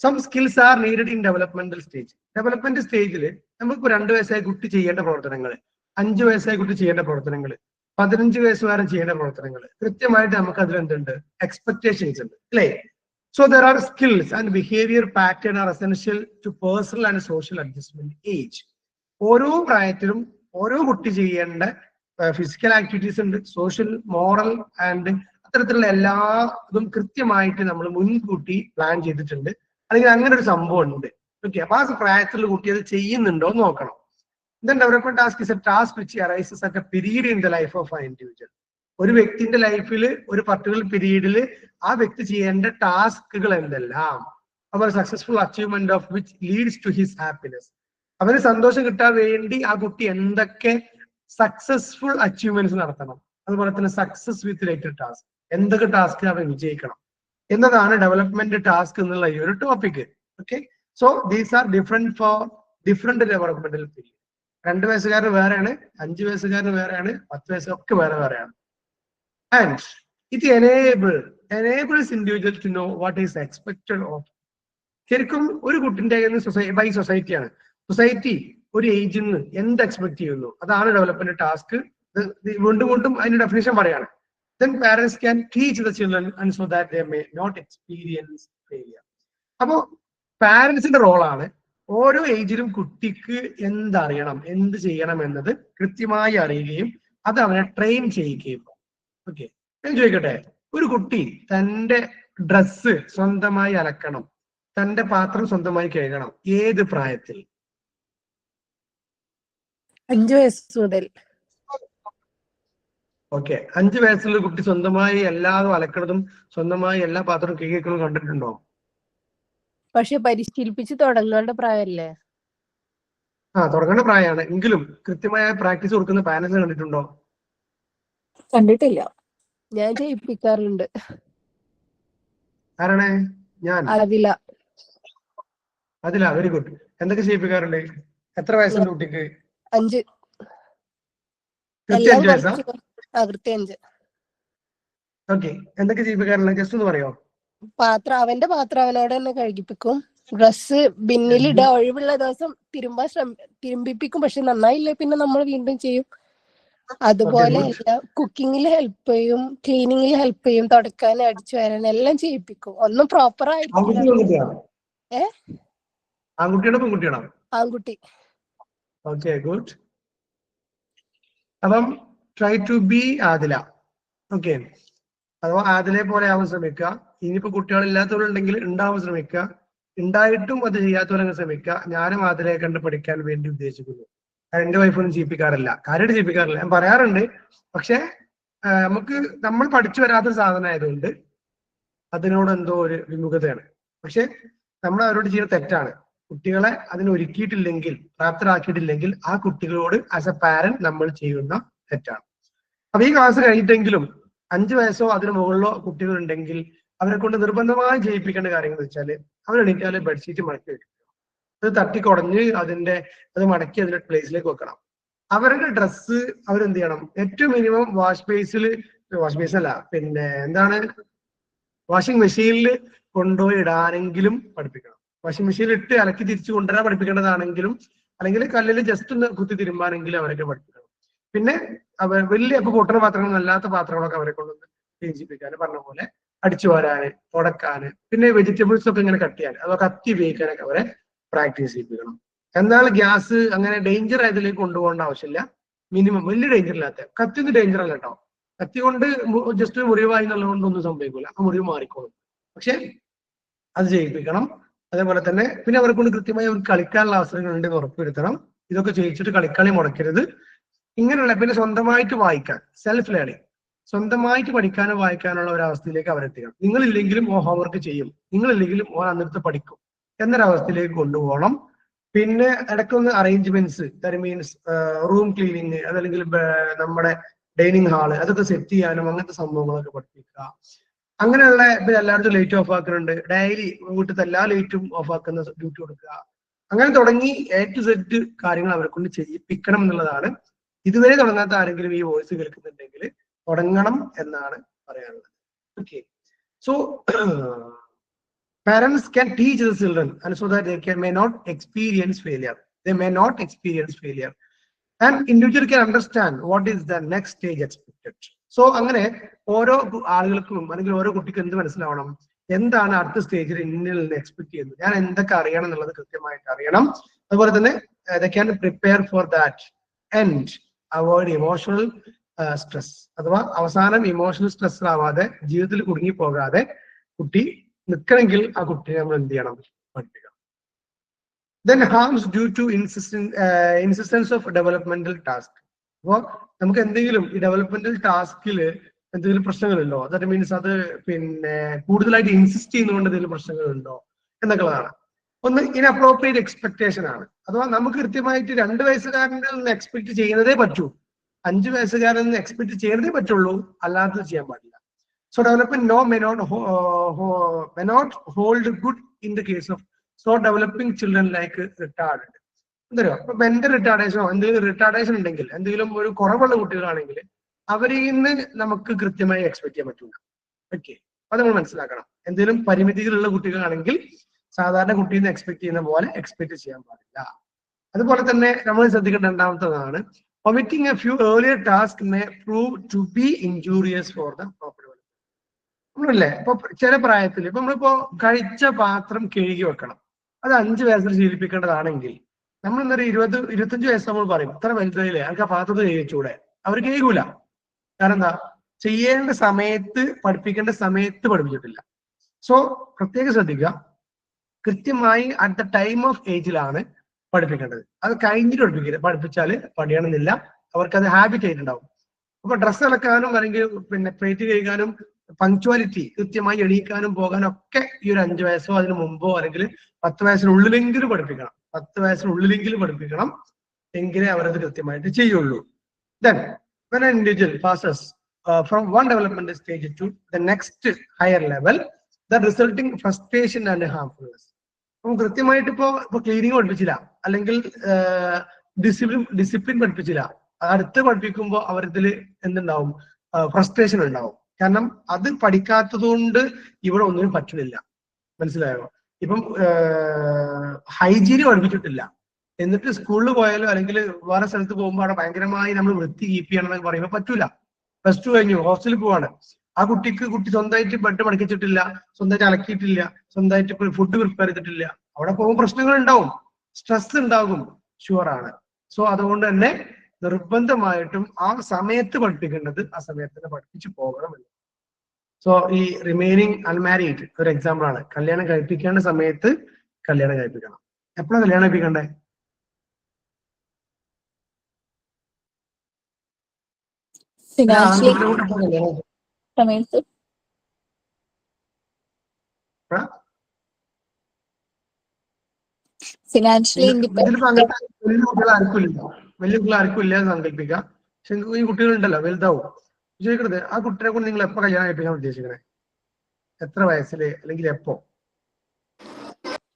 Some skills are needed in developmental stage. Development സ്റ്റേജിൽ നമുക്ക് 2 വയസ്സായ കുട്ടി ചെയ്യേണ്ട പ്രവർത്തനങ്ങൾ, 5 വയസ്സായ കുട്ടി ചെയ്യേണ്ട പ്രവർത്തനങ്ങൾ, 15 വയസ്സ് വരെ ചെയ്യേണ്ട പ്രവർത്തനങ്ങൾ കൃത്യമായിട്ട് നമുക്ക് അതിൽ എന്തുണ്ട്, എക്സ്പെക്ടേഷൻസ് ഉണ്ട് അല്ലേ? So there are skills and behavior pattern are essential to personal and social adjustment age. ഓരോ പ്രായത്തിലും ഓരോ കുട്ടി ചെയ്യേണ്ട ഫിസിക്കൽ ആക്ടിവിറ്റീസ് ഉണ്ട്, സോഷ്യൽ, മോറൽ ആൻഡ് അത്തരത്തിലുള്ള എല്ലാ ഇതും കൃത്യമായിട്ട് നമ്മൾ മുൻകൂട്ടി പ്ലാൻ ചെയ്തിട്ടുണ്ട്. അല്ലെങ്കിൽ അങ്ങനെ ഒരു സംഭവം ഉണ്ട്. ഓക്കെ, അപ്പൊ ആ പ്രായത്തിലുള്ള കുട്ടി അത് ചെയ്യുന്നുണ്ടോ എന്ന് നോക്കണം. Then development task is a task which arises at a period in the life of an individual. ഒരു വ്യക്തിന്റെ ലൈഫിൽ ഒരു പർട്ടിക്കുലർ പീരീഡിൽ ആ വ്യക്തി ചെയ്യേണ്ട ടാസ്കുകൾ എന്തെല്ലാം, അവർ successful achievement of which leads to his happiness. അവന് സന്തോഷം കിട്ടാൻ വേണ്ടി ആ കുട്ടി എന്തൊക്കെ സക്സസ്ഫുൾ അച്ചീവ്മെന്റ്സ് നടത്തണം, അതുപോലെ തന്നെ സക്സസ് വിത്ത് റിലേറ്റഡ് ടാസ്ക്, എന്തൊക്കെ ടാസ്ക് അവൻ വിജയിക്കണം എന്നതാണ് ഡെവലപ്മെന്റ് ടാസ്ക് എന്നുള്ള ഈ ഒരു topic. Okay, so these are different for different developmental period. 2 വയസ്സുകാരന് വേറെയാണ്, 5 വയസ്സുകാരന് വേറെയാണ്, 10 വയസ്സൊക്കെ വേറെയാണ്. And it enables individuals to know what is expected of. ശരിക്കും ഒരു കുട്ടിന്റെ ബൈ സൊസൈറ്റിയാണ്. സൊസൈറ്റി ഒരു ഏജിൽ നിന്ന് എന്ത് എക്സ്പെക്ട് ചെയ്യുന്നു, അതാണ് ഡെവലപ്മെന്റ് ടാസ്ക്. വീണ്ടും വീണ്ടും അതിന്റെ ഡെഫിനേഷൻ പറയാണ്. Then parents can teach the children and so that they may not experience failure. അപ്പോ പാരന്റ്സിന്റെ റോളാണ് ഓരോ ഏജിലും കുട്ടിക്ക് എന്തറിയണം, എന്ത് ചെയ്യണം എന്നത് കൃത്യമായി അറിയുകയും അത് അവനെ ട്രെയിൻ ചെയ്യുകയും. ഓക്കെ, ഞാൻ ചോദിക്കട്ടെ, ഒരു കുട്ടി തന്റെ ഡ്രസ്സ് സ്വന്തമായി അലക്കണം, തന്റെ പാത്രം സ്വന്തമായി കഴുകണം, ഏത് പ്രായത്തിൽ? 5 വയസ്സ് മുതൽ. ഓക്കെ, 5 വയസ്സുള്ള കുട്ടി സ്വന്തമായി എല്ലാതും അലക്കണതും സ്വന്തമായി എല്ലാ പാത്രവും കഴുകിക്കുന്നതും കണ്ടിട്ടുണ്ടോ? പക്ഷെ പരിശീലിപ്പിച്ച് തുടങ്ങേണ്ട പ്രായമല്ലേ? തുടങ്ങേണ്ട പ്രായമാണ്. എങ്കിലും കൃത്യമായ പ്രാക്ടീസ് കൊടുക്കുന്ന പാരന്റ്സ് കണ്ടിട്ടുണ്ടോ? കണ്ടിട്ടില്ല. ഞാൻ ചെയ്യിപ്പിക്കാറുണ്ട്. ആരാണ്? ഞാൻ. അതില വെരി ഗുഡ്. എന്തൊക്കെ ചെയ്യിപ്പിക്കാറുണ്ട്? എത്ര വയസ്സുണ്ട് കുട്ടിക്ക്? 5. 5 വയസ്സാ? കൃത്യം 5. ഓക്കെ, എന്തൊക്കെ ചെയ്യിപ്പിക്കാറുണ്ട് ജസ്റ്റ് ഒന്ന് പറയോ? അവന്റെ പാത്രം അവനോട് തന്നെ കഴുകിപ്പിക്കും. ഡ്രസ്സ് ബിന്നിലിടുക, ഒഴിവുള്ള ദിവസം തിരുമ്പിപ്പിക്കും. പക്ഷെ നന്നായില്ലേ പിന്നെ നമ്മൾ വീണ്ടും ചെയ്യും. അതുപോലെ കുക്കിങ്ങിൽ ഹെൽപ്പ് ചെയ്യും, ക്ലീനിങ്ങിൽ ഹെൽപ്പ് ചെയ്യും, തുടക്കാൻ, അടിച്ചു വരാൻ എല്ലാം ചെയ്യിപ്പിക്കും. ഒന്നും പ്രോപ്പർ ആയിട്ടില്ല. ആൺകുട്ടിയാണോ പെൺകുട്ടിയാണോ? ആൺകുട്ടി. Okay, good. അപ്പം try to be Adila. Okay, അഥവാ ആദിലെ പോലെ ആവാൻ ശ്രമിക്കുക. ഇനിയിപ്പോ കുട്ടികളില്ലാത്തവരുണ്ടെങ്കിൽ ഉണ്ടാവാൻ ശ്രമിക്കുക. ഉണ്ടായിട്ടും അത് ചെയ്യാത്തവരങ്ങ് ശ്രമിക്കുക. ഞാനും ആദിലെ കണ്ട് പഠിക്കാൻ വേണ്ടി ഉദ്ദേശിക്കുന്നു. എന്റെ വൈഫൊന്നും ചെയ്യിപ്പിക്കാറില്ല, കാര്യമായിട്ട് ചെയ്യിപ്പിക്കാറില്ല. ഞാൻ പറയാറുണ്ട്, പക്ഷെ നമ്മൾ പഠിച്ചു വരാത്തൊരു സാധനം ആയതുകൊണ്ട് അതിനോട് എന്തോ ഒരു വിമുഖതയാണ്. പക്ഷെ നമ്മൾ അവരോട് ചെയ്യുന്ന തെറ്റാണ്. കുട്ടികളെ അതിനൊരുക്കിയിട്ടില്ലെങ്കിൽ, പ്രാപ്തരാക്കിയിട്ടില്ലെങ്കിൽ ആ കുട്ടികളോട് ആസ് എ പാരന്റ് നമ്മൾ ചെയ്യുന്ന തെറ്റാണ്. അപ്പൊ ഈ ക്ലാസ് കഴിഞ്ഞിട്ടെങ്കിലും 5 വയസ്സോ അതിന് മുകളിലോ കുട്ടികൾ ഉണ്ടെങ്കിൽ അവരെ കൊണ്ട് നിർബന്ധമായി ചെയ്യിപ്പിക്കേണ്ട കാര്യങ്ങൾ വെച്ചാല് അവരെണീറ്റാല് ബെഡ്ഷീറ്റ് മടക്കി വെക്കുക, അത് തട്ടിക്കുടഞ്ഞ് അത് മടക്കി അതിന്റെ പ്ലേസിലേക്ക് വെക്കണം. അവരുടെ ഡ്രസ്സ് അവരെന്ത് ചെയ്യണം, ഏറ്റവും മിനിമം വാഷ് ബേസ് അല്ല, പിന്നെ വാഷിംഗ് മെഷീനിൽ കൊണ്ടുപോയി ഇടാനെങ്കിലും പഠിപ്പിക്കണം. വാഷിംഗ് മെഷീനിൽ ഇട്ട് അലക്കി തിരിച്ചു കൊണ്ടുവരാൻ പഠിപ്പിക്കേണ്ടതാണെങ്കിലും, അല്ലെങ്കിൽ കല്ലിൽ ജസ്റ്റ് ഒന്ന് കുത്തി തിരുമ്പാനെങ്കിലും അവരൊക്കെ പഠിപ്പിക്കണം. പിന്നെ വലിയ പൊട്ടണ പാത്രങ്ങളും അല്ലാത്ത പാത്രങ്ങളൊക്കെ അവരെ കൊണ്ടൊന്ന് ക്ലീൻ ചെയ്യിപ്പിക്കാൻ, പറഞ്ഞ പോലെ അടിച്ചു വരാന്, തുടക്കാന്, പിന്നെ വെജിറ്റബിൾസ് ഒക്കെ ഇങ്ങനെ കട്ട് ചെയ്യാൻ, അതൊക്കെ കത്തി ഉപയോഗിക്കാനൊക്കെ അവരെ പ്രാക്ടീസ് ചെയ്യിപ്പിക്കണം. എന്നാൽ ഗ്യാസ് അങ്ങനെ ഡേഞ്ചർ ആയതിലേക്ക് കൊണ്ടുപോകേണ്ട ആവശ്യമില്ല. മിനിമം വലിയ ഡേഞ്ചർ ഇല്ലാത്ത, കത്തിന്ന് ഡേഞ്ചർ അല്ല കേട്ടോ. കത്തി കൊണ്ട് ജസ്റ്റ് മുറിവായി എന്നുള്ളതുകൊണ്ടൊന്നും സംഭവിക്കില്ല, ആ മുറിവ് മാറിക്കോളും. പക്ഷെ അത് ചെയ്യിപ്പിക്കണം. അതേപോലെ തന്നെ പിന്നെ അവരെ കൊണ്ട് കൃത്യമായി അവർക്ക് കളിക്കാനുള്ള അവസരങ്ങൾ ഉണ്ടെന്ന് ഉറപ്പുവരുത്തണം. ഇതൊക്കെ ചെയ്യിച്ചിട്ട് കളിക്കളി മുടക്കരുത്. ഇങ്ങനെയുള്ള പിന്നെ സ്വന്തമായിട്ട് വായിക്കാൻ, സെൽഫ് ലേണിംഗ്, സ്വന്തമായിട്ട് പഠിക്കാനോ വായിക്കാനുള്ള ഒരു അവസ്ഥയിലേക്ക് അവരെത്തിക്കണം. നിങ്ങളില്ലെങ്കിലും ഹോംവർക്ക് ചെയ്യും, നിങ്ങളില്ലെങ്കിലും അന്നത്തെ പഠിക്കും എന്നൊരവസ്ഥയിലേക്ക് കൊണ്ടുപോകണം. പിന്നെ ഇടയ്ക്കൊന്ന് arrangements, that means room cleaning, അതല്ലെങ്കിൽ നമ്മുടെ ഡൈനിങ് ഹാള്, അതൊക്കെ സെറ്റ് ചെയ്യാനും അങ്ങനത്തെ സംഭവങ്ങളൊക്കെ പഠിപ്പിക്കുക. അങ്ങനെയുള്ള ഇപ്പൊ എല്ലായിടത്തും ലൈറ്റ് ഓഫ് ആക്കുന്നുണ്ട്, ഡെയിലി വീട്ടിലത്തെ എല്ലാ ലൈറ്റും ഓഫ് ആക്കുന്ന ഡ്യൂട്ടി കൊടുക്കുക. അങ്ങനെ തുടങ്ങി A to Z കാര്യങ്ങൾ അവരെ കൊണ്ട് ചെയ്യിപ്പിക്കണം എന്നുള്ളതാണ്. ഇതുവരെ തുടങ്ങാത്ത ആരെങ്കിലും ഈ വോയിസ് കേൾക്കുന്നുണ്ടെങ്കിൽ തുടങ്ങണം എന്നാണ് പറയാനുള്ളത്. Okay, so parents can teach the children and so that they may not experience failure. And individual can understand what is the next stage expected. So അങ്ങനെ ഓരോ ആളുകൾക്കും അല്ലെങ്കിൽ ഓരോ കുട്ടിക്കും എന്ത് മനസ്സിലാവണം, എന്താണ് അടുത്ത സ്റ്റേജിൽ എന്നിൽ നിന്ന് എക്സ്പെക്ട് ചെയ്യുന്നത്, ഞാൻ എന്തൊക്കെ അറിയണം എന്നുള്ളത് കൃത്യമായിട്ട് അറിയണം. അതുപോലെ തന്നെ they can prepare for that and avoid emotional stress. അഥവാ അവസാനം ഇമോഷണൽ സ്ട്രെസ് ആവാതെ, ജീവിതത്തിൽ കുടുങ്ങി പോകാതെ കുട്ടി നിൽക്കണമെങ്കിൽ ആ കുട്ടിയെ നമ്മൾ എന്ത് ചെയ്യണം, പഠിപ്പിക്കണം. Then harms due to insistence of developmental task. അപ്പോൾ നമുക്ക് എന്തെങ്കിലും ഈ ഡെവലപ്മെന്റൽ ടാസ്കിൽ എന്തെങ്കിലും പ്രശ്നങ്ങളുണ്ടോ? ദാറ്റ് മീൻസ് അത് പിന്നെ കൂടുതലായിട്ട് ഇൻസിസ്റ്റ് ചെയ്യുന്നതുകൊണ്ട് എന്തെങ്കിലും പ്രശ്നങ്ങളുണ്ടോ എന്നൊക്കെയുള്ളതാണ്. ഒന്ന് ഇൻഅപ്രോപ്രിയേറ്റ് എക്സ്പെക്ടേഷൻ ആണ്. അഥവാ നമുക്ക് കൃത്യമായിട്ട് 2 വയസ്സുകാരനിൽ നിന്ന് എക്സ്പെക്ട് ചെയ്യുന്നതേ പറ്റൂ, 5 വയസ്സുകാരിൽ നിന്ന് എക്സ്പെക്ട് ചെയ്യുന്നതേ പറ്റുള്ളൂ, അല്ലാത്തത് ചെയ്യാൻ പാടില്ല. So development may not hold good in the case of so developing children like retarded. എന്തോ ഇപ്പൊ മെന്റൽ റിട്ടാർഡേഷനോ എന്തെങ്കിലും റിട്ടാർഡേഷൻ ഉണ്ടെങ്കിൽ, എന്തെങ്കിലും ഒരു കുറവുള്ള കുട്ടികളാണെങ്കിൽ അവരിൽ നിന്ന് നമുക്ക് കൃത്യമായി എക്സ്പെക്ട് ചെയ്യാൻ പറ്റില്ല. ഓക്കെ, അത് നമ്മൾ മനസ്സിലാക്കണം. എന്തെങ്കിലും പരിമിതികളുള്ള കുട്ടികളാണെങ്കിൽ സാധാരണ കുട്ടിയിൽ നിന്ന് എക്സ്പെക്ട് ചെയ്യുന്ന പോലെ എക്സ്പെക്ട് ചെയ്യാൻ പാടില്ല. അതുപോലെ തന്നെ നമ്മൾ ശ്രദ്ധിക്കേണ്ട രണ്ടാമത്തതാണ് omitting a few earlier tasks may prove to be injurious for the proper development. നമ്മളല്ലേ ഇപ്പൊ ചില പ്രായത്തിൽ ഇപ്പൊ നമ്മളിപ്പോ കഴിച്ച പാത്രം കഴുകി വെക്കണം, അത് 5 വയസ്സിൽ ശീലിപ്പിക്കേണ്ടതാണെങ്കിൽ നമ്മൾ എന്നൊരു 20-25 വയസ്സ് നമ്മൾ പറയും ഇത്ര വലുതായില്ലേ അവർക്ക് ആ പാത്രത്തിൽ കഴുകി വെച്ചൂടെ, അവർ കേൾക്കൂല. കാരണം എന്താ, ചെയ്യേണ്ട സമയത്ത് പഠിപ്പിക്കേണ്ട സമയത്ത് പഠിപ്പിച്ചിട്ടില്ല. സോ പ്രത്യേകം ശ്രദ്ധിക്കുക, കൃത്യമായി അറ്റ് ദ ടൈം ഓഫ് ഏജിലാണ് പഠിപ്പിക്കേണ്ടത്. അത് കഴിഞ്ഞിട്ട് പഠിപ്പിച്ചാൽ പഠിയണമെന്നില്ല, അവർക്കത് ഹാബിറ്റ് ആയിട്ടുണ്ടാവും. അപ്പൊ ഡ്രസ്സ് ഇളക്കാനും അല്ലെങ്കിൽ പിന്നെ പ്ലേറ്റ് കഴുകാനും പങ്ക്ച്വാലിറ്റി കൃത്യമായി എണീക്കാനും പോകാനും ഒക്കെ ഈ ഒരു 5 വയസ്സോ അതിന് മുമ്പോ അല്ലെങ്കിൽ 10 വയസ്സിനുള്ളിലെങ്കിലും പഠിപ്പിക്കണം. 10 വയസ്സിനുള്ളിലെങ്കിലും പഠിപ്പിക്കണം, എങ്കിലേ അവരത് കൃത്യമായിട്ട് ചെയ്യുള്ളൂ. Then when an individual passes from one developmental stage to the next higher level, the resulting frustration and harmfulness. അപ്പം കൃത്യമായിട്ട് ഇപ്പൊ ക്ലീനിങ് പഠിപ്പിച്ചില്ല, അല്ലെങ്കിൽ ഡിസിപ്ലിൻ പഠിപ്പിച്ചില്ല, അടുത്ത് പഠിപ്പിക്കുമ്പോൾ അവരിതിൽ എന്തുണ്ടാവും, ഫ്രസ്ട്രേഷൻ ഉണ്ടാവും. കാരണം അത് പഠിക്കാത്തത് കൊണ്ട് ഇവിടെ ഒന്നിനും പറ്റുന്നില്ല. മനസ്സിലായോ? ഇപ്പം ഹൈജീന് പഠിപ്പിച്ചിട്ടില്ല, എന്നിട്ട് സ്കൂളിൽ പോയാലോ അല്ലെങ്കിൽ വേറെ സ്ഥലത്ത് പോകുമ്പോൾ അവിടെ ഭയങ്കരമായി നമ്മൾ വൃത്തി കീപ്പ് ചെയ്യണമെന്ന് പറയുമ്പോൾ പറ്റൂല. +2 കഴിഞ്ഞു, ഹോസ്റ്റലിൽ പോവാണ്, ആ കുട്ടി സ്വന്തമായിട്ട് ബെഡ് മടക്കിച്ചിട്ടില്ല, സ്വന്തമായിട്ട് അലക്കിയിട്ടില്ല, സ്വന്തമായിട്ട് ഫുഡ് പ്രിപ്പയർ ചെയ്തിട്ടില്ല, അവിടെ പോകുമ്പോൾ പ്രശ്നങ്ങൾ ഉണ്ടാവും, സ്ട്രെസ് ഉണ്ടാകും, ഷുവറാണ്. സോ അതുകൊണ്ട് തന്നെ നിർബന്ധമായിട്ടും ആ സമയത്ത് പഠിപ്പിക്കേണ്ടത് ആ സമയത്ത് തന്നെ പഠിപ്പിച്ചു പോകണമെന്ന്. സോ ഈ റിമൈനിങ് അൺമാരീഡ് ഒരു എക്സാമ്പിൾ ആണ്. കല്യാണം കഴിപ്പിക്കേണ്ട സമയത്ത് കല്യാണം കഴിപ്പിക്കണം. എപ്പോഴാണ് കല്യാണം കഴിപ്പിക്കണ്ടേ? സമയത്ത് ഫിനാൻഷ്യലി ഇതിലിപ്പോ അങ്ങനത്തെ വലിയ കുട്ടികൾ ആർക്കും ഇല്ല എന്ന് സങ്കല്പിക്കാം. പക്ഷെ ഈ കുട്ടികളുണ്ടല്ലോ വലുതാവും. ചോദിക്കരുത്, ആ കുട്ടിനെ കൊണ്ട് നിങ്ങൾ എപ്പോ കല്യാണം കഴിപ്പിക്കാൻ ഉദ്ദേശിക്കണേ? എത്ര വയസ്സില് അല്ലെങ്കിൽ എപ്പോ?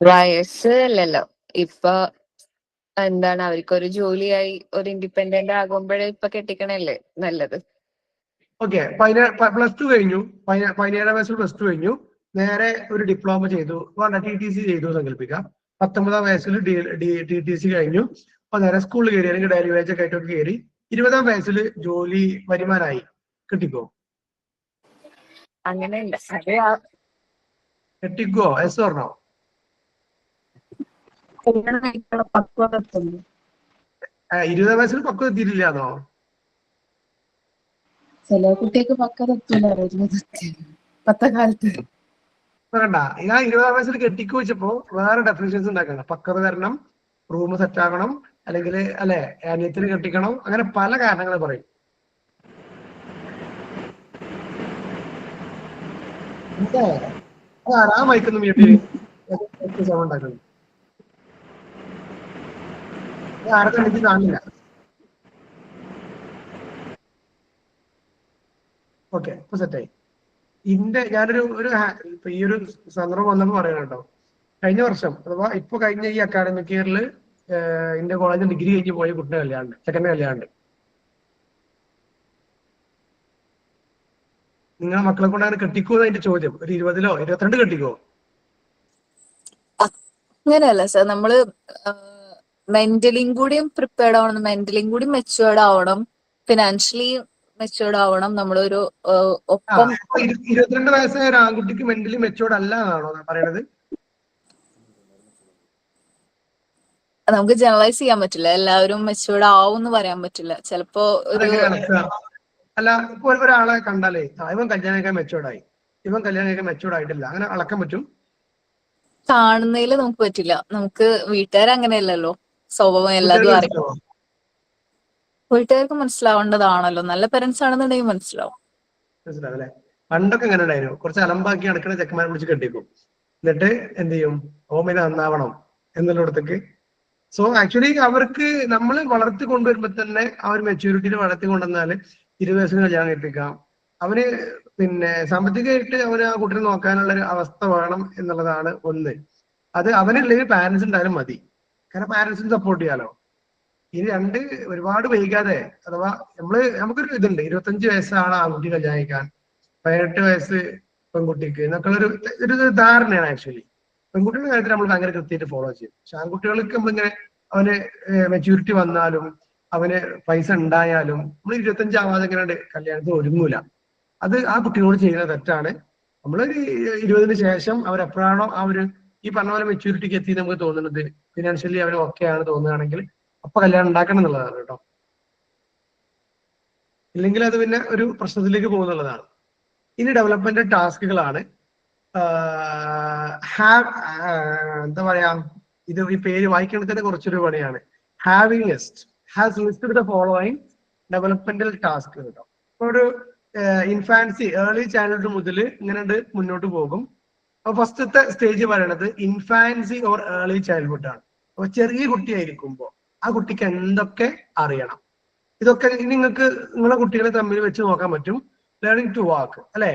വയസ്സ് അല്ലല്ലോ, ഇപ്പൊ എന്താണ് അവർക്കൊരു ജോലിയായി ഒരു ഇൻഡിപെൻഡന്റ് ആകുമ്പോഴേ ഇപ്പൊ കെട്ടിക്കണല്ലേ നല്ലത്. ഓക്കെ, +2 കഴിഞ്ഞു, 17 വയസ്സിൽ +2 കഴിഞ്ഞു, നേരെ ഒരു ഡിപ്ലോമ ചെയ്തു, TTC ചെയ്തു സങ്കല്പിക്കാം. 19 വയസ്സിൽ TTC കഴിഞ്ഞു, അപ്പൊ നേരെ സ്കൂളിൽ കയറി അല്ലെങ്കിൽ ഡെയിലി വേജ് ഒക്കെ ആയിട്ടൊക്കെ കയറി 20 വയസ്സിൽ ജോലി വരുമാനമായി, കിട്ടിക്കോ? അങ്ങനെ കെട്ടിക്കോ? എസ് പറഞ്ഞോ? 20 വയസ്സിൽ പക്വത എത്തിയിട്ടില്ലാന്നോ? ചില കുട്ടികൾക്ക് പക്വത എത്തൂല 10 കാലത്ത്. കണ്ട, ഞാൻ 20 വയസ്സിൽ കെട്ടിക്കോ വെച്ചപ്പോ വേറെ ഡെഫിനിഷൻസ് ഉണ്ടാക്കണം. പക്വത തരണം, റൂം സെറ്റ് ആക്കണം, അല്ലെങ്കിൽ അല്ലെ അനിയത്തിന് കെട്ടിക്കണം, അങ്ങനെ പല കാരണങ്ങൾ പറയും. ആരാ മയക്കുന്നു വീട്ടിൽ ഉണ്ടാക്കുന്നത്? ആരൊക്കെ എനിക്ക് കാണില്ല. ഓക്കെ, ഇപ്പൊ സെറ്റായി. ഞാനൊരു ഈ ഒരു സന്ദർഭം വന്നപ്പോ പറയണം കേട്ടോ. കഴിഞ്ഞ വർഷം അഥവാ ഇപ്പൊ കഴിഞ്ഞ ഈ അക്കാഡമിക് ഇയറിൽ എന്റെ കോളേജിൽ ഡിഗ്രി കഴിഞ്ഞ് പോയ കുട്ടിയുടെ കല്യാണം, സെക്കൻഡ് കല്യാണം. നിങ്ങളെ മക്കളെ കൊണ്ടാണ് കെട്ടിക്കോ അതിന്റെ ചോദ്യം? ഒരു 20-ലോ 22 കെട്ടിക്കോ? അങ്ങനെയല്ല സർ, നമ്മള് മെന്റലിയും കൂടിയും പ്രിപ്പയർഡ് ആവണം, മെന്റലിയും കൂടി മെച്ചുവേർഡ് ആവണം, ഫിനാൻഷ്യലി മെച്ചുവേർഡ് ആവണം. നമ്മളൊരു ഒപ്പം 22 വയസ്സായ ഒരു ആൺകുട്ടിക്ക് മെന്റലി മെച്ചുവേർഡ് അല്ല എന്നാണോ പറയണത്? നമുക്ക് ജനറലൈസ് ചെയ്യാൻ പറ്റില്ല, എല്ലാവരും മെച്ചുവേർഡ് ആവും എന്ന് പറയാൻ പറ്റില്ല. ചിലപ്പോ ഒരു അല്ല, ഇപ്പൊ ഒരാളെ കണ്ടാലേ ഇവൻ കല്യാണം കഴിക്കാൻ മെച്ചുവേർഡ് ആയി, ഇവൻ കല്യാണം കഴിക്കാൻ മെച്ചുവേർഡ് ആയിട്ടില്ല, അങ്ങനെ അളക്കാൻ പറ്റും? കാണുന്നതിൽ നമുക്ക് പറ്റില്ല. നമുക്ക് വീട്ടുകാർ അങ്ങനെയല്ലല്ലോ, സ്വഭാവം എല്ലാതും അറിയാം. വീട്ടുകാർക്ക് മനസ്സിലാവേണ്ടതാണല്ലോ, നല്ല പേരൻസ് ആണെന്നുണ്ടെങ്കിൽ മനസ്സിലാവും. മനസ്സിലാവും അല്ലെ? പണ്ടൊക്കെ എങ്ങനെ ഉണ്ടായിരുന്നു, കുറച്ച് അലമ്പാക്കി നടക്കുന്ന ചെക്കന്മാരെ വിളിച്ച് കെട്ടിക്കും, എന്നിട്ട് എന്ത് ചെയ്യും, ഓമിനെ നന്നാവണം എന്നുള്ളിടത്തേക്ക്. സോ ആക്ച്വലി അവർക്ക് നമ്മൾ വളർത്തി കൊണ്ടുവരുമ്പോ തന്നെ ആ ഒരു മെച്യൂരിറ്റിയിൽ വളർത്തി കൊണ്ടുവന്നാല് 20 വയസ്സിന് കല്യാണം കഴിപ്പിക്കാം. അവന് പിന്നെ സാമ്പത്തികമായിട്ട് അവന് ആ കുട്ടിയെ നോക്കാനുള്ള ഒരു അവസ്ഥ വേണം എന്നുള്ളതാണ് ഒന്ന്. അത് അവനുള്ളതിൽ പാരന്റ്സ് ഉണ്ടായാലും മതി, കാരണം പാരന്റ്സിന് സപ്പോർട്ട് ചെയ്യാലോ. ഇനി രണ്ട് ഒരുപാട് വൈകാതെ, അഥവാ നമുക്കൊരു ഇതുണ്ട്, 25 വയസ്സാണ് ആൺകുട്ടി കല്യാണം കഴിക്കാൻ, 18 വയസ്സ് പെൺകുട്ടിക്ക് എന്നൊക്കെ ഒരു ധാരണയാണ് ആക്ച്വലി. പെൺകുട്ടികളുടെ കാര്യത്തിൽ നമ്മൾ ഭയങ്കര കൃത്യമായിട്ട് ഫോളോ ചെയ്യും. പക്ഷെ ആൺകുട്ടികൾക്ക് നമ്മളിങ്ങനെ അവന് മെച്യൂരിറ്റി വന്നാലും അവന് പൈസ ഉണ്ടായാലും നമ്മൾ 25 ആവാതെ ഇങ്ങനെ കല്യാണത്തിന് ഒരുങ്ങൂല. അത് ആ കുട്ടികളോട് ചെയ്യുന്ന തെറ്റാണ്. നമ്മളൊരു 20-ന് ശേഷം അവരെപ്പോഴാണോ ആ ഒരു ഈ പറഞ്ഞ പോലെ മെച്യൂരിറ്റിക്ക് എത്തി നമുക്ക് തോന്നുന്നത്, ഫിനാൻഷ്യലി അവർ ഓക്കെ ആണ് തോന്നുകയാണെങ്കിൽ അപ്പൊ കല്യാണം ഉണ്ടാക്കണം എന്നുള്ളതാണ് കേട്ടോ. ഇല്ലെങ്കിൽ അത് പിന്നെ ഒരു പ്രശ്നത്തിലേക്ക് പോകുന്നുള്ളതാണ്. ഇനി ഡെവലപ്മെന്റ് ടാസ്കുകളാണ്. എന്താ പറയാ, ഇത് ഈ പേര് വായിക്കേണ്ടത് തന്നെ കുറച്ചൊരു പണിയാണ്. Having list has listed the following developmental task കേട്ടോ. ഇപ്പൊ ഒരു ഇൻഫാൻസി ഏർലി ചൈൽഡ്ഹുഡ് മുതൽ ഇങ്ങനെ മുന്നോട്ട് പോകും. അപ്പൊ ഫസ്റ്റത്തെ സ്റ്റേജ് പറയണത് ഇൻഫാൻസി ഓർ ഏർലി ചൈൽഡ്ഹുഡ് ആണ്. അപ്പൊ ചെറിയ കുട്ടിയായിരിക്കുമ്പോൾ ആ കുട്ടിക്ക് എന്തൊക്കെ അറിയണം, ഇതൊക്കെ നിങ്ങൾക്ക് നിങ്ങളെ കുട്ടികളെ തമ്മിൽ വെച്ച് നോക്കാൻ പറ്റും. ലേണിംഗ് ടു വാക്ക് അല്ലെ,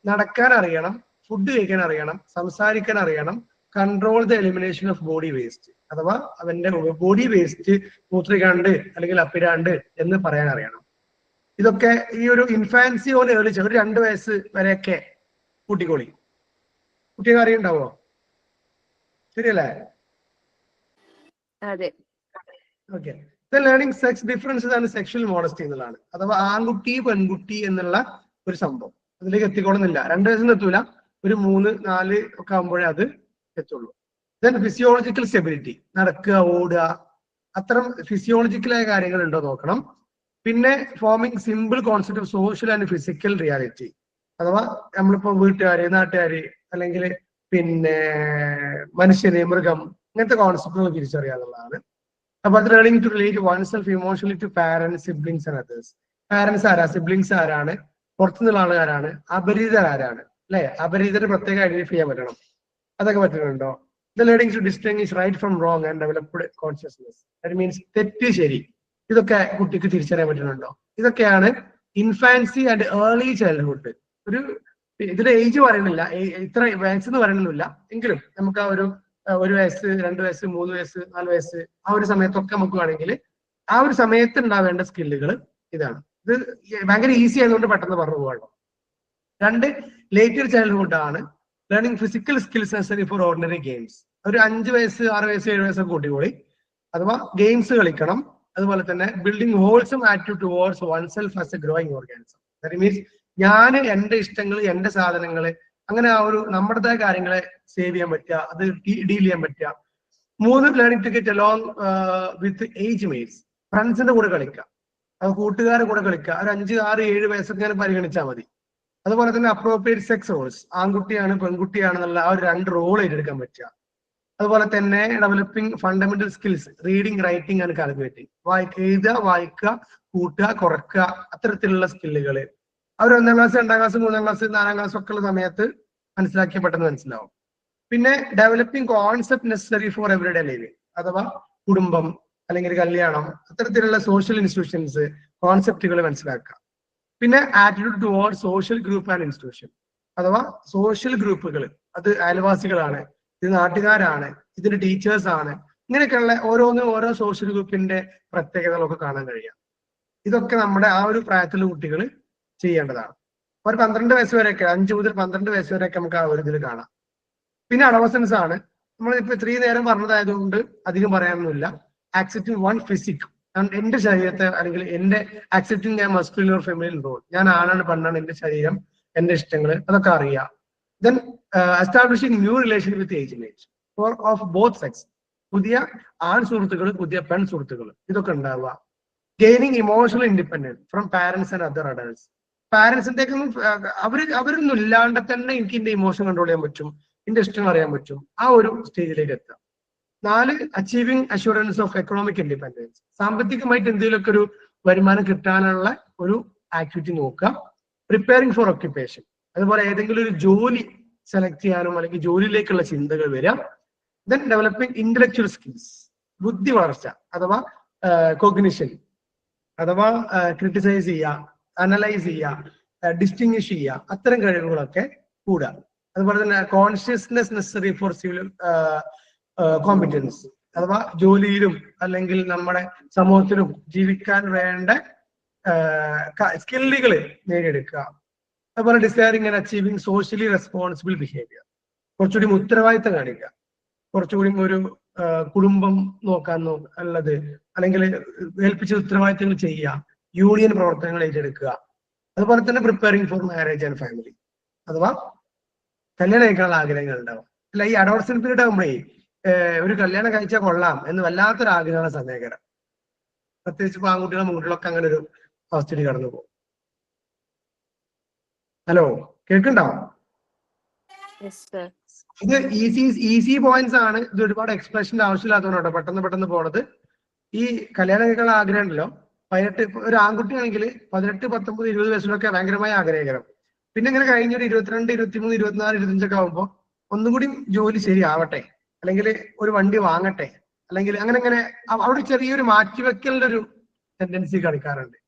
നടക്കാൻ അറിയണം, ഫുഡ് കഴിക്കാൻ അറിയണം, സംസാരിക്കാൻ അറിയണം, control the elimination of body waste, അഥവാ അവന്റെ ബോഡി വേസ്റ്റ് മൂത്രികാണ്ട് അല്ലെങ്കിൽ അപ്പിരാണ്ട് എന്ന് പറയാൻ അറിയണം. ഇതൊക്കെ ഈ ഒരു ഇൻഫാൻസി ഓർ ഏർലി ഒരു 2 വയസ്സ് വരെയൊക്കെ കൂട്ടിക്കോളി. കുട്ടികൾ അറിയുണ്ടാവോ? ശരിയല്ലേ? അതെ. Okay. Learning sex differences and sexual modesty എന്നുള്ളതാണ്. അഥവാ ആൺകുട്ടി പെൺകുട്ടി എന്നുള്ള ഒരു സംഭവം അതിലേക്ക് എത്തിക്കോളുന്നില്ല. 2 വയസ്സിന് എത്തൂല, ഒരു 3, 4 ഒക്കെ ആകുമ്പോഴേ അത് എത്തുള്ളൂ. ദെൻ ഫിസിയോളജിക്കൽ സ്റ്റെബിലിറ്റി, നടക്കുക, ഓടുക, അത്തരം ഫിസിയോളജിക്കലായ കാര്യങ്ങൾ ഉണ്ടോ നോക്കണം. പിന്നെ forming simple concept of social and physical reality, അഥവാ നമ്മളിപ്പോ വീട്ടുകാര്, നാട്ടുകാര്, അല്ലെങ്കിൽ പിന്നെ മനുഷ്യന്, മൃഗം, ഇങ്ങനത്തെ കോൺസെപ്റ്റുകൾ തിരിച്ചറിയാന്നുള്ളതാണ്. അപ്പൊ അത് learning to relate oneself emotionally to parents, siblings and others. Parents ആരാ, സിബ്ലിങ്സ് ആരാണ്, പുറത്തുനിന്നുള്ള ആളുകാരാണ്, അപരിചിതർ ആരാണ് അല്ലെ, അപരിചിതർ പ്രത്യേകം ഐഡന്റിഫൈ ചെയ്യാൻ പറ്റണം. അതൊക്കെ പറ്റുന്നുണ്ടോ? The learning to distinguish right from wrong and developed consciousness, that means തെറ്റ് ശരി, ഇതൊക്കെ കുട്ടിക്ക് തിരിച്ചറിയാൻ പറ്റുന്നുണ്ടോ? ഇതൊക്കെയാണ് ഇൻഫാൻസി ആൻഡ് ഏർലി ചൈൽഡ്ഹുഡ്. ഇതിന്റെ ഏജ് പറയുന്നില്ല, ഇത്ര വയസ്സെന്ന് പറയണമെന്നില്ല, എങ്കിലും നമുക്ക് ആ ഒരു 1 വയസ്സ്, 2 വയസ്സ്, 3 വയസ്സ്, 4 വയസ്സ് ആ ഒരു സമയത്തൊക്കെ നമുക്ക് വേണമെങ്കിൽ ആ ഒരു സമയത്ത് ഉണ്ടാവേണ്ട സ്കില്ലുകൾ ഇതാണ്. ഇത് ഭയങ്കര ഈസി ആയതുകൊണ്ട് പെട്ടെന്ന് പറഞ്ഞു പോകണം. 2 ലേറ്റർ ചൈൽഡ്ഹുഡ് ആണ്. Learning physical skills necessary four ordinary games. ഒരു 5 വയസ്സ്, 6 വയസ്സ്, 7 വയസ്സൊക്കെ കൂട്ടിക്കോളി, അഥവാ ഗെയിംസ് കളിക്കണം. അതുപോലെ തന്നെ building wholesome attitude towards oneself as A growing organism. That means ഞാൻ എന്റെ ഇഷ്ടങ്ങൾ, എന്റെ സാധനങ്ങൾ, അങ്ങനെ ആ ഒരു നമ്മുടേതായ കാര്യങ്ങളെ സേവ് ചെയ്യാൻ പറ്റുക, അത് ഡീൽ ചെയ്യാൻ പറ്റുക. 3 learning to get along with age mates, ഫ്രണ്ട്സിന്റെ കൂടെ കളിക്കുക, അത് കൂട്ടുകാരുടെ കൂടെ കളിക്കുക. ഒരു 5, 6, 7 വയസ്സൊക്കെ പരിഗണിച്ചാൽ മതി. അതുപോലെ തന്നെ അപ്രോപ്രിയേറ്റ് സെക്സ് റോൾസ്, ആൺകുട്ടിയാണ് പെൺകുട്ടിയാണെന്നുള്ള ആ ഒരു 2 റോൾ ഏറ്റെടുക്കാൻ പറ്റുക. അതുപോലെ തന്നെ developing fundamental skills, reading, writing and calculating, എഴുതുക, വായിക്കുക, കൂട്ടുക, കുറക്കുക, അത്തരത്തിലുള്ള സ്കില്ലുകൾ അവർ 1ാം ക്ലാസ്, 2ാം ക്ലാസ്, 3ാം ക്ലാസ്, 4ാം ക്ലാസ് ഒക്കെ ഉള്ള സമയത്ത് മനസ്സിലാക്കിയ പെട്ടെന്ന് മനസ്സിലാവും. പിന്നെ developing concept necessary four everyday life, അഥവാ കുടുംബം അല്ലെങ്കിൽ കല്യാണം, അത്തരത്തിലുള്ള സോഷ്യൽ ഇൻസ്റ്റിറ്റ്യൂഷൻസ്, കോൺസെപ്റ്റുകൾ മനസ്സിലാക്കുക. പിന്നെ attitude toward social group and institution, അഥവാ സോഷ്യൽ ഗ്രൂപ്പുകൾ, അത് അയൽവാസികളാണ്, ഇത് നാട്ടുകാരാണ്, ഇതിന്റെ ടീച്ചേഴ്സ് ആണ്, ഇങ്ങനെയൊക്കെയുള്ള ഓരോന്നും ഓരോ സോഷ്യൽ ഗ്രൂപ്പിന്റെ പ്രത്യേകതകളൊക്കെ കാണാൻ കഴിയാം. ഇതൊക്കെ നമ്മുടെ ആ ഒരു പ്രായത്തിലുള്ള കുട്ടികൾ ചെയ്യേണ്ടതാണ്. ഒരു 12 വയസ്സ് വരെയൊക്കെ, 5 മുതൽ 12 വയസ്സ് വരെയൊക്കെ നമുക്ക് ആ ഒരു ഇതിൽ കാണാം. പിന്നെ അഡോളസൻസ് ആണ്. നമ്മളിപ്പോ 3 നേരം പറഞ്ഞതായതുകൊണ്ട് അധികം പറയാനൊന്നുമില്ല. ആക്സെപ്റ്റിംഗ് വൺ ഫിസിക്, എന്റെ ശരീരത്തെ, അല്ലെങ്കിൽ എന്റെ accepting masculine or feminine role, ഞാൻ ആണാണ് പെണ്ണാണ്, എന്റെ ശരീരം, എന്റെ ഇഷ്ടങ്ങൾ, അതൊക്കെ അറിയാം. Then establishing new relation with age mate for of both sex, പുതിയ ആൺ സുഹൃത്തുക്കൾ, പുതിയ പെൺ സുഹൃത്തുക്കൾ, ഇതൊക്കെ ഉണ്ടാവുക. Gaining emotional independence from parents and other adults, പാരന്റ്സിന്റെ അവരൊന്നും ഇല്ലാണ്ട് തന്നെ എനിക്ക് എന്റെ ഇമോഷൻ കൺട്രോൾ ചെയ്യാൻ പറ്റും, എന്റെ ഇഷ്ടങ്ങൾ അറിയാൻ പറ്റും, ആ ഒരു സ്റ്റേജിലേക്ക് എത്താം. 4 achieving assurance of economic independence, സാമ്പത്തികമായിട്ട് എന്തെങ്കിലുമൊക്കെ ഒരു വരുമാനം കിട്ടാനുള്ള ഒരു ആക്ടിവിറ്റി നോക്കുക. പ്രിപ്പയറിംഗ് ഫോർ ഓക്യുപ്പേഷൻ, അതുപോലെ ഏതെങ്കിലും ഒരു ജോലി സെലക്ട് ചെയ്യാനും അല്ലെങ്കിൽ ജോലിയിലേക്കുള്ള ചിന്തകൾ വരിക. ദെൻ ഡെവലപ്പിംഗ് ഇന്റലക്ച്വൽ സ്കിൽസ്, ബുദ്ധി വളർച്ച അഥവാ കോഗ്നിഷൻ, അഥവാ ക്രിട്ടിസൈസ് ചെയ്യുക, അനലൈസ് ചെയ്യുക, ഡിസ്റ്റിങ്വിഷ് ചെയ്യുക, അത്തരം കഴിവുകളൊക്കെ കൂടുക. അതുപോലെ തന്നെ consciousness necessary four civil competence, അഥവാ ജോലിയിലും അല്ലെങ്കിൽ നമ്മുടെ സമൂഹത്തിലും ജീവിക്കാൻ വേണ്ട സ്കില്ലുകൾ നേടിയെടുക്കുക. അതുപോലെ desiring and achieving socially responsible behaviour, കുറച്ചുകൂടി ഉത്തരവാദിത്തം കാണിക്കുക, കുറച്ചുകൂടി ഒരു കുടുംബം നോക്കാൻ ഉള്ളത്, അല്ലെങ്കിൽ ഏൽപ്പിച്ച ഉത്തരവാദിത്തങ്ങൾ ചെയ്യുക, യൂണിയൻ പ്രവർത്തനങ്ങൾ ഏറ്റെടുക്കുക. അതുപോലെ തന്നെ preparing for marriage and family, അഥവാ കല്യാണം കഴിക്കാനുള്ള ആഗ്രഹങ്ങൾ ഉണ്ടാവും. അല്ല, ഈ അഡോളസെന്റ് പീരീഡ് ആകുമ്പോഴേ ഒരു കല്യാണം കഴിച്ചാൽ കൊള്ളാം എന്ന് വല്ലാത്തൊരു ആഗ്രഹമാണ് സമയകരം. പ്രത്യേകിച്ച് ഇപ്പൊ ആൺകുട്ടികളും പെൺകുട്ടികളൊക്കെ അങ്ങനെ ഒരു അവസ്ഥയിൽ കടന്നു പോകും. ഹലോ, കേൾക്കണ്ടോ? ഇത് ഈസി പോയിന്റ്സ് ആണ്. ഇത് ഒരുപാട് എക്സ്പ്രഷന്റെ ആവശ്യമില്ലാത്തതുകൊണ്ടോ പെട്ടെന്ന് പോണത്. ഈ കല്യാണം കഴിക്കാനുള്ള ആഗ്രഹം ഉണ്ടല്ലോ, 18 ഒരു ആൺകുട്ടിയാണെങ്കിൽ 18, 19, 20 വയസ്സിലൊക്കെ ഭയങ്കരമായ ആഗ്രഹകരം. പിന്നെ ഇങ്ങനെ കഴിഞ്ഞൊരു 22, 23, 24, 25 ആകുമ്പോൾ ഒന്നുകൂടി ജോലി ശരിയാവട്ടെ, അല്ലെങ്കിൽ ഒരു വണ്ടി വാങ്ങട്ടെ, അല്ലെങ്കിൽ അങ്ങനെ അവിടെ ചെറിയൊരു മാറ്റിവെക്കലിന്റെ ഒരു ടെൻഡൻസി കാണിക്കാറുണ്ട്.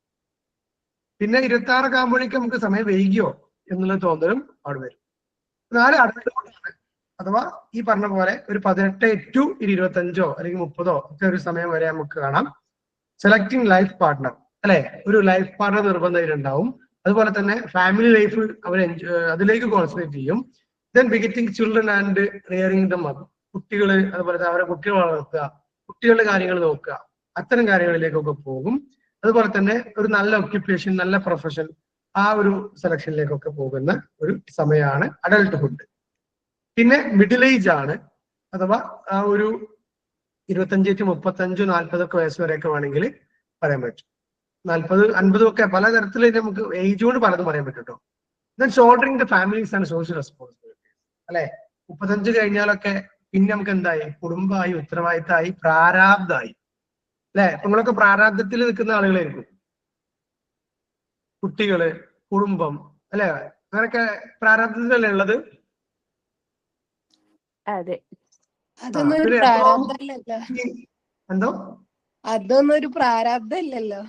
പിന്നെ 26 ആകുമ്പോഴേക്കും നമുക്ക് സമയം വൈകിയോ എന്നുള്ള തോന്നലും അവിടെ വരും. 4 അഡൽട്ട്ഹുഡാണ്, അഥവാ ഈ പറഞ്ഞ പോലെ ഒരു 18 to 25 അല്ലെങ്കിൽ 30 ഒക്കെ ഒരു സമയം വരെ നമുക്ക് കാണാം. സെലക്ടിങ് ലൈഫ് പാർട്ട്ണർ, അല്ലെ, ഒരു ലൈഫ് പാർട്ട്ണർ നിർബന്ധമായിട്ടുണ്ടാവും. അതുപോലെ തന്നെ ഫാമിലി ലൈഫ് അവർ അതിലേക്ക് കോൺസെൻട്രേറ്റ് ചെയ്യും. Then begetting children and rearing dum up, കുട്ടികള്, അതുപോലെ അവരെ കുട്ടികൾ വളർത്തുക, കുട്ടികളുടെ കാര്യങ്ങൾ നോക്കുക, അത്തരം കാര്യങ്ങളിലേക്കൊക്കെ പോകും. അതുപോലെ തന്നെ ഒരു നല്ല ഒക്യുപ്പേഷൻ, നല്ല പ്രൊഫഷൻ, ആ ഒരു സെലക്ഷനിലേക്കൊക്കെ പോകുന്ന ഒരു സമയമാണ് അഡൽട്ട്ഹുഡ്. പിന്നെ മിഡിൽ ഏജ് ആണ്, അഥവാ ആ ഒരു 25 to 35, 40 വയസ്സ് വരെയൊക്കെ വേണമെങ്കിൽ പറയാൻ പറ്റും. 40, 50 ഒക്കെ പല തരത്തിൽ നമുക്ക് ഏജ് കൊണ്ട് പലതും പറയാൻ പറ്റും കേട്ടോ. Then shouldering the families and social responsibilities, അല്ലെ, 35 കഴിഞ്ഞാലൊക്കെ പിന്നെ നമുക്ക് എന്തായി, കുടുംബമായി, ഉത്തരവാദിത്തമായി, പ്രാരാബ്ധമായി, അല്ലെ. നിങ്ങളൊക്കെ പ്രാരാബ്ധത്തിൽ നിൽക്കുന്ന ആളുകളായിരിക്കും, കുട്ടികള്, കുടുംബം, അല്ലെ, അങ്ങനെയൊക്കെ പ്രാരാബ്ധത്തിലല്ലേ ഉള്ളത്. അതെ, അതൊന്നും ഒരു പ്രാരാബ്ധമല്ലല്ലോ. എന്തോ അതൊന്നും ഒരു പ്രാരാബ്ധമല്ലല്ലോ.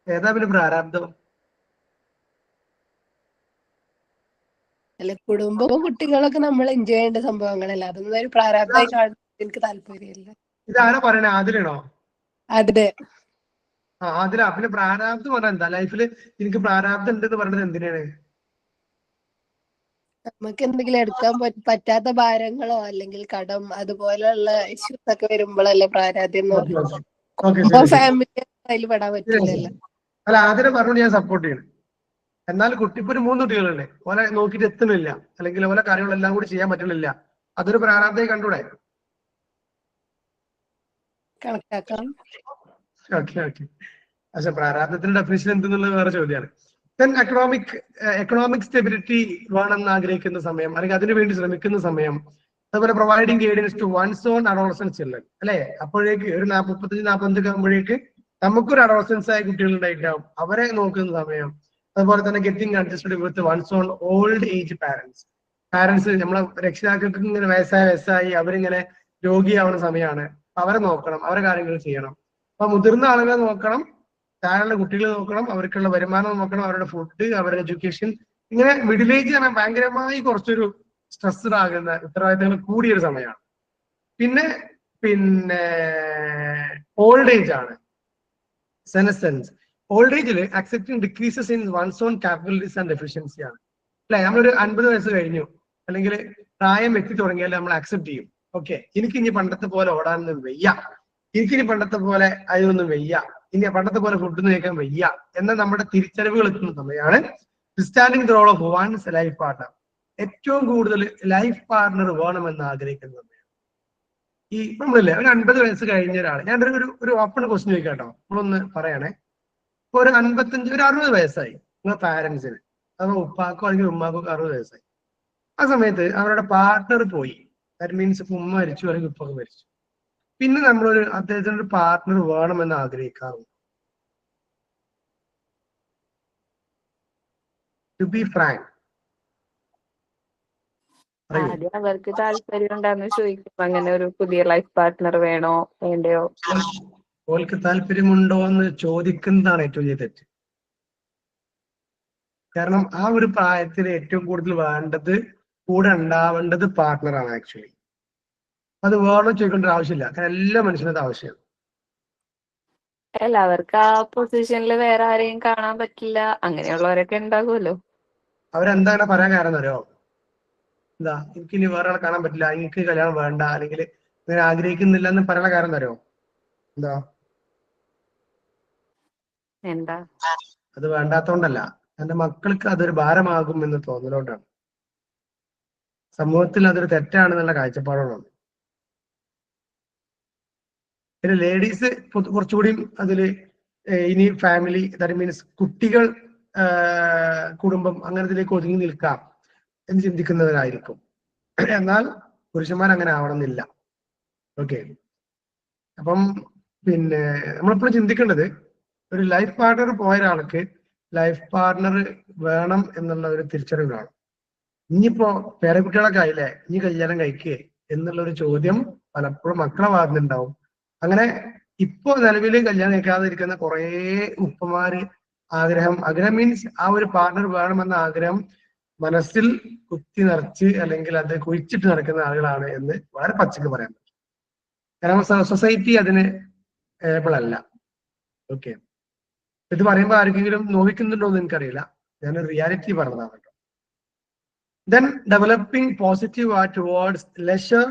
ഏതാ പിന്നെ പ്രാരാബ്ധം? അല്ല, കുടുംബവും കുട്ടികളൊക്കെ നമ്മൾ എൻജോയ് ചെയ്യേണ്ട സംഭവങ്ങളല്ല. അതൊന്നും ഒരു പ്രാരാബ്ധമായി കാണാൻ എനിക്ക് താല്പര്യമില്ല. ഇതാരാ പറയണേ? ആദിലാണോ? അതെ. ആദില, പിന്നെ പ്രാരാബ്ധം പറഞ്ഞാൽ എന്താ? ലൈഫിൽ എനിക്ക് പ്രാരാബ്ധം ഉണ്ട് എന്ന് പറയുന്നത് എന്തിനാണ്? നമുക്ക് എന്തെങ്കിലും എടുക്കാൻ പറ്റാത്ത ഭാരങ്ങളോ അല്ലെങ്കിൽ കടം അതുപോലെയുള്ള ഇഷ്യൂസ് ഒക്കെ വരുമ്പോഴല്ലേ പ്രാരാബ്ധം എന്ന് പറയുന്നത്. ഫാമിലി അതിൽ പെടാൻ പറ്റില്ലല്ലോ. അല്ല, ആദില പറഞ്ഞോണ്ട് ഞാൻ സപ്പോർട്ട് ചെയ്യണം. എന്നാൽ കുട്ടിക്ക് ഒരു 3 കുട്ടികളുണ്ട്, ഓലെ നോക്കിയിട്ട് എത്തുന്നില്ല, അല്ലെങ്കിൽ ഓലെ കാര്യങ്ങളെല്ലാം കൂടി ചെയ്യാൻ പറ്റുന്നില്ല, അതൊരു പ്രാരാബ്ധമായി കണ്ടൂടെ? കണക്കാക്കാം. ഓക്കെ. പക്ഷെ പ്രാരാബ്ധത്തിന്റെ ഡെഫിനിഷൻ എന്തെന്നുള്ളത് വേറെ ചോദ്യമാണ്. ദെൻ എക്കണോമിക് സ്റ്റെബിലിറ്റി വേണമെന്ന് ആഗ്രഹിക്കുന്ന സമയം, അല്ലെങ്കിൽ അതിനു വേണ്ടി ശ്രമിക്കുന്ന സമയം. അതുപോലെ providing guidance to one's own adolescence children, അല്ലെ. അപ്പോഴേക്ക് ഒരു 35, 45 ആകുമ്പോഴേക്ക് നമുക്കൊരു അഡോളസൻസ് ആയ കുട്ടികൾ ഉണ്ടായിട്ടുണ്ടാവും, അവരെ നോക്കുന്ന സമയം. അതുപോലെ തന്നെ ഗെറ്റിംഗ് അഡ്ജസ്റ്റഡ് വിത്ത് one's own old age parents നമ്മളെ രക്ഷിതാക്കൾക്ക് ഇങ്ങനെ വയസ്സായി അവരിങ്ങനെ രോഗിയാവുന്ന സമയമാണ്. അവരെ നോക്കണം, അവരെ കാര്യങ്ങൾ ചെയ്യണം. അപ്പൊ മുതിർന്ന ആളുകളെ നോക്കണം, താഴെയുള്ള കുട്ടികളെ നോക്കണം, അവർക്കുള്ള വരുമാനം നോക്കണം, അവരുടെ ഫുഡ്, അവരുടെ എഡ്യൂക്കേഷൻ. ഇങ്ങനെ മിഡിൽ ഏജ് ആണ് ഭയങ്കരമായി കുറച്ചൊരു സ്ട്രെസ്ഡ് ആകുന്ന, ഉത്തരവാദിത്തങ്ങൾ കൂടിയൊരു സമയമാണ്. പിന്നെ ഓൾഡ് ഏജ് ആണ് സെനസെൻസ്. ഓൾഡ് ഏജിൽ accepting decreases in one's own capabilities and efficiency ആണ്, അല്ലെ. നമ്മളൊരു 50 വയസ്സ് കഴിഞ്ഞു, അല്ലെങ്കിൽ പ്രായം എത്തി തുടങ്ങിയാൽ നമ്മൾ അക്സെപ്റ്റ് ചെയ്യും. ഓക്കെ, എനിക്ക് ഇനി പണ്ടത്തെ പോലെ ഓടാനൊന്നും വയ്യ, എനിക്കിനി പണ്ടത്തെ പോലെ അതൊന്നും വയ്യ, ഇനി പണ്ടത്തെ പോലെ ഫുഡ് കഴിക്കാൻ വയ്യ എന്ന നമ്മുടെ തിരിച്ചറിവുകൾ എത്തുന്ന സമയമാണ് standing the role of one's life partner. ഏറ്റവും കൂടുതൽ ലൈഫ് പാർട്ണർ വേണമെന്ന് ആഗ്രഹിക്കുന്ന സമയം. ഈ നമ്മളില്ലേ, ഒരു 50 വയസ്സ് കഴിഞ്ഞ ഒരാൾ, ഞാൻ ഒരു ഓപ്പൺ ക്വസ്റ്റ്യൻ ചോദിക്കാം കേട്ടോ, നമ്മളൊന്ന് പറയണേ. ഇപ്പൊ ഒരു 55, ഒരു 60 വയസ്സായി നിങ്ങളുടെ പാരന്റ്സിന്, അഥവാ ഉപ്പാക്കോ അല്ലെങ്കിൽ ഉമ്മാക്കോ 60 വയസ്സായി. ആ സമയത്ത് അവരുടെ പാർട്ണർ പോയി, ദാറ്റ് മീൻസ് ഇപ്പൊ ഉമ്മ മരിച്ചു അല്ലെങ്കിൽ ഉപ്പൊക്കെ മരിച്ചു. പിന്നെ നമ്മളൊരു അദ്ദേഹത്തിന് ഒരു പാർട്ണർ വേണമെന്ന് ആഗ്രഹിക്കാറുണ്ട്. To be frank. ആദ്യം അവർക്ക് താല്പര്യം ഉണ്ടാന്ന് ചോദിക്കും, അങ്ങനെ ഒരു പുതിയ ലൈഫ് പാർട്ട്ണർ വേണോ വേണ്ടയോ. ഓൾക്ക് താല്പര്യമുണ്ടോ എന്ന് ചോദിക്കുന്നതാണ് ഏറ്റവും വലിയ തെറ്റ്. കാരണം ആ ഒരു പ്രായത്തിൽ ഏറ്റവും കൂടുതൽ വേണ്ടത്, കൂടെ ഉണ്ടാവേണ്ടത് പാർട്ട്ണറാണ് ആക്ച്വലി. അത് വേണോ ചോദിക്കേണ്ട ആവശ്യമില്ല, കാരണം എല്ലാ മനുഷ്യനും അത് ആവശ്യമാണ്. അല്ല, അവർക്ക് ആ പൊസിഷനിൽ വേറെ ആരെയും കാണാൻ പറ്റില്ല, അങ്ങനെയുള്ളവരൊക്കെ ഉണ്ടാകുമല്ലോ. അവരെന്താണ് പറയാൻ കാരണം അറിയോ? എന്താ, എനിക്ക് ഇനി വേറെ ആളെ കാണാൻ പറ്റില്ല, എനിക്ക് കല്യാണം വേണ്ട, അല്ലെങ്കിൽ ഞാൻ ആഗ്രഹിക്കുന്നില്ല എന്ന് പറയുന്ന കാരണം അറിയോ? എന്താ എന്താ? അത് വേണ്ടാത്തോണ്ടല്ല, എന്റെ മക്കൾക്ക് അതൊരു ഭാരമാകും എന്ന് തോന്നലോണ്ടാണ്. സമൂഹത്തിൽ അതൊരു തെറ്റാണെന്നുള്ള കാഴ്ചപ്പാടോടാണ്. പിന്നെ ലേഡീസ് കുറച്ചുകൂടി അതില് ഇനി ഫാമിലി, ദാറ്റ് മീൻസ് കുട്ടികൾ, കുടുംബം അങ്ങനത്തിലേക്ക് ഒതുങ്ങി നിൽക്കാം എന്ന് ചിന്തിക്കുന്നവരായിരിക്കും. എന്നാൽ പുരുഷന്മാർ അങ്ങനെ ആവണമെന്നില്ല. ഓക്കെ, അപ്പം പിന്നെ നമ്മളിപ്പോഴും ചിന്തിക്കേണ്ടത്, ഒരു ലൈഫ് പാർട്ണർ പോയ ഒരാൾക്ക് ലൈഫ് പാർട്ണർ വേണം എന്നുള്ള ഒരു തിരിച്ചറിവാണ്. ഇനിയിപ്പോ പേരക്കുട്ടികളൊക്കെ ആയില്ലേ, ഇനി കല്യാണം കഴിക്കേ എന്നുള്ള ഒരു ചോദ്യം പലപ്പോഴും മക്കളെ ഭാഗത്തുനിന്നുണ്ടാവും. അങ്ങനെ ഇപ്പോ നിലവിൽ കല്യാണം കഴിക്കാതിരിക്കുന്ന കുറേ ഉപ്പമാര് ആഗ്രഹം മീൻസ് ആ ഒരു പാർട്ണർ വേണമെന്ന ആഗ്രഹം മനസ്സിൽ കുത്തി നിറച്ച് അല്ലെങ്കിൽ അത് കുഴിച്ചിട്ട് നടക്കുന്ന ആളുകളാണ് എന്ന് വളരെ പച്ചക്ക് പറയാൻ പറ്റും. കാരണം സൊസൈറ്റി അതിന് ഏബിൾ അല്ല. ഓക്കെ, ഇത് പറയുമ്പോൾ ആർക്കെങ്കിലും നോവിക്കുന്നുണ്ടോ എന്ന് എനിക്കറിയില്ല, ഞാനൊരു റിയാലിറ്റി പറഞ്ഞതാണ് കേട്ടോ. Then developing positive towards leisure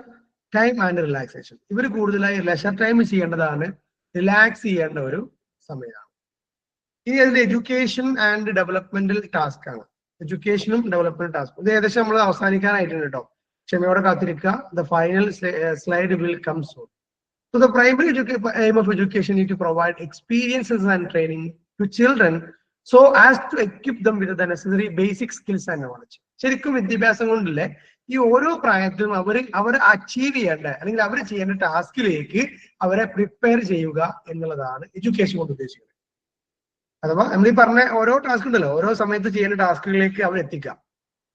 time and relaxation. ഇവർ കൂടുതലായി ലെഷർ ടൈം ചെയ്യേണ്ടതാണ്, റിലാക്സ് ചെയ്യേണ്ട ഒരു സമയമാണ്. ഇനി അതിൽ എഡ്യൂക്കേഷൻ ആൻഡ് ഡെവലപ്മെന്റൽ ടാസ്ക് ആണ്. എഡ്യൂക്കേഷനും ഡെവലപ്മെന്റ് ടാസ്കും ഇത് ഏകദേശം നമ്മൾ അവസാനിക്കാനായിട്ടുണ്ട് കേട്ടോ. ക്ഷമയോടെ കാത്തിരിക്കുക. The final slide will come soon. So the primary aim of education is to provide experiences and training to children so as to equip them with the necessary basic skills and knowledge. ശരിക്കും വിദ്യാഭ്യാസം കൊണ്ടല്ലേ ഈ ഓരോ പ്രായത്തിലും അവർ achieve ചെയ്യേണ്ട അല്ലെങ്കിൽ അവർ ചെയ്യേണ്ട ടാസ്കിലേക്ക് അവരെ പ്രിപ്പയർ ചെയ്യുക എന്നുള്ളതാണ് എഡ്യൂക്കേഷൻ കൊണ്ട് ഉദ്ദേശിക്കുന്നത്. അഥവാ നമ്മൾ ഈ പറഞ്ഞ ഓരോ ടാസ്ക് ഉണ്ടല്ലോ, ഓരോ സമയത്ത് ചെയ്യേണ്ട ടാസ്കുകളിലേക്ക് അവർ എത്തിക്കാം.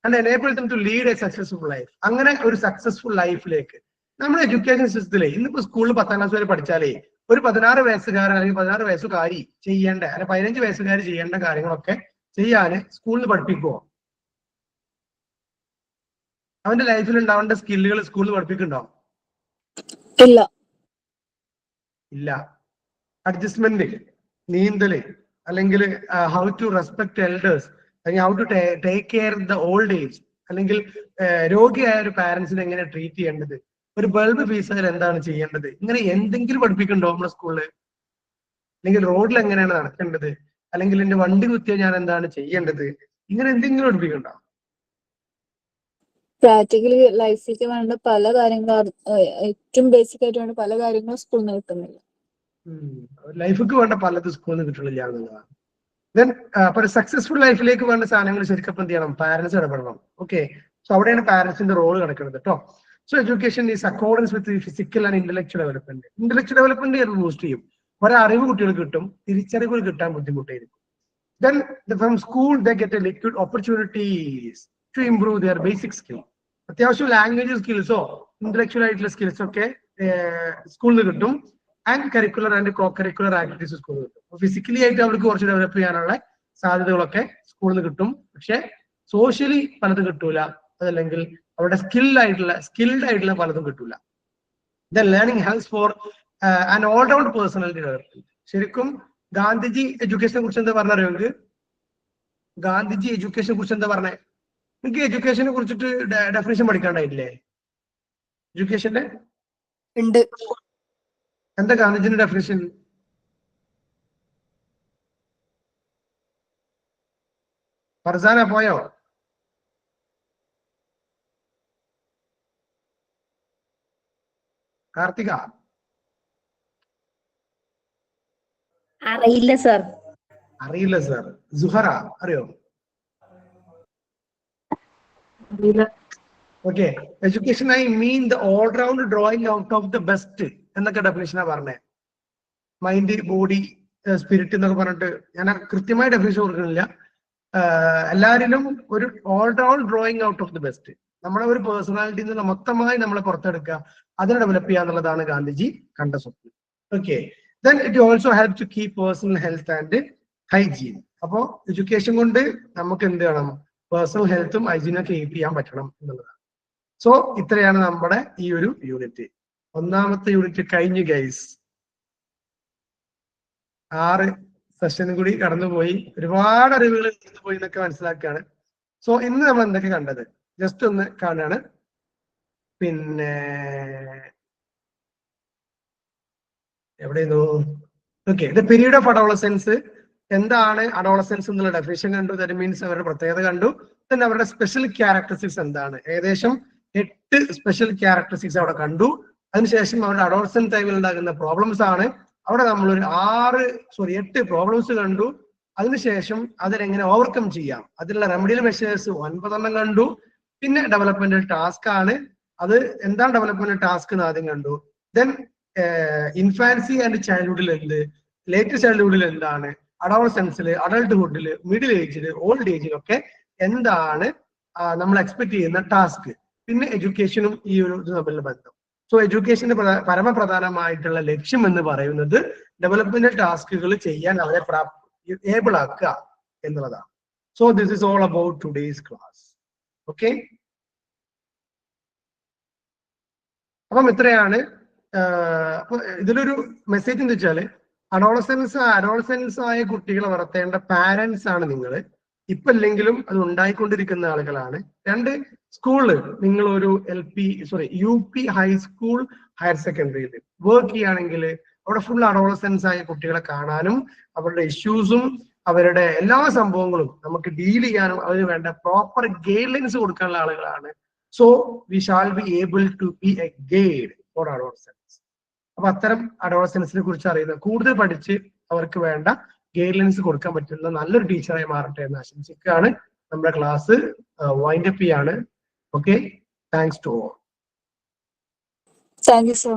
And enable them to lead a successful life. അങ്ങനെ ഒരു സക്സസ്ഫുൾ ലൈഫിലേക്ക് നമ്മുടെ എഡ്യൂക്കേഷൻ സിസ്റ്റത്തിലെ ഇന്നിപ്പോ സ്കൂളിൽ 10ാം ക്ലാസ് വരെ പഠിച്ചാലേ ഒരു 16 വയസ്സുകാരൻ അല്ലെങ്കിൽ 16 വയസ്സുകാരി ചെയ്യേണ്ട അല്ലെങ്കിൽ 15 വയസ്സുകാരി ചെയ്യേണ്ട കാര്യങ്ങളൊക്കെ ചെയ്യാന് സ്കൂളിൽ പഠിപ്പിക്കുമോ? അവന്റെ ലൈഫിൽ ഉണ്ടാവേണ്ട സ്കില്ലുകൾ സ്കൂളിൽ പഠിപ്പിക്കുന്നുണ്ടോ? ഇല്ല. അഡ്ജസ്റ്റ്മെന്റ്, നീന്തല്, അല്ലെങ്കിൽ ഹൗ ടു റെസ്പെക്ട് എൽഡേഴ്സ്, അല്ലെങ്കിൽ how to take care the old age, അല്ലെങ്കിൽ രോഗിയായ ഒരു പാരന്റ്സിനെ എങ്ങനെ ട്രീറ്റ് ചെയ്യേണ്ടത്, ഒരു ബൾബ് ഫീസർ എന്താണ് ചെയ്യേണ്ടത്, ഇങ്ങനെ എന്തെങ്കിലും പഠിപ്പിക്കണ്ടോ നമ്മുടെ സ്കൂളില്? അല്ലെങ്കിൽ റോഡിൽ എങ്ങനെയാണ് നടക്കേണ്ടത്, അല്ലെങ്കിൽ എന്റെ വണ്ടി കുത്തിയാൽ ഞാൻ എന്താണ് ചെയ്യേണ്ടത്, ഇങ്ങനെ എന്തെങ്കിലും പഠിപ്പിക്കണ്ടോ? പ്രാക്ടിക്കലി ലൈഫിലേക്ക് വേണ്ട പല കാര്യങ്ങളും, ഏറ്റവും ബേസിക് ആയിട്ട് വേണ്ട പല കാര്യങ്ങളും സ്കൂളിൽ നിന്ന് കിട്ടുന്നില്ല. ലൈഫിക്ക് വേണ്ട പലത് സ്കൂളിൽ നിന്ന് കിട്ടുന്നില്ല എന്നുള്ളതാണ്. ദെൻ അപ്പൊ സക്സസ്ഫുൾ ലൈഫിലേക്ക് വേണ്ട സാധനങ്ങൾ ശരിക്കും എന്ത് ചെയ്യണം? പാരന്റ്സ് ഇടപെടണം. ഓക്കെ, സോ അവിടെയാണ് പാരന്റ്സിന്റെ റോൾ കിടക്കുന്നത് കേട്ടോ. So education is accordance with the physical and intellectual development. Intellectual development boost ചെയ്യും. കുറെ അറിവ് കുട്ടികൾക്ക് കിട്ടും, തിരിച്ചറിവുകൾ കിട്ടാൻ ബുദ്ധിമുട്ടായിരിക്കും. Then from school they get a liquid opportunities to improve their basic skill. അത്യാവശ്യം ലാംഗ്വേജ് സ്കിൽസോ ഇന്റലക്ച്വൽ ആയിട്ടുള്ള സ്കിൽസ് ഒക്കെ സ്കൂളിൽ കിട്ടും. And curricular and co curricular activities സ്കൂളിൽ കിട്ടും. ഫിസിക്കലി ആയിട്ട് അവർക്ക് കുറച്ച് ഡെവലപ്പ് ചെയ്യാനുള്ള സാധ്യതകളൊക്കെ സ്കൂളിൽ നിന്ന് കിട്ടും. പക്ഷെ സോഷ്യലി പലതും കിട്ടൂല, അതല്ലെങ്കിൽ അവരുടെ സ്കിൽഡ് ആയിട്ടുള്ള പലതും കിട്ടൂല. The learning helps for an all-round personality development. ശരിക്കും ഗാന്ധിജി എഡ്യൂക്കേഷനെ കുറിച്ച് എന്താ പറഞ്ഞറിയോ? നിങ്ങൾക്ക് ഗാന്ധിജി എഡ്യൂക്കേഷനെ കുറിച്ച് എന്താ പറഞ്ഞേ? നിങ്ങൾക്ക് എഡ്യൂക്കേഷനെ കുറിച്ചിട്ട് ഡെഫിനേഷൻ പഠിക്കാണ്ടായിട്ടില്ലേ? എഡ്യൂക്കേഷന്റെ ഉണ്ട്. എന്താ ഗാന്ധിജിന്റെ ഡെഫിനേഷൻ? ഫർസാന പോയോ? കാർത്തിക അറിയില്ല സർ. അറിയില്ല സർ. സുഹറ അറിയോ? Okay, education I mean the all round drawing out of the best എന്നൊക്കെ ഡെഫിനേഷനാ പറഞ്ഞേ. മൈൻഡ്, ബോഡി, സ്പിരിറ്റ് എന്നൊക്കെ പറഞ്ഞിട്ട് ഞാൻ കൃത്യമായ ഡെഫിനേഷൻ കൊടുക്കുന്നില്ല. എല്ലാവരിലും ഒരു all drawing out of the best, നമ്മുടെ ഒരു പേഴ്സണാലിറ്റിയിൽ നിന്ന് മൊത്തമായി നമ്മളെ പുറത്തെടുക്കുക, അതിനെ ഡെവലപ്പ് ചെയ്യുക എന്നുള്ളതാണ് ഗാന്ധിജി കണ്ട സ്വപ്നം. Okay, then it also help to keep personal health and hygiene. അപ്പോൾ എഡ്യൂക്കേഷൻ കൊണ്ട് നമുക്ക് എന്ത് വേണം, പേഴ്സണൽ ഹെൽത്തും ഹൈജീനും കീപ്പ് ചെയ്യാൻ പറ്റണം എന്നുള്ളതാണ്. സോ ഇത്രയാണ് നമ്മുടെ ഈ ഒരു യൂണിറ്റ്. ഒന്നാമത്തെ യൂണിറ്റ് കഴിഞ്ഞു ഗൈസ്. 6 സെഷനും കൂടി കടന്നുപോയി, ഒരുപാട് അറിവുകൾ കടന്നുപോയി എന്നൊക്കെ മനസ്സിലാക്കുകയാണ്. സോ ഇന്ന് നമ്മൾ എന്തൊക്കെ കണ്ടത് ജസ്റ്റ് ഒന്ന് കാണാണ്. പിന്നെ എവിടെയായിരുന്നു? Okay, the period of Adolescence. എന്താണ് അഡോളസെൻസ് എന്നുള്ള ഡെഫിനിഷൻ കണ്ടു. ദാറ്റ് മീൻസ് അവരുടെ പ്രത്യേകത കണ്ടു. പിന്നെ അവരുടെ സ്പെഷ്യൽ ക്യാരക്ടറിസ്റ്റിക്സ് എന്താണ്, ഏകദേശം 8 സ്പെഷ്യൽ ക്യാരക്ടറിസ്റ്റിക്സ് അവിടെ കണ്ടു. അതിനുശേഷം അവരുടെ അഡോളസെന്റ് ടൈമിൽ ഉണ്ടാകുന്ന പ്രോബ്ലംസ് ആണ്. അവിടെ നമ്മളൊരു 8 പ്രോബ്ലംസ് കണ്ടു. അതിനുശേഷം അതിനെങ്ങനെ ഓവർകം ചെയ്യാം, അതിലുള്ള റെമഡിയൽ മെഷേഴ്സ് 9 കണ്ടു. പിന്നെ ഡെവലപ്മെന്റൽ ടാസ്ക് ആണ്. അത് എന്താണ് ഡെവലപ്മെന്റൽ ടാസ്ക് എന്ന് ആദ്യം കണ്ടു. ദെൻ ഇൻഫാൻസി ആൻഡ് ചൈൽഡ്ഹുഡിൽ എന്ത്, ലേറ്റ് ചൈൽഡ്ഹുഡിൽ എന്താണ്, അഡോളസെൻസിൽ, അഡൾട്ട്ഹുഡിൽ, മിഡിൽ ഏജിൽ, ഓൾഡ് ഏജിലൊക്കെ എന്താണ് നമ്മൾ എക്സ്പെക്ട് ചെയ്യുന്ന ടാസ്ക്. പിന്നെ എഡ്യൂക്കേഷനും ഈ ഒരു ഇത് തമ്മിലുള്ള ബന്ധം. സോ എഡ്യൂക്കേഷന്റെ പരമപ്രധാനമായിട്ടുള്ള ലക്ഷ്യം എന്ന് പറയുന്നത് ഡെവലപ്മെന്റൽ ടാസ്കുകൾ ചെയ്യാൻ അവരെ ഏബിൾ ആക്കുക എന്നുള്ളതാണ്. So this is all about today's class. Okay, അപ്പം ഇത്രയാണ്. അപ്പൊ ഇതിലൊരു മെസ്സേജ് എന്ന് വെച്ചാല് അഡോളസെൻസ് ആയ കുട്ടികളെ വളർത്തേണ്ട പാരന്റ്സ് ആണ് നിങ്ങൾ. ഇപ്പൊ അല്ലെങ്കിലും അത് ഉണ്ടായിക്കൊണ്ടിരിക്കുന്ന ആളുകളാണ്. 2, സ്കൂളില് നിങ്ങൾ ഒരു UP ഹൈസ്കൂൾ ഹയർ സെക്കൻഡറിയിൽ വർക്ക് ചെയ്യുകയാണെങ്കിൽ അവിടെ ഫുൾ അഡോളസെൻസ് ആയ കുട്ടികളെ കാണാനും അവരുടെ ഇഷ്യൂസും അവരുടെ എല്ലാ സംഭവങ്ങളും നമുക്ക് ഡീൽ ചെയ്യാനും അതിന് വേണ്ട പ്രോപ്പർ ഗൈഡ് ലൈൻസ് കൊടുക്കാനുള്ള ആളുകളാണ്. So we shall be able to be a guide for adolescence. അപ്പൊ അത്തരം അഡോളസെൻസിനെ കുറിച്ച് അറിയുന്ന, കൂടുതൽ പഠിച്ച് അവർക്ക് വേണ്ട ഗൈഡ് ലൈൻസ് കൊടുക്കാൻ പറ്റുന്ന നല്ലൊരു ടീച്ചറായി മാറട്ടെ എന്ന് ആശംസിക്കുകയാണ്. നമ്മുടെ ക്ലാസ് വൈൻഡ് അപ്പ് ചെയ്യാണ്. Okay, thanks to all. Thank you sir.